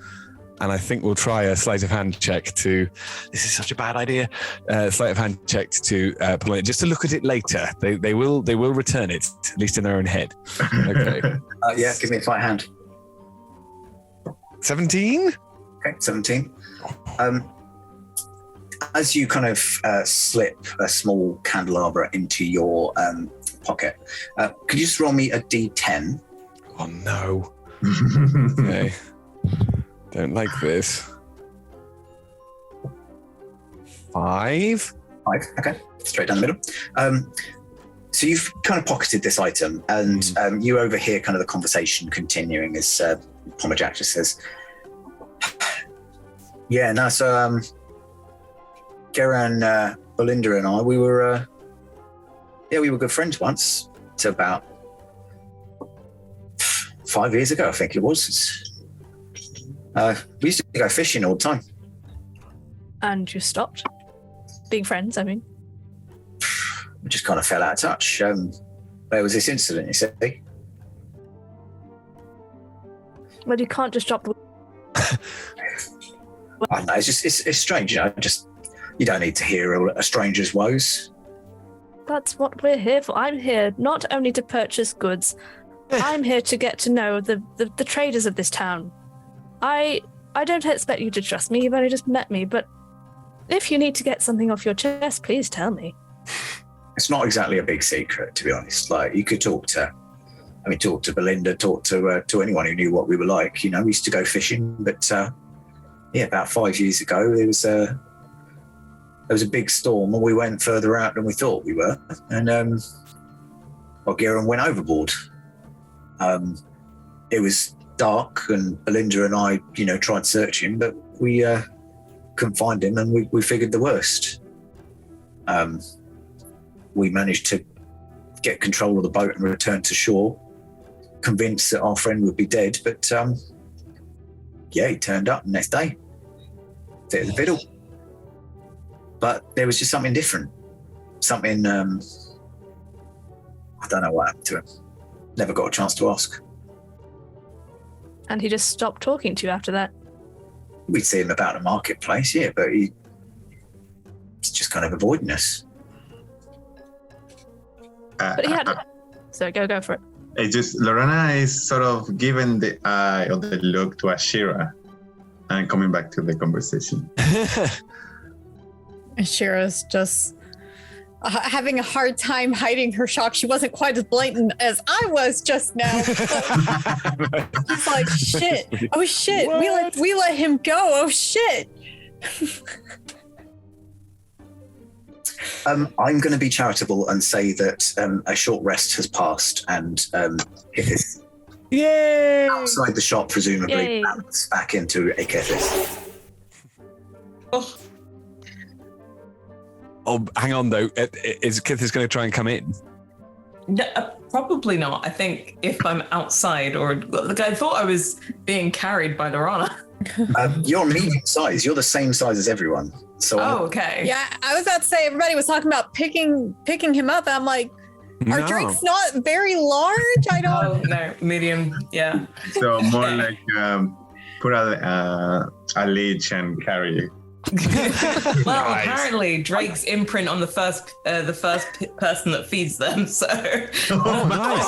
And I think we'll try a sleight of hand check to, this is such a bad idea, sleight of hand check to purloin it, just to look at it later. They will return it, at least in their own head. Okay. Yeah, give me a sleight hand. 17? Okay, 17. As you kind of slip a small candelabra into your pocket, could you just roll me a D10? Oh no. Okay. Don't like this. 5? 5, okay. Straight down the middle. So you've kind of pocketed this item, and you overhear kind of the conversation continuing as Homerjack just says, yeah, no, so Geran, Belinda and I, we were good friends once. To about 5 years ago, I think it was. We used to go fishing all the time. And you stopped being friends, I mean? We just kind of fell out of touch. There was this incident, you see. Well, you can't just drop the... I don't know, it's strange, you don't need to hear a stranger's woes. That's what we're here for. I'm here not only to purchase goods, I'm here to get to know the traders of this town. I don't expect you to trust me, you've only just met me, but if you need to get something off your chest, please tell me. It's not exactly a big secret, to be honest. Like, you could talk to Belinda, talk to anyone who knew what we were like. We used to go fishing, but about 5 years ago, there was a big storm, and we went further out than we thought we were, and Geran went overboard. It was dark, and Belinda and I, tried searching, but we couldn't find him, and we figured the worst. We managed to get control of the boat and return to shore, convinced that our friend would be dead. But he turned up the next day, fit the fiddle. But there was just something different. Something, I don't know what happened to him. Never got a chance to ask. And he just stopped talking to you after that? We'd see him about the marketplace, yeah, but he's just kind of avoiding us. But he had... So go for it. It's just Lorana is sort of giving the eye or the look to Ashira and coming back to the conversation. Ashira's just having a hard time hiding her shock. She wasn't quite as blatant as I was just now. She's like, shit. Oh shit. We let him go. Oh shit. I'm going to be charitable and say that a short rest has passed and Kythyss, yay! Outside the shop, presumably, back into a Kythyss. Oh, hang on though. Is Kythyss going to try and come in? No, probably not. I think if I'm outside or like I thought I was being carried by Lorana. You're medium size. You're the same size as everyone. So okay. Yeah, I was about to say everybody was talking about picking him up. I'm like, are drinks not very large? I don't. Oh, no, medium. Yeah. So more like put a leech and carry you. Well, apparently Drake's imprint on the first person that feeds them. So. Oh, nice.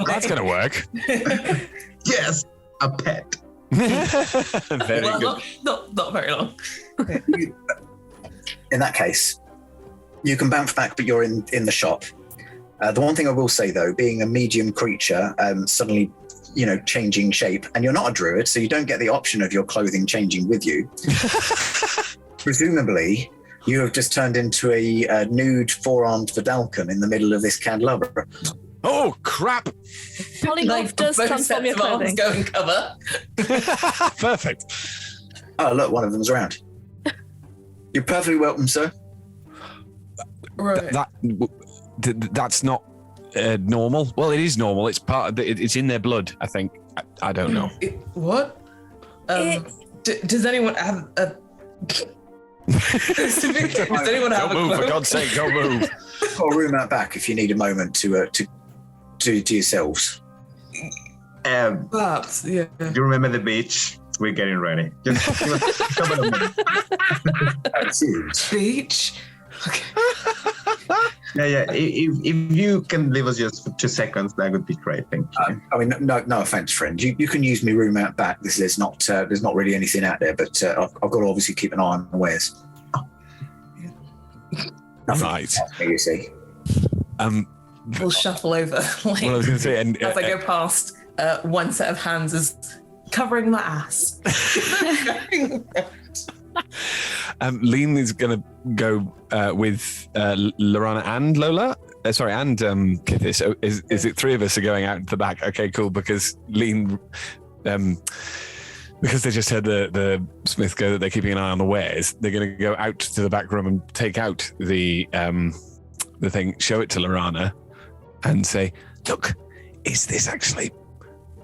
That's gonna work. Yes, a pet. Very good. Not very long. In that case, you can bounce back, but you're in the shop. The one thing I will say, though, being a medium creature, suddenly, changing shape, and you're not a druid, so you don't get the option of your clothing changing with you. Presumably, you have just turned into a nude four-armed Vidalcan in the middle of this candelabra. Oh, crap! Polymorph does transform your clothing. Go and cover. Perfect. Oh, look, one of them's around. You're perfectly welcome, sir. Right. That's not normal. Well, it is normal. It's part of it's in their blood, I think. I don't know. What? Does anyone have a... Does anyone have don't move, for God's sake, don't move. Got a room out back if you need a moment to yourselves. Perhaps, yeah. You remember the beach? We're getting ready. Just give us a couple of minutes. Beach? Okay. Yeah. If you can leave us just for 2 seconds, that would be great. Thank you. I mean, no offense, friend. You can use me room out back. There's not really anything out there, but I've got to obviously keep an eye on the wares. Right. You see. We'll shuffle over. Like, well, I was going to say, and as I go past, one set of hands is covering my ass. Lean is going to go with Lorana and Lola. And Kythyss. So is it 3 of us are going out the back? Okay, cool. Because Lean, because they just heard the smith go that they're keeping an eye on the wares. They're going to go out to the back room and take out the thing, show it to Lorana, and say, "Look, is this actually?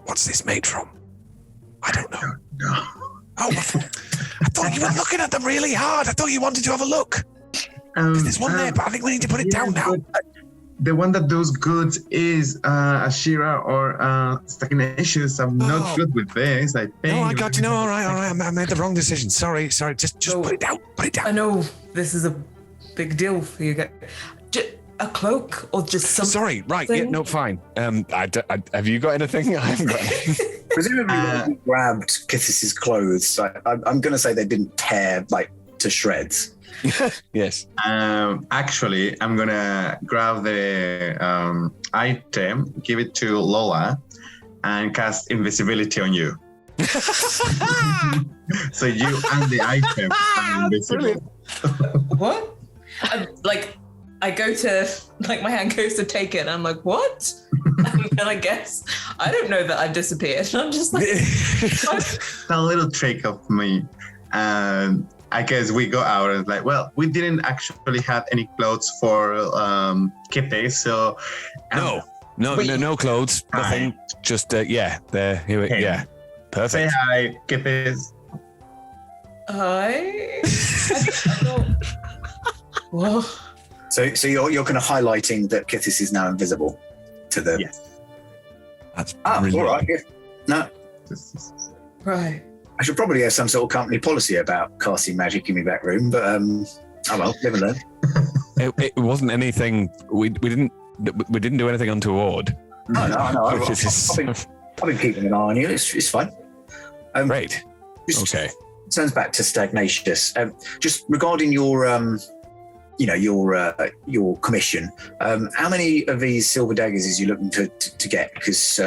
What's this made from? I don't know." No. Oh, I thought you were looking at them really hard. I thought you wanted to have a look. There's one there, but I think we need to put it down now. The one that does goods is Ashira or Stagnacious. I'm not good with this, I think. No, I got you. No, all right. I made the wrong decision. Sorry. Just put it down. Put it down. I know this is a big deal for you guys. A cloak or just something? Sorry, right. Yeah, no, fine. Have you got anything? I haven't got anything. Presumably, when you grabbed Kythiss's clothes, I'm going to say they didn't tear to shreds. Yes. Actually, I'm going to grab the item, give it to Lola, and cast invisibility on you. So you and the item are invisible. What? I go to, my hand goes to take it, and I'm like, what? And then I guess, I don't know that I've disappeared. And I'm just like, It's a little trick of me. I guess we go out and like, well, we didn't actually have any clothes for Kythyss, so no clothes, nothing. Just there. Here we yeah, perfect. Say hi, Kythyss. Hi. Whoa. So you're kind of highlighting that Kythyss is now invisible to the. Yes. That's all brilliant. right. Yeah. No. Right. I should probably have some sort of company policy about casting magic in my back room, but oh well, live and learn. It wasn't anything. We didn't do anything untoward. No. I've been keeping an eye on you. It's fine. Great. Okay. Turns back to Stagnacious. Just regarding your your commission. How many of these silver daggers is you looking to get? Because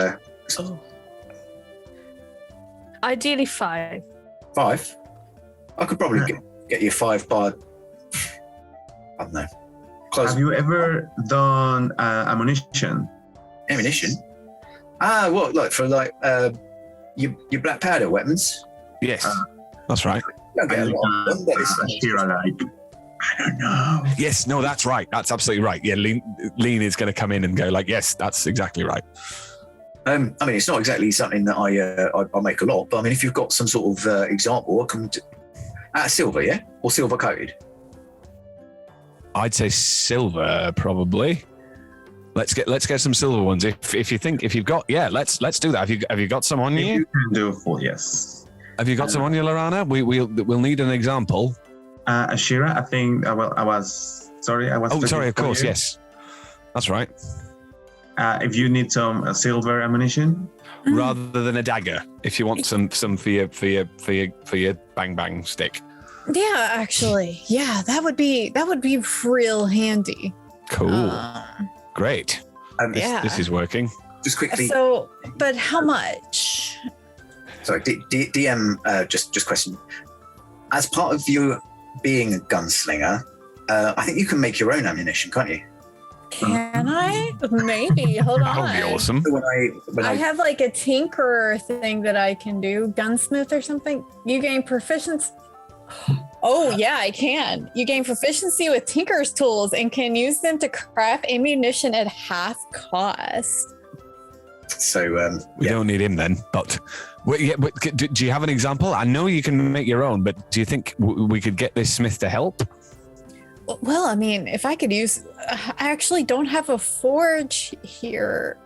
ideally 5. 5. I could probably get you 5 by. I don't know. Have you ever done ammunition? Ammunition? What? Like for your black powder weapons? Yes, that's right. Don't get a lot of them, but it's I don't know. Yes, no, that's right. That's absolutely right. Yeah, Lean is going to come in and go like, yes, that's exactly right. I mean, it's not exactly something that I make a lot, but I mean, if you've got some sort of example, I can silver, yeah, or silver coated. I'd say silver probably. Let's get some silver ones. If you've got, let's do that. Have you got some on you? You can do full, yes. Have you got some on you, Lorana? We'll need an example. Ashira, I think I was. Oh, sorry. Of course, yes. That's right. If you need some silver ammunition, rather than a dagger, if you want some for your bang bang stick. Yeah, actually, that would be real handy. Cool. Great. This is working. Just quickly. So, but how much? Sorry, DM. Just question. As part of you being a gunslinger, I think you can make your own ammunition, can't you? Can I? Maybe. Hold on. That would be awesome. When I have like a tinkerer thing that I can do, gunsmith or something. You gain proficiency. Oh yeah, I can. You gain proficiency with tinker's tools and can use them to craft ammunition at half cost. So we don't need him then. But do you have an example? I know you can make your own, but do you think we could get this smith to help? Well, I mean, if I could use, I actually don't have a forge here.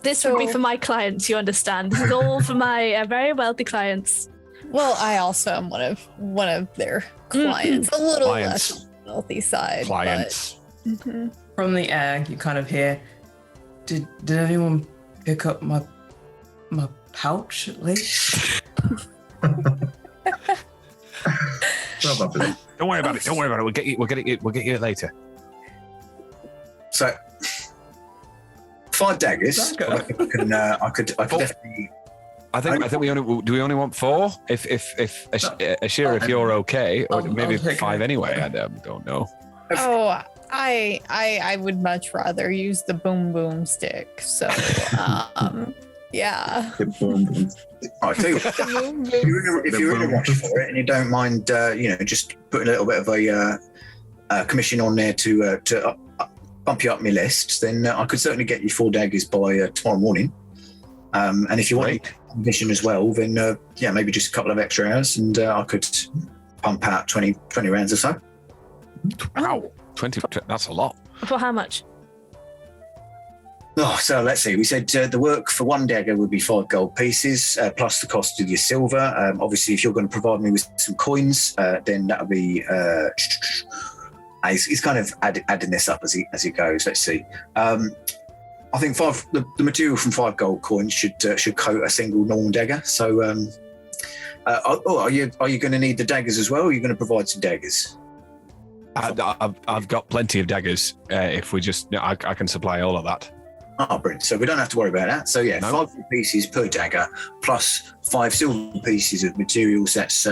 This would be for my clients, you understand. This is all for my very wealthy clients. Well, I also am one of their clients. A little less on the wealthy side. Clients. But, From the air, you kind of hear, did anyone pick up my pouch at least? probably. Don't worry about it. We'll get you later. So 5 daggers. I could definitely. I think we only want 4. If Ashira, if you're okay, or maybe 5 anyway. I don't know. Oh, I would much rather use the boom stick. So yeah. I'll tell you what, if you're in a rush for it and you don't mind, just putting a little bit of a commission on there to bump you up my list, then I could certainly get you 4 daggers by tomorrow morning. And if you want commission as well, then maybe just a couple of extra hours, and I could pump out 20 rounds or so. Wow, 20, that's a lot. For how much? Oh, so let's see. We said the work for 1 dagger would be 5 gold pieces, plus the cost of your silver. Obviously, if you're going to provide me with some coins, then that'll be. He's kind of adding this up as he goes. Let's see. I think the material from 5 gold coins should coat a single normal dagger. So, are you going to need the daggers as well? Or are you going to provide some daggers? I've got plenty of daggers. If we just, I can supply all of that. Oh, brilliant. So we don't have to worry about that. So yeah, 5 pieces per dagger plus 5 silver pieces of materials. That's,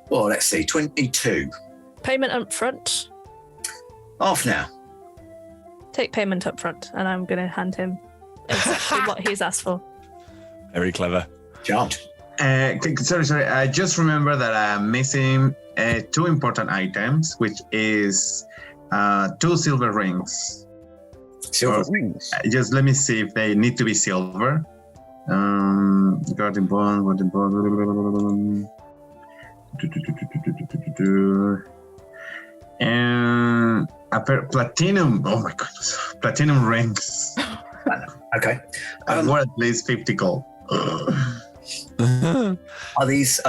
let's see, 22. Payment up front. Half now. Take payment up front, and I'm going to hand him exactly what he's asked for. Very clever. Charmed. Sorry. I just remember that I'm missing 2 important items, which is 2 silver rings. Silver rings? Just let me see if they need to be silver. Guardian bond. And platinum. Oh my goodness, platinum rings. Okay. Worth at least 50 gold. Are these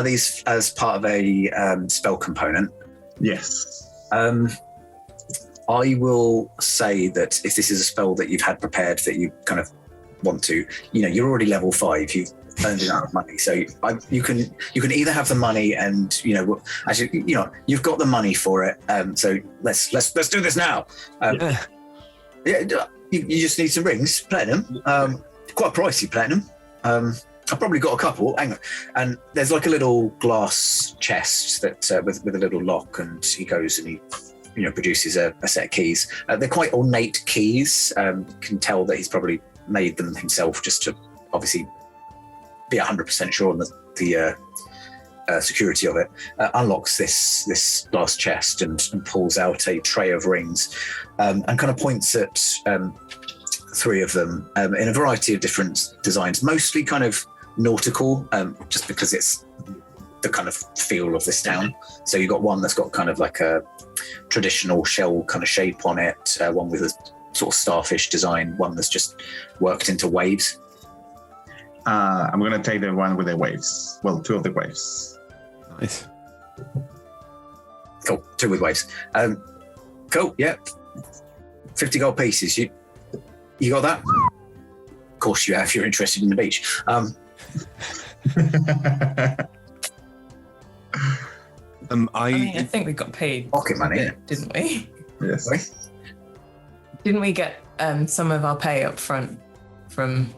as part of a spell component? Yes. I will say that if this is a spell that you've had prepared that you kind of want to, you're already level 5. You've earned enough money, so you can either have the money and actually you've got the money for it. So let's do this now. You just need some rings, platinum. Quite pricey platinum. I've probably got a couple. Hang on. And there's like a little glass chest that with a little lock, and he goes and he produces a set of keys. They're quite ornate keys. Can tell that he's probably made them himself just to obviously be 100% sure on the security of it. Unlocks this glass chest and pulls out a tray of rings and kind of points at 3 of them in a variety of different designs, mostly kind of nautical, just because it's the kind of feel of this town. So you've got one that's got kind of like a traditional shell kind of shape on it, one with a sort of starfish design, one that's just worked into waves. I'm going to take the one with the waves. Well, 2 of the waves. Nice. Cool. 2 with waves. Cool. Yeah. 50 gold pieces. You got that? Of course you have. You're interested in the beach. I think we got paid. Pocket money, didn't we? Yes. Sorry? Didn't we get some of our pay up front from?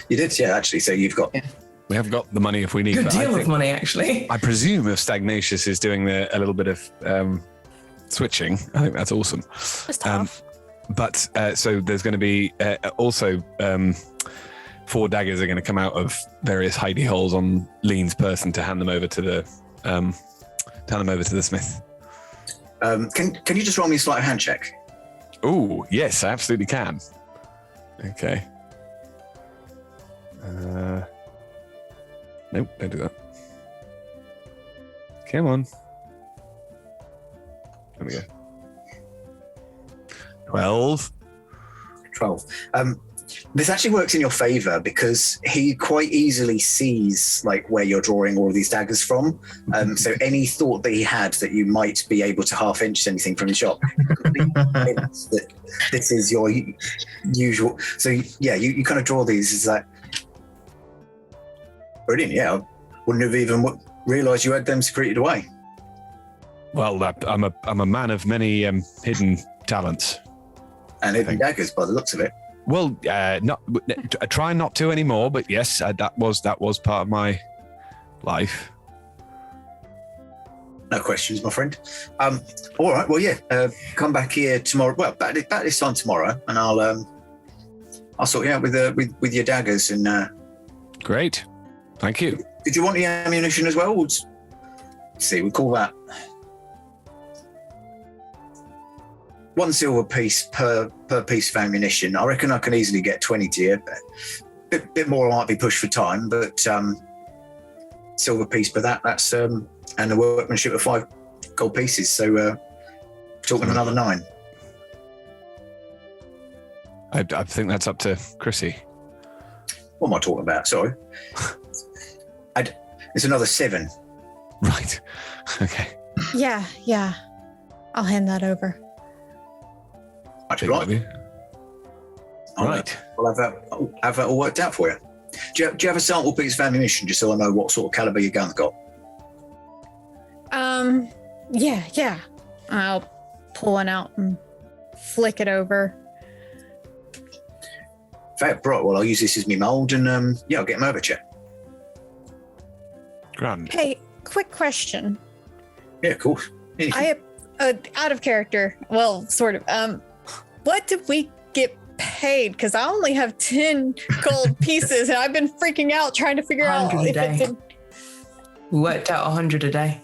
You did, yeah. Actually, so you've got. Yeah. We have got the money if we need. Good deal of money, actually. I presume if Stagnatius is doing a little bit of switching, I think that's awesome. Just half. But so there's going to be also 4 daggers are going to come out of various hidey holes on Lean's person to hand them over to the smith. Can you just roll me a sleight of hand check? Oh yes, I absolutely can. Okay. Nope, don't do that. Come on. There we go. 12. This actually works in your favor because he quite easily sees like where you're drawing all of these daggers from. So any thought that he had that you might be able to half inch anything from the shop, that this is your usual. So yeah, you kind of draw these. It's like brilliant. Yeah, I wouldn't have even realised you had them secreted away. Well, I'm a man of many hidden talents. And hidden daggers, by the looks of it. Well, I try not to anymore, but yes, that was part of my life. No questions, my friend. All right. Well, yeah. Come back here tomorrow. Well, about this time tomorrow, and I'll sort you out with your daggers. And great, thank you. Did you want the ammunition as well? Let's see, we call that 1 silver piece per piece of ammunition. I reckon I can easily get 20 to you. Bit more might be pushed for time, but silver piece for that. That's and the workmanship of 5 gold pieces. So talking another 9. I think that's up to Chrissy. What am I talking about? Sorry. It's another 7. Right. Okay. Yeah. I'll hand that over. Right. I'll have that all worked out for you. Do you have a sample piece of ammunition just so I know what sort of caliber your gun's got? Yeah. I'll pull one out and flick it over. Fair, right. Well, I'll use this as my mold and I'll get them over to you. Grand. Hey, quick question. Yeah, of course. I have out of character. Well, sort of. What did we get paid? Because I only have 10 gold pieces, and I've been freaking out trying to figure out 100 a if day. it's in. We worked out 100 a day.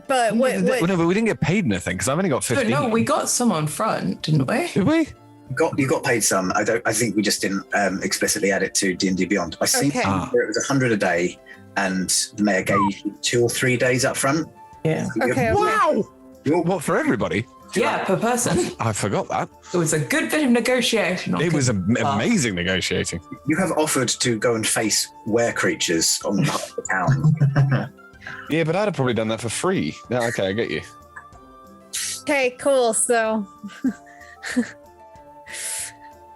But what? Well, no, but we didn't get paid anything because I've only got 15. No, we got some on front, didn't we? Did we? You got paid some. I think we just didn't explicitly add it to D&D Beyond. I think Okay. it was 100 a day, and the mayor gave you 2 or 3 days up front. Yeah. Okay. Wow! What, for everybody? Yeah, per person. I forgot that. It was a good bit of negotiation. It was amazing negotiating. You have offered to go and face were creatures on behalf of the town. Yeah, but I'd have probably done that for free. No, okay, I get you. Okay, cool. So,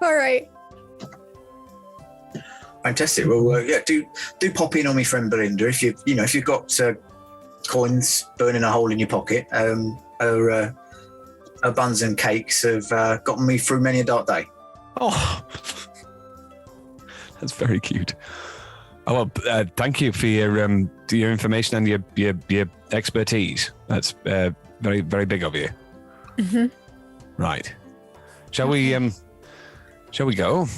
all right. Fantastic. Well, yeah, do pop in on me friend Belinda if you've got coins burning a hole in your pocket. Her buns and cakes have gotten me through many a dark day. Oh, that's very cute. Oh well, thank you for your information and your expertise. That's very, very big of you. Mm-hmm. Right. Shall we go?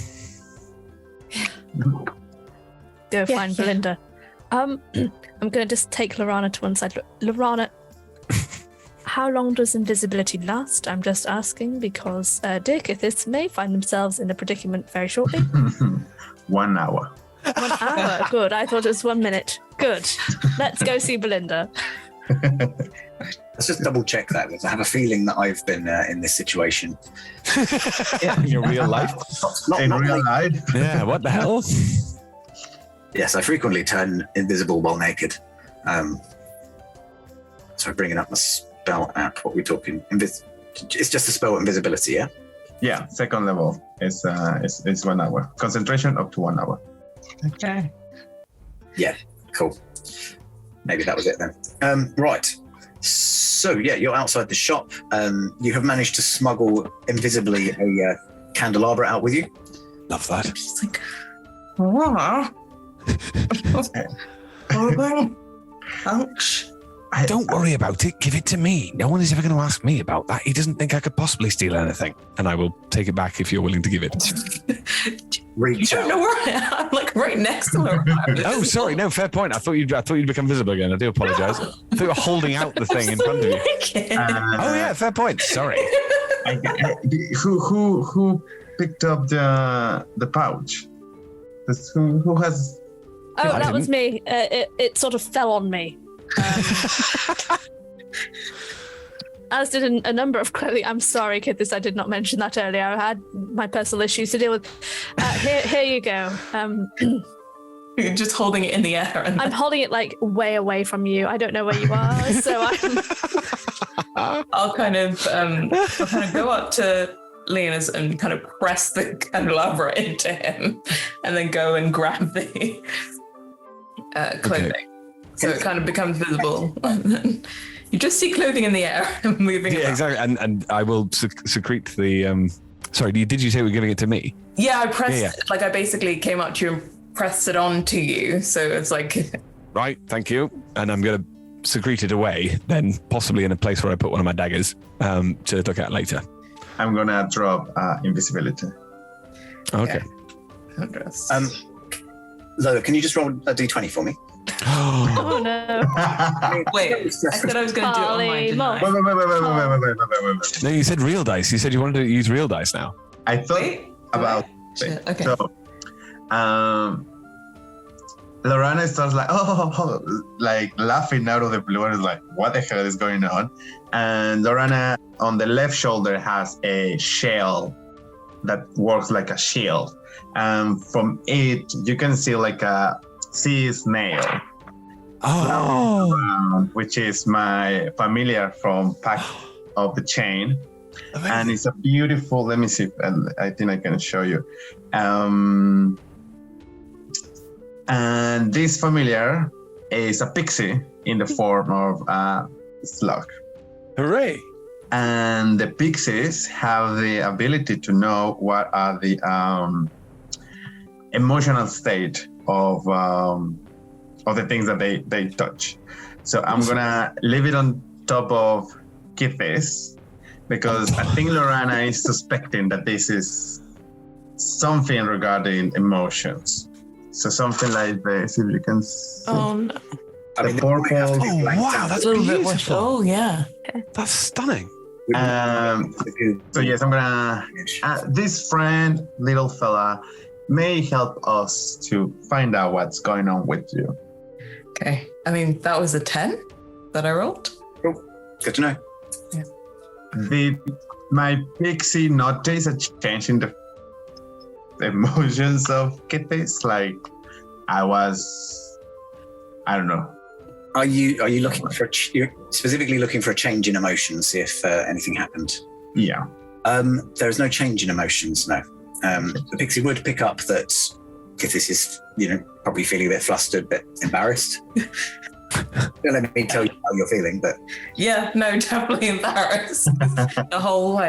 Go find Belinda. I'm gonna just take Lorana to one side. Lorana, how long does invisibility last? I'm just asking because dear Kythyss may find themselves in a predicament very shortly. 1 hour. 1 hour. Good. I thought it was 1 minute. Good. Let's go see Belinda. Let's just double check that, because I have a feeling that I've been in this situation. In your real life? In real life? Yeah, what the hell? Yes, I frequently turn invisible while naked. So bringing up my spell app. What are we talking? It's just a spell invisibility, yeah? Yeah, second level. It's 1 hour. Concentration up to 1 hour. Okay. Yeah, cool. Maybe that was it then. Right. So yeah, you're outside the shop. You have managed to smuggle invisibly a candelabra out with you. Love that. She's like, oh. Ouch. Don't worry about it. Give it to me. No one is ever going to ask me about that. He doesn't think I could possibly steal anything. And I will take it back if you're willing to give it. You don't know where I am. I'm like right next to her. Oh, sorry. No, fair point. I thought you'd become visible again. I do apologize. I thought you were holding out the thing in front of you. Oh yeah, fair point. Sorry. Who picked up the pouch? Who has? Oh, that was me. It sort of fell on me. As did a number of clothing. I'm sorry, Kythyss, I did not mention that earlier. I had my personal issues to deal with. Here you go. You're just holding it in the air. I'm holding it like way away from you. I don't know where you are, so I'll kind of go up to Leonis and kind of press the candelabra into him, and then go and grab the clothing. Okay. So it kind of becomes visible. You just see clothing in the air moving. Yeah, around. exactly. And I will secrete the. Sorry, did you say we're giving it to me? Yeah, I pressed. Like I basically came up to you and pressed it on to you. So it's like. Right. Thank you. And I'm going to secrete it away, then possibly in a place where I put one of my daggers to look at later. I'm gonna drop invisibility. Okay. Lola, can you just roll a d20 for me? Oh no! Wait, I said I was going to do it on my Wait. No, you said real dice. You said you wanted to use real dice now. I thought about it. Okay. So, Lorana starts like, like laughing out of the blue and is like, what the hell is going on? And Lorana on the left shoulder has a shell that works like a shield. From it, you can see like a sea snail. Which is my familiar from Pact of the Chain. Amazing. And it's a beautiful, let me see, and I think I can show you. And this familiar is a pixie in the form of a slug. Hooray! And the pixies have the ability to know what are the emotional state of the things that they touch. So I'm gonna leave it on top of Kythyss because I think Lorana is suspecting that this is something regarding emotions. So something like this, if you can see. Oh, no. The purple. Oh, wow, that's A little bit beautiful. Oh, yeah. That's stunning. So yes, I'm gonna. This friend, little fella, may help us to find out what's going on with you. Okay. I mean, that was a 10 that I rolled. Cool. Good to know. Yeah. Did my pixie notice a change in the emotions of Kythyss? Like, I don't know. Are you looking for you're specifically looking for a change in emotions? See if anything happened. Yeah. There is no change in emotions. No. The pixie would pick up that Kythyss is, probably feeling a bit flustered, a bit embarrassed. Don't let me tell you how you're feeling, but Yeah, no, definitely embarrassed. The whole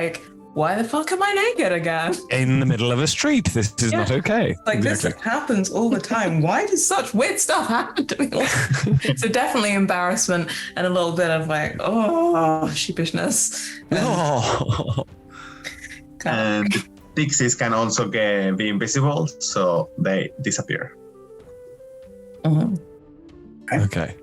why the fuck am I naked again? In the middle of a street. This is not okay. This happens all the time. Why does such weird stuff happen to me? So definitely embarrassment and a little bit of sheepishness. Oh. And pixies can also be invisible, so they disappear. Okay.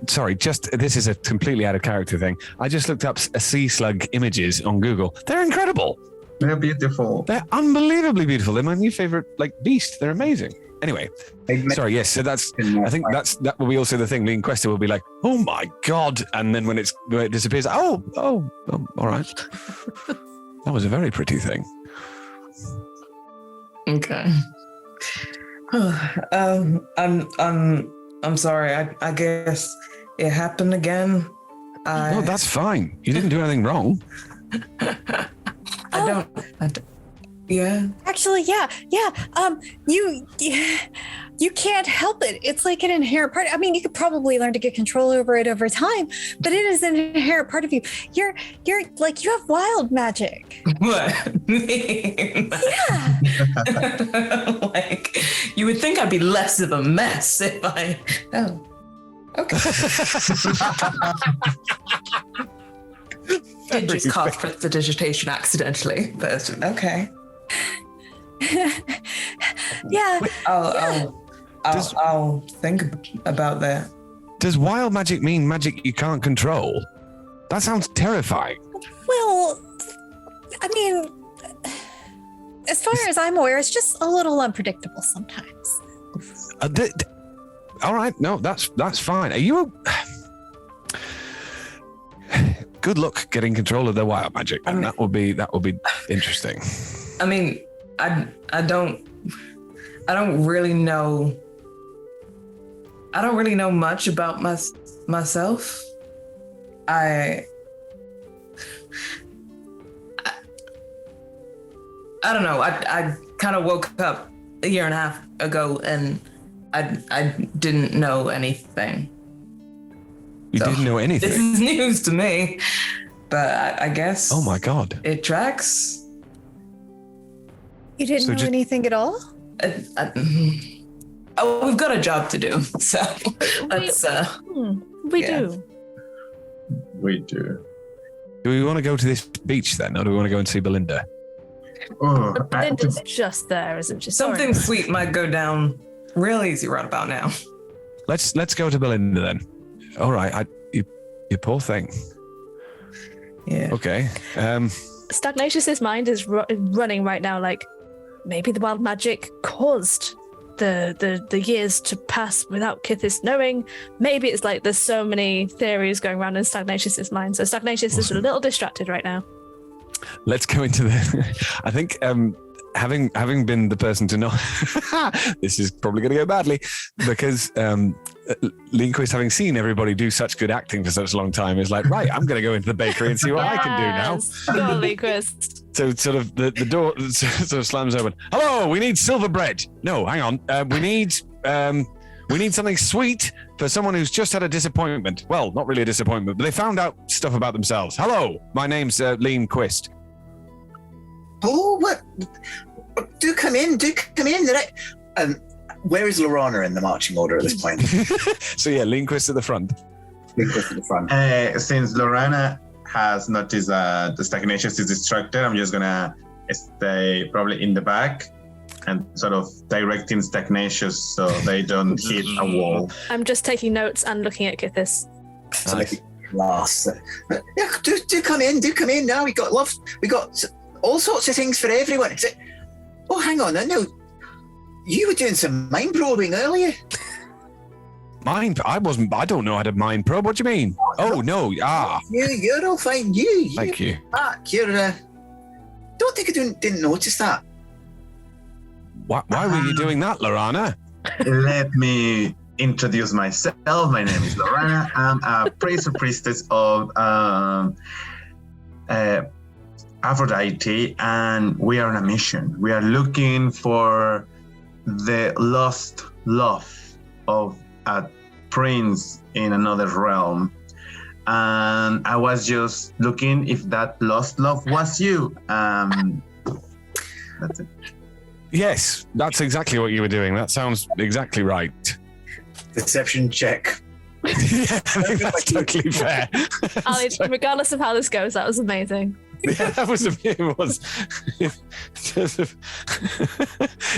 Sorry, this is a completely out of character thing. I just looked up sea slug images on Google. They're incredible. They're beautiful. They're unbelievably beautiful. They're my new favorite beast. They're amazing. Anyway, sorry. Yes, so I think that will be also the thing. Lean Quester will be like, "Oh my god," and then when it disappears, oh, all right. That was a very pretty thing. Okay. I'm sorry. I guess it happened again. No, that's fine. You didn't do anything wrong. I don't. Yeah. Actually, yeah. You can't help it. It's like an inherent part. I mean, you could probably learn to get control over it over time, but it is an inherent part of you. You're like, you have wild magic. What? Yeah. You would think I'd be less of a mess if I. Oh. Okay. Did just cast prestidigitation accidentally, but okay. Yeah. I'll think about that. Does wild magic mean magic you can't control? That sounds terrifying. Well, I mean, as far as I'm aware, it's just a little unpredictable sometimes. All right, no, that's fine. Are you? Good luck getting control of the wild magic. I mean, that would be interesting. I mean, I don't really know. I don't really know much about myself. I don't know. I kind of woke up a year and a half ago and I didn't know anything. You didn't know anything? This is news to me, but I guess. Oh my God. It tracks. You didn't know anything at all? We've got a job to do, so let's. We do. We do. Do we want to go to this beach then, or do we want to go and see Belinda? Oh, Belinda's just there, isn't she? Something sweet might go down real easy right about now. Let's go to Belinda then. All right, you poor thing. Yeah. Okay. Stagnatious's mind is running right now. Like maybe the wild magic caused the years to pass without Kythyss knowing. Maybe it's like there's so many theories going around in Stagnatious's mind. So Stagnatius is a little distracted right now. Let's go into the. I think having been the person to know, this is probably going to go badly because Linquist, having seen everybody do such good acting for such a long time, is like, right, I'm going to go into the bakery and see what I can do now. Go, Linquist. So sort of the door sort of slams open. Hello, we need silver bread. No, hang on. We need something sweet for someone who's just had a disappointment. Well, not really a disappointment, but they found out stuff about themselves. Hello, my name's Lean Quist. Oh, what? Do come in. Where is Lorana in the marching order at this point? So yeah, Lean Quist at the front. Linquist at the front. Since Lorana has noticed the Stagnatius is distracted, I'm just gonna stay probably in the back and sort of directing Stagnacious so they don't hit a wall. I'm just taking notes and looking at Kythyss. So make it last. Yeah, do come in now. We got all sorts of things for everyone. Oh, hang on, no. You were doing some mind probing earlier. Mind? I don't know how to mind probe. What do you mean? Oh no! You're all fine. Thank you. You're. Don't think I didn't notice that. Why were you doing that, Lorana? Let me introduce myself. My name is Lorana. I'm a priest or priestess of Aphrodite, and we are on a mission. We are looking for the lost love of a prince in another realm. And I was just looking if that lost love was you. That's it. Yes, that's exactly what you were doing. That sounds exactly right. Deception check. Yeah, I think that's totally fair. Ali, regardless of how this goes, that was amazing. Yeah, that was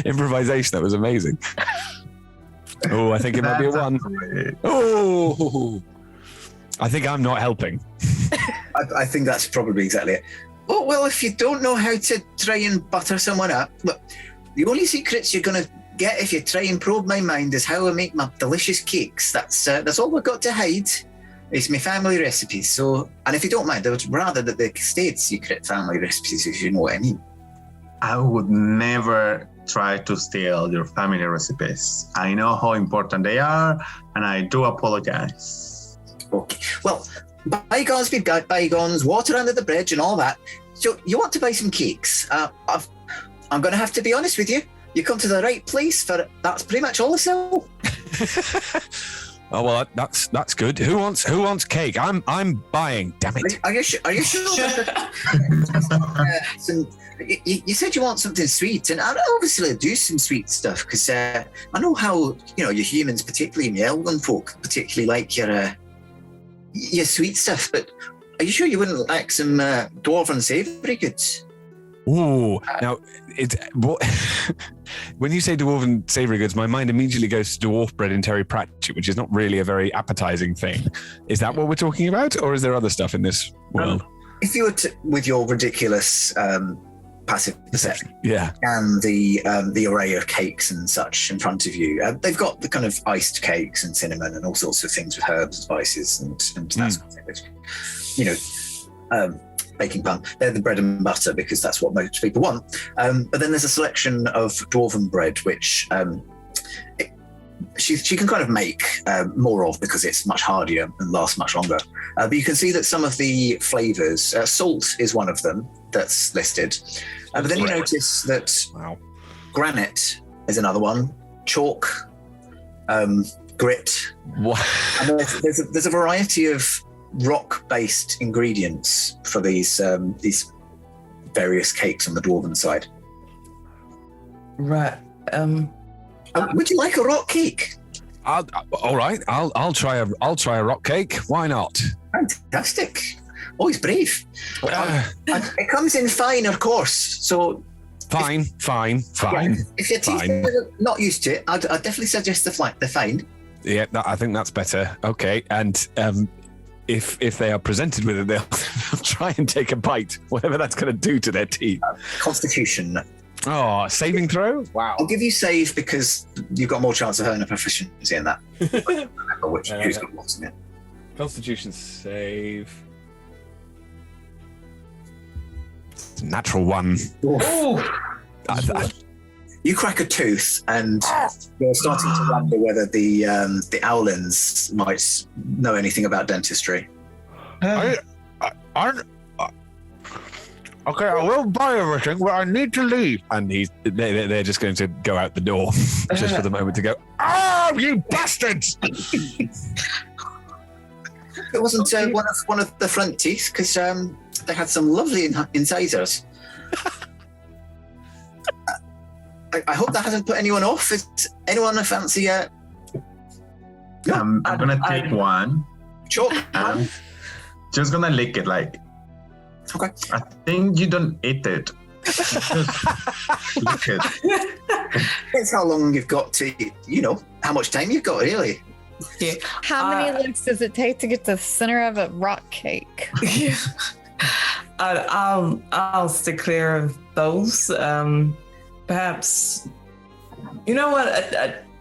improvisation. That was amazing. Oh, I think it might be a 1. Oh, I think I'm not helping. I think that's probably exactly it. Oh, well, if you don't know how to try and butter someone up, look, the only secrets you're going to get if you try and probe my mind is how I make my delicious cakes. That's all we've got to hide. It's my family recipes. So, and if you don't mind, I would rather that they stayed secret family recipes, if you know what I mean. I would never try to steal your family recipes. I know how important they are, and I do apologize. Okay. Well, bygones be bygones, water under the bridge and all that. So you want to buy some cakes? I'm going to have to be honest with you. You come to the right place for that's pretty much all I sell. Oh well, that's good. Who wants cake? I'm buying. Damn it! Are you sure? You said you want something sweet, and I'll obviously do some sweet stuff because I know how you humans, particularly in the elven folk, particularly like your sweet stuff. But are you sure you wouldn't like some dwarven savoury goods? Ooh, now when you say dwarven savoury goods, my mind immediately goes to dwarf bread and Terry Pratchett, which is not really a very appetizing thing. Is that what we're talking about, or is there other stuff in this world? If you were with your ridiculous passive perception, and the array of cakes and such in front of you, they've got the kind of iced cakes and cinnamon and all sorts of things with herbs, spices, and that sort of thing. Which, baking pan. They're the bread and butter because that's what most people want. But then there's a selection of dwarven bread, which she can kind of make more of because it's much hardier and lasts much longer. But you can see that some of the flavours, salt is one of them that's listed. But then you notice that granite is another one, chalk, grit. What? And there's a variety of rock-based ingredients for these various cakes on the dwarven side. Right. Would you like a rock cake? All right. I'll try a rock cake. Why not? Fantastic. Always brave. It comes in fine, of course. So fine. Yeah, if your teeth are not used to it, I'd definitely suggest the fine. Yeah, I think that's better. Okay, and if they are presented with it, they'll try and take a bite, whatever that's going to do to their teeth. Constitution. Oh, saving throw? Wow. I'll give you save because you've got more chance of earning a proficiency in that. Remember who's got what's in it. Constitution save. Natural 1. You crack a tooth and you're starting to wonder whether the Owlins might know anything about dentistry. Okay, I will buy everything, but I need to leave. And they're just going to go out the door just for the moment to go, oh, you bastards! It wasn't one of the front teeth because they had some lovely incisors. I hope that hasn't put anyone off. Is anyone a fancy? No, I'm gonna take one. Sure. Just gonna lick it, like. Okay. I think you don't eat it. Look at It's how long you've got to, how much time you've got, really. Yeah. How many licks does it take to get to the center of a rock cake? I'll stick clear of those. Perhaps, you know what?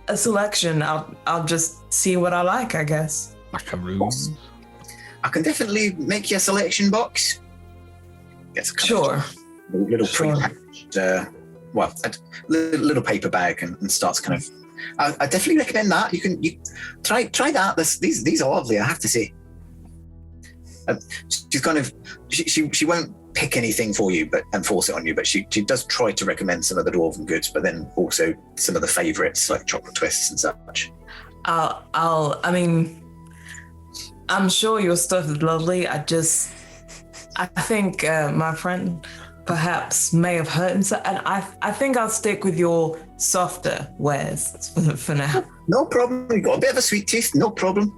A selection. I'll just see what I like, I guess. Macaroons. I can definitely make you a selection box. Sure. Little pre-packaged, a little paper bag, and starts kind of. I definitely recommend that. You try that. These are lovely, I have to say. She's kind of she won't pick anything for you and force it on you, but she does try to recommend some of the dwarven goods, but then also some of the favourites like chocolate twists and such. I mean, I'm sure your stuff is lovely. I think my friend perhaps may have hurt himself, and I think I'll stick with your softer wares for now. No problem. You've got a bit of a sweet tooth. No problem.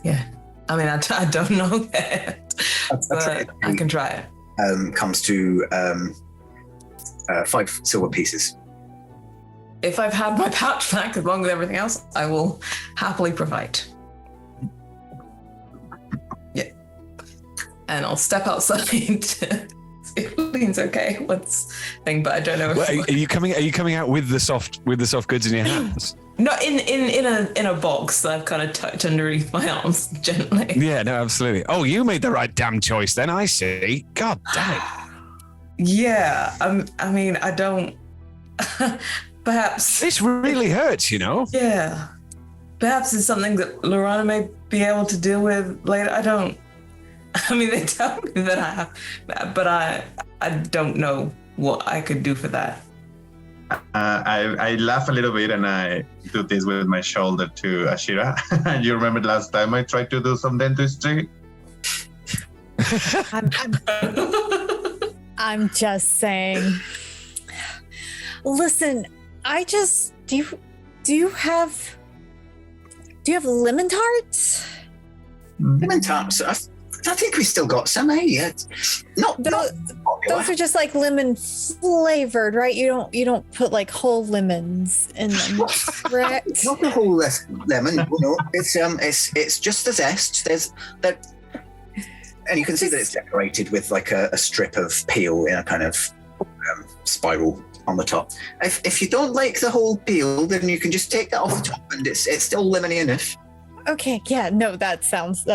Yeah. I mean, I don't know that, but I can try it. Comes to 5 silver pieces. If I've had my pouch back, along with everything else, I will happily provide. Yeah. And I'll step outside to see if Lean's okay. What's thing, but I don't know. Well, are you coming out with the soft goods in your hands? No, in a box that I've kind of tucked underneath my arms gently. Yeah, no, absolutely. Oh, you made the right damn choice then, I see. God damn it. Yeah, I mean, I don't. Perhaps this really hurts, Yeah, perhaps it's something that Lorana may be able to deal with later. I don't. I mean, they tell me that I have, but I don't know what I could do for that. I laugh a little bit and I do this with my shoulder to Ashira. You remember last time I tried to do some dentistry? I'm just saying. Listen, do you have lemon tarts? Lemon tarts? I think we still got some, eh? Those are just like lemon flavored, right? You don't put like whole lemons in them, correct? Not the whole lemon, it's just the zest. And you can see that it's decorated with like a strip of peel in a kind of spiral on the top. If you don't like the whole peel, then you can just take that off the top, and it's still lemony enough. Okay, yeah, no, that sounds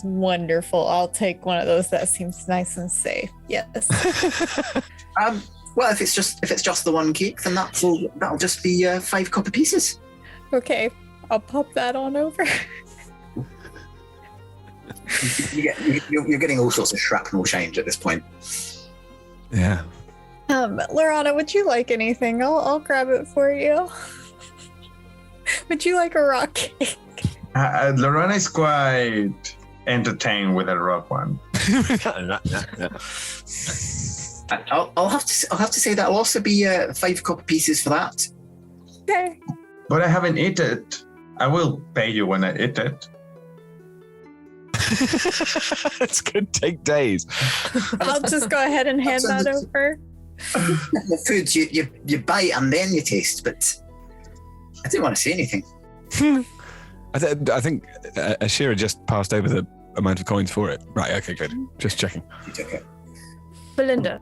wonderful. I'll take one of those. That seems nice and safe. Yes. Well, if it's just the one cake, then that'll just be 5 copper pieces. Okay, I'll pop that on over. You're getting all sorts of shrapnel change at this point. Yeah. Lorana, would you like anything? I'll grab it for you. Would you like a rock cake? Lorana is quite entertained with a rock one. I'll have to say that will also be 5 copper pieces for that. Okay. But I haven't eaten it. I will pay you when I eat it. It's going to take days. I'll just go ahead and hand that over. The foods you bite and then you taste, but I didn't want to say anything. I think Ashira just passed over the amount of coins for it. Right, okay, good. Just checking. You took it. Belinda.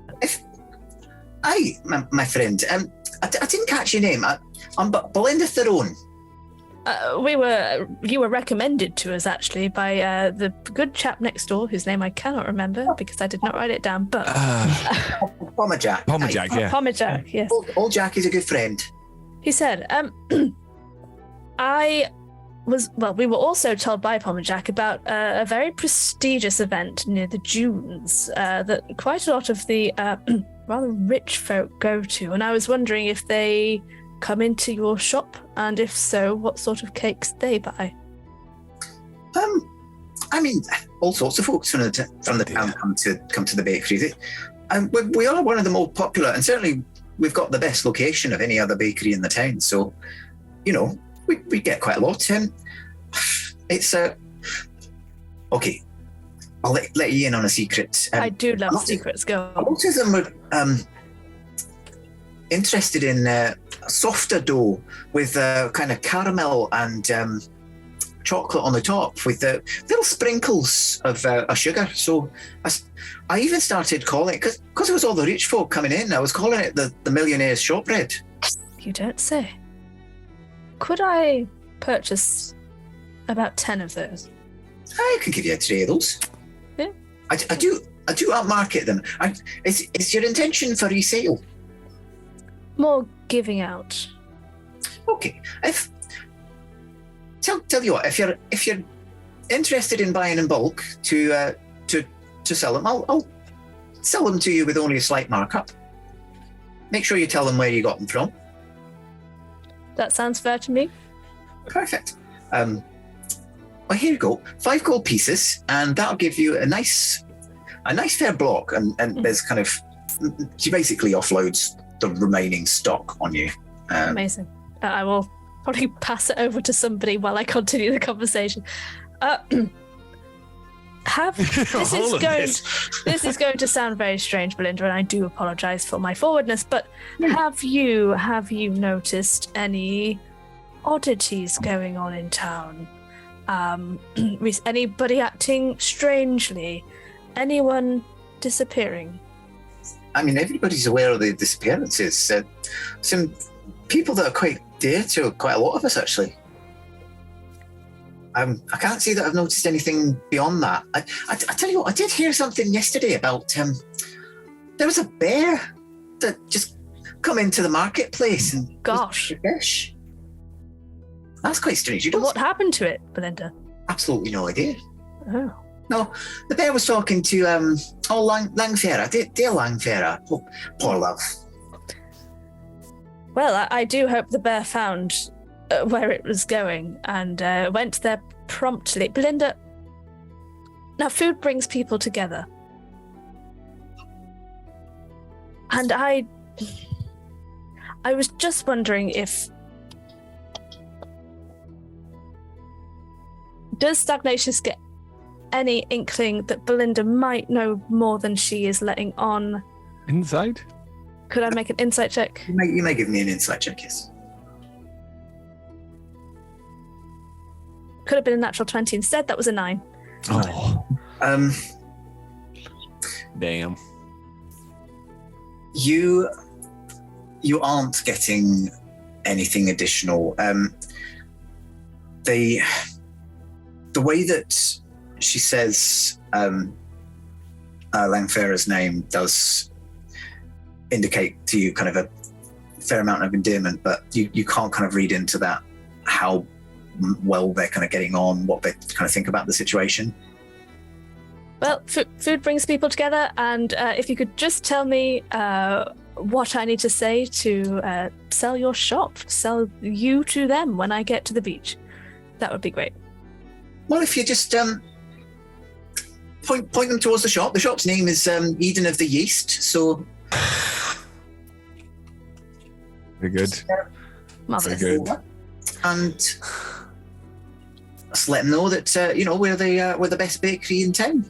Aye, my friend. I didn't catch your name. I'm Belinda Theron. You were recommended to us actually by the good chap next door, whose name I cannot remember because I did not write it down. But Pommerjack. Pommerjack, yeah. Pommerjack, yes. Old Jack is a good friend. He said, we were also told by Pommerjack about a very prestigious event near the dunes that quite a lot of the rather rich folk go to, and I was wondering if they come into your shop, and if so, what sort of cakes they buy. I mean, all sorts of folks from the town come to the bakery. We are one of the more popular, and certainly we've got the best location of any other bakery in the town. So, we get quite a lot. It's okay. I'll let you in on a secret. I do love secrets. Go. A lot of them interested in softer dough with kind of caramel and chocolate on the top with little sprinkles of sugar. So I even started calling it, because it was all the rich folk coming in, I was calling it the millionaire's shortbread. You don't say. Could I purchase about 10 of those? I could give you a tray of those. Yeah. I do upmarket them. Is your intention for resale? More giving out. Okay. Tell you what, if you're interested in buying in bulk to sell them, I'll sell them to you with only a slight markup. Make sure you tell them where you got them from. That sounds fair to me. Perfect. Well, here you go. 5 gold pieces, and that'll give you a nice fair block. And there's kind of, she basically offloads the remaining stock on you. Amazing. I will probably pass it over to somebody while I continue the conversation. This is going to sound very strange, Belinda, and I do apologize for my forwardness, but have you noticed any oddities going on in town? Anybody acting strangely? Anyone disappearing? I mean, everybody's aware of the disappearances. Some people that are quite dear to quite a lot of us, actually. I can't say that I've noticed anything beyond that. I tell you what, I did hear something yesterday about there was a bear that just come into the marketplace and gosh, fish. That's quite strange. What happened to it, Belinda? Absolutely no idea. Oh. No, the bear was talking to Langfera, dear Langfera. Oh, poor love. Well, I do hope the bear found where it was going and went there promptly. Belinda, now food brings people together. And I was just wondering if... Does Stagnacious get any inkling that Belinda might know more than she is letting on? Insight? Could I make an insight check? You may give me an insight check, yes. Could have been a natural 20 instead. That was a 9. Oh. Damn. You aren't getting anything additional. The way that she says Langfera's name does indicate to you kind of a fair amount of endearment, but you can't kind of read into that how well they're kind of getting on, what they kind of think about the situation. Well, food brings people together, and if you could just tell me what I need to say to sell your shop, sell you to them when I get to the beach, that would be great. Well, if you just point them towards the shop. The shop's name is Eden of the Yeast, so... Very good. Marvelous. Very good. And just let them know that we're the best bakery in town.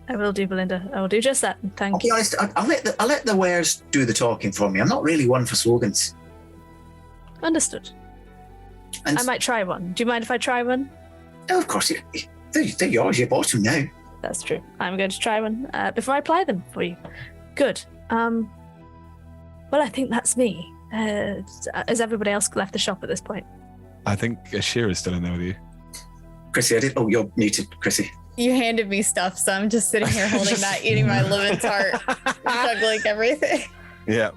I will do, Belinda. I will do just that. Thank you. I'll be honest, I'll let the wares do the talking for me. I'm not really one for slogans. Understood. And I might try one. Do you mind if I try one? Oh, of course. They're yours. You bought them now. That's true. I'm going to try one before I apply them for you. Good. Well, I think that's me. Has everybody else left the shop at this point? I think Ashira's still in there with you. Chrissy, oh, you're muted, Chrissy. You handed me stuff, so I'm just sitting here holding that, eating my lemon tart, juggling everything. Yeah.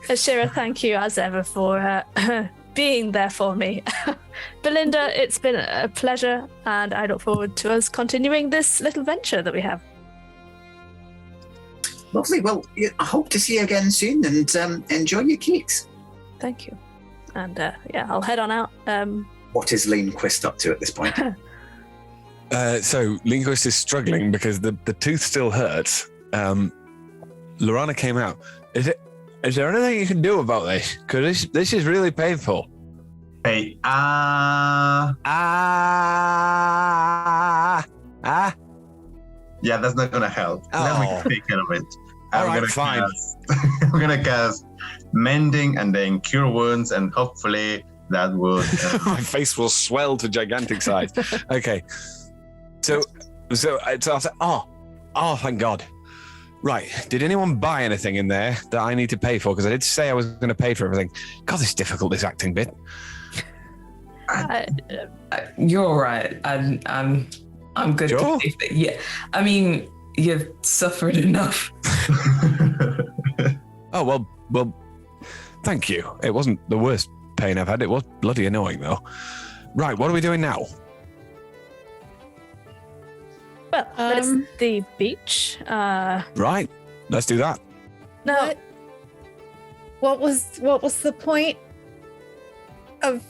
Ashira, thank you as ever for being there for me. Belinda, it's been a pleasure, and I look forward to us continuing this little venture that we have. Lovely. Well, I hope to see you again soon, and enjoy your cakes. Thank you. And I'll head on out. What is Lindquist up to at this point? So Lindquist is struggling because the tooth still hurts. Lorana came out. Is there anything you can do about this? Because this is really painful. Hey, yeah, that's not gonna help. Let me take care of it. I'm gonna cast mending and then cure wounds, and hopefully that would. My face will swell to gigantic size. Okay. So I'll say, oh, thank God. Right. Did anyone buy anything in there that I need to pay for? Because I did say I was going to pay for everything. God, it's difficult, this acting bit. You're all right. I'm good. Sure. Yeah. I mean, you've suffered enough. Oh, well, thank you. It wasn't the worst pain I've had. It was bloody annoying, though. Right, what are we doing now? Well, there's the beach. Right, let's do that. No. What was the point of?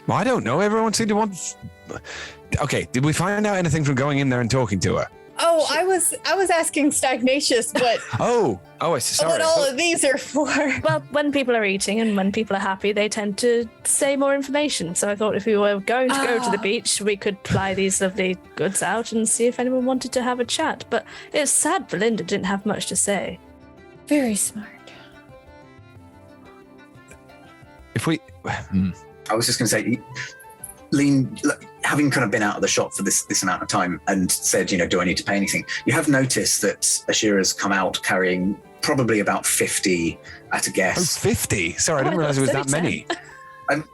Well, I don't know. Everyone seemed to want. Okay, did we find out anything from going in there and talking to her? Oh, I was asking Stagnacious what. I see. Sorry. What all of these are for? Well, when people are eating and when people are happy, they tend to say more information. So I thought if we were going to go to the beach, we could fly these lovely goods out and see if anyone wanted to have a chat. But it's sad Belinda didn't have much to say. Very smart. If we. I was just going to say, Lean, having kind of been out of the shop for this amount of time and said, do I need to pay anything? You have noticed that Ashira's come out carrying probably about 50 at a guess. Oh, 50? Sorry, I didn't realize it was that many.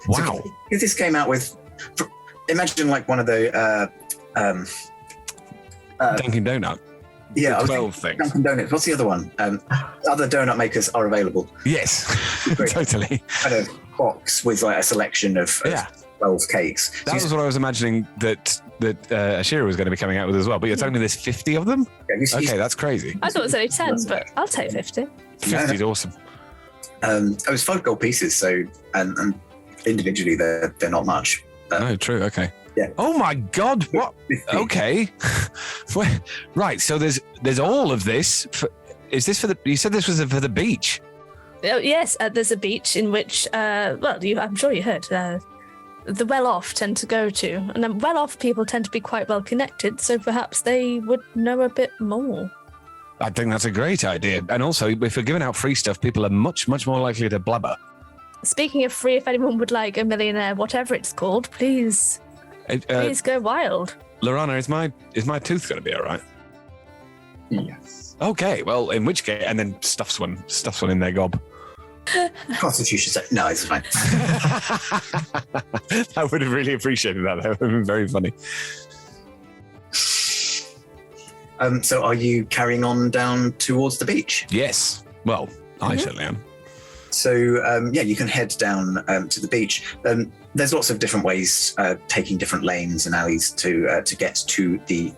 Wow. So this came out with, imagine like one of the... Dunkin' Donut. Yeah, 12 things. Dunkin' Donuts. What's the other one? Other donut makers are available. Yes, totally. Kind of box with like a selection of 12 cakes. That was what I was imagining that Ashira was going to be coming out with as well. But you're telling me there's 50 of them? Okay, that's crazy. I thought it was only 10, but I'll take 50. 50 is awesome. It was 5 gold pieces, so and individually they're not much. No, true. Okay. Yeah. Oh my God! What? Okay. Right. So there's all of this. Is this for the? You said this was for the beach. Oh, yes, there's a beach in which, I'm sure you heard, the well-off tend to go to, and then well-off people tend to be quite well connected, so perhaps they would know a bit more. I think that's a great idea, and also if we're giving out free stuff, people are much more likely to blabber. Speaking of free, if anyone would like a millionaire, whatever it's called, please go wild. Lorana, is my tooth going to be all right? Yes. Okay, well, in which case, and then stuffs one in their gob. Constitution said, no, it's fine. I would have really appreciated that. That would have been very funny. So are you carrying on down towards the beach? Yes. Well, I certainly am. So, you can head down to the beach. There's lots of different ways, taking different lanes and alleys to get to the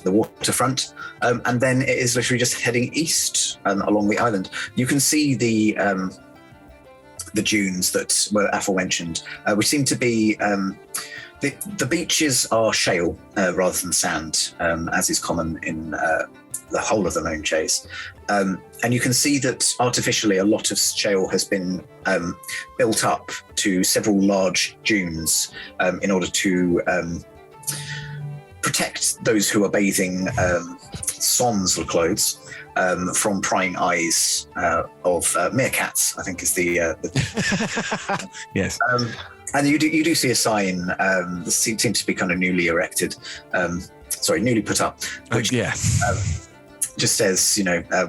waterfront. And then it is literally just heading east along the island. You can see the dunes that were aforementioned, which seem to be... The beaches are shale rather than sand, as is common in the whole of the known chase. And you can see that artificially a lot of shale has been built up to several large dunes in order to protect those who are bathing sans le clothes from prying eyes of meerkats, I think is the yes. And you do see a sign that seems to be kind of newly erected, newly put up, which just says,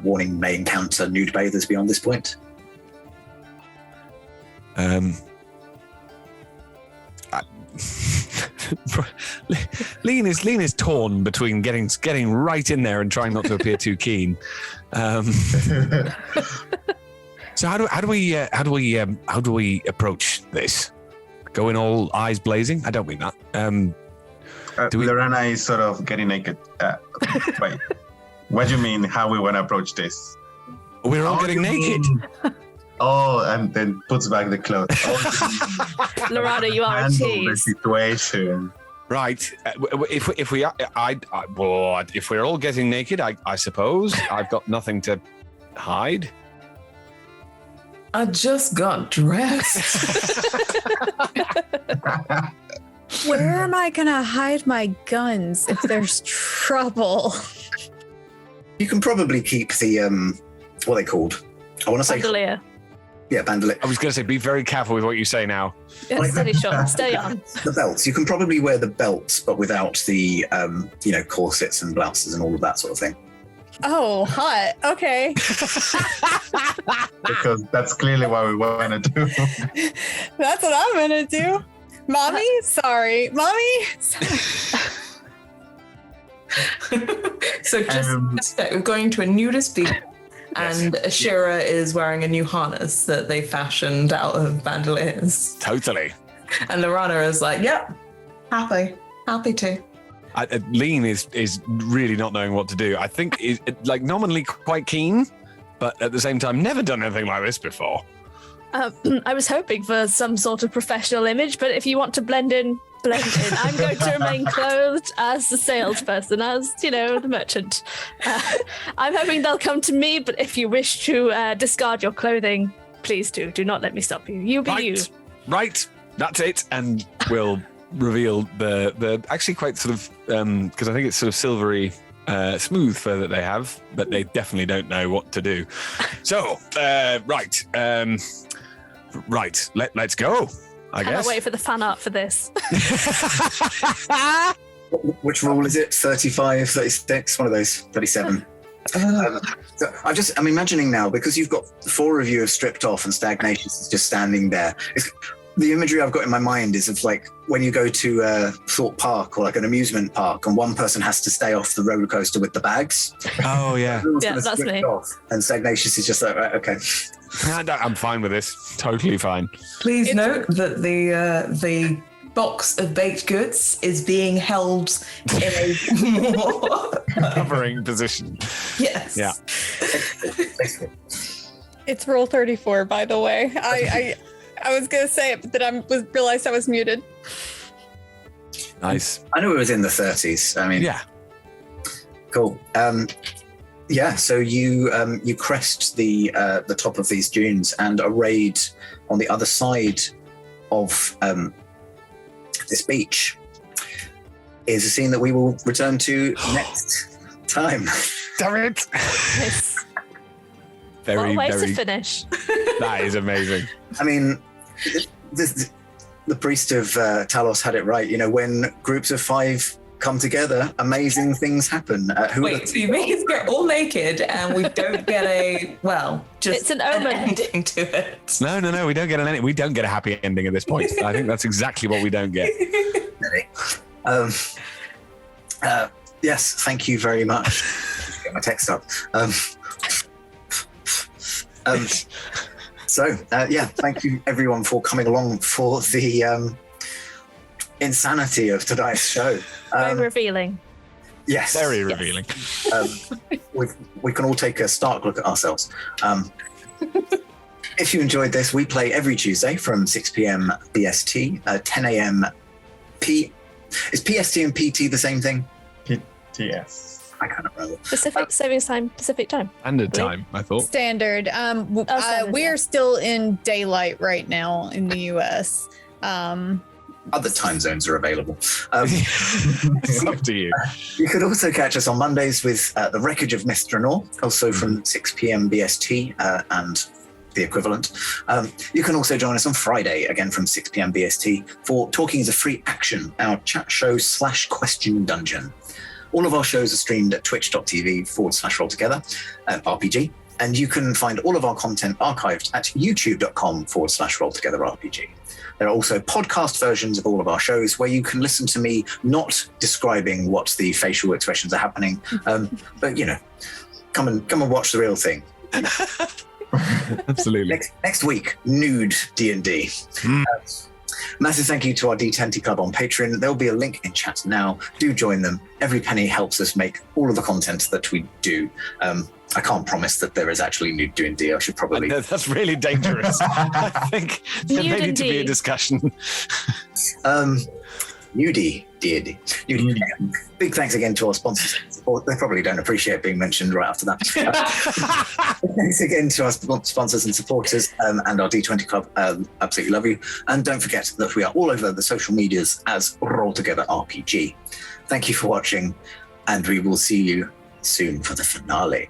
warning may encounter nude bathers beyond this point. Lean is torn between getting right in there and trying not to appear too keen. So how do we approach this? Go in all eyes blazing? I don't mean that. Lorena is sort of getting naked. Wait, what do you mean? How we want to approach this? We're all getting naked. And then puts back the clothes. Lorana, you are a tease. The situation. Right. If we're all getting naked, I suppose I've got nothing to hide. I just got dressed. Where am I gonna hide my guns if there's trouble? You can probably keep the what are they called? I want to say Bandolier. Yeah, bandolier. I was going to say, be very careful with what you say now. Yeah, steady shot. Stay on. The belts. You can probably wear the belts, but without the, corsets and blouses and all of that sort of thing. Oh, hot. Okay. Because that's clearly what we want to do. That's what I'm going to do. Mommy? Sorry. Mommy? So just we're going to a nudist beach, and Ashira is wearing a new harness that they fashioned out of bandoliers. Totally. And Lorana is like, yep, happy to. Lean is really not knowing what to do. I think nominally quite keen, but at the same time, never done anything like this before. I was hoping for some sort of professional image, but if you want to blend in. I'm going to remain clothed as the salesperson, as, the merchant. I'm hoping they'll come to me, but if you wish to discard your clothing, please do. Do not let me stop you. You be you. Right. That's it. And we'll reveal the actually quite sort of, because I think it's sort of silvery, smooth fur that they have, but they definitely don't know what to do. So, right. Let's go. I cannot guess. wait for the fan art for this. Which rule is it? 35, 36, one of those, 37. I'm imagining now, because you've got 4 of you have stripped off and Stagnatius is just standing there. The imagery I've got in my mind is of like when you go to Thorpe Park or like an amusement park and one person has to stay off the roller coaster with the bags. Oh, yeah. Yeah, that's me. And Stagnatius is just like, right, okay. I'm fine with this. Totally fine. Please note that the box of baked goods is being held in a more covering position. Yes. Yeah. It's rule 34, by the way. I was going to say it, but then realized I was muted. Nice. I knew it was in the 30s. Yeah. Cool. So you crest the top of these dunes, and arrayed on the other side of this beach is a scene that we will return to next time. Damn it! Yes. Very, what a way very. to finish. That is amazing. I mean, the priest of Talos had it right. When groups of 5 come together, amazing things happen. Wait, so you make us get all naked and we don't get it's an omen. ending to it. No, we don't get we don't get a happy ending at this point. I think that's exactly what we don't get. Yes, thank you very much. Get my text up. Thank you everyone for coming along for the insanity of tonight's show. Very revealing. Yes. Very revealing. We can all take a stark look at ourselves. If you enjoyed this, we play every Tuesday from 6 p.m. BST, 10 a.m. P. Is PST and PT the same thing? PTS. I can't remember. Pacific savings time, Pacific time. Standard time, I thought. Standard. Standard, we are still in daylight right now in the US. Other time zones are available. It's up to you. You could also catch us on Mondays with The Wreckage of Mithranor, also from 6 p.m. BST and the equivalent. You can also join us on Friday, again from 6 p.m. BST, for Talking is a Free Action, our chat show / question dungeon. All of our shows are streamed at twitch.tv/rolltogether RPG. And you can find all of our content archived at youtube.com/rolltogetherrpg. There are also podcast versions of all of our shows where you can listen to me not describing what the facial expressions are happening, but come and watch the real thing. Absolutely. Next week, nude D&D. Massive thank you to our D20 Club on Patreon. There'll be a link in chat now. Do join them. Every penny helps us make all of the content that we do. I can't promise that there is actually nude D&D. I should probably... That's really dangerous. I think there may need to be a discussion. Nudie D&D. Big thanks again to our sponsors. They probably don't appreciate being mentioned right after that. Thanks again to our sponsors and supporters and our D20 Club. Absolutely love you. And don't forget that we are all over the social medias as Roll Together RPG. Thank you for watching, and we will see you soon for the finale.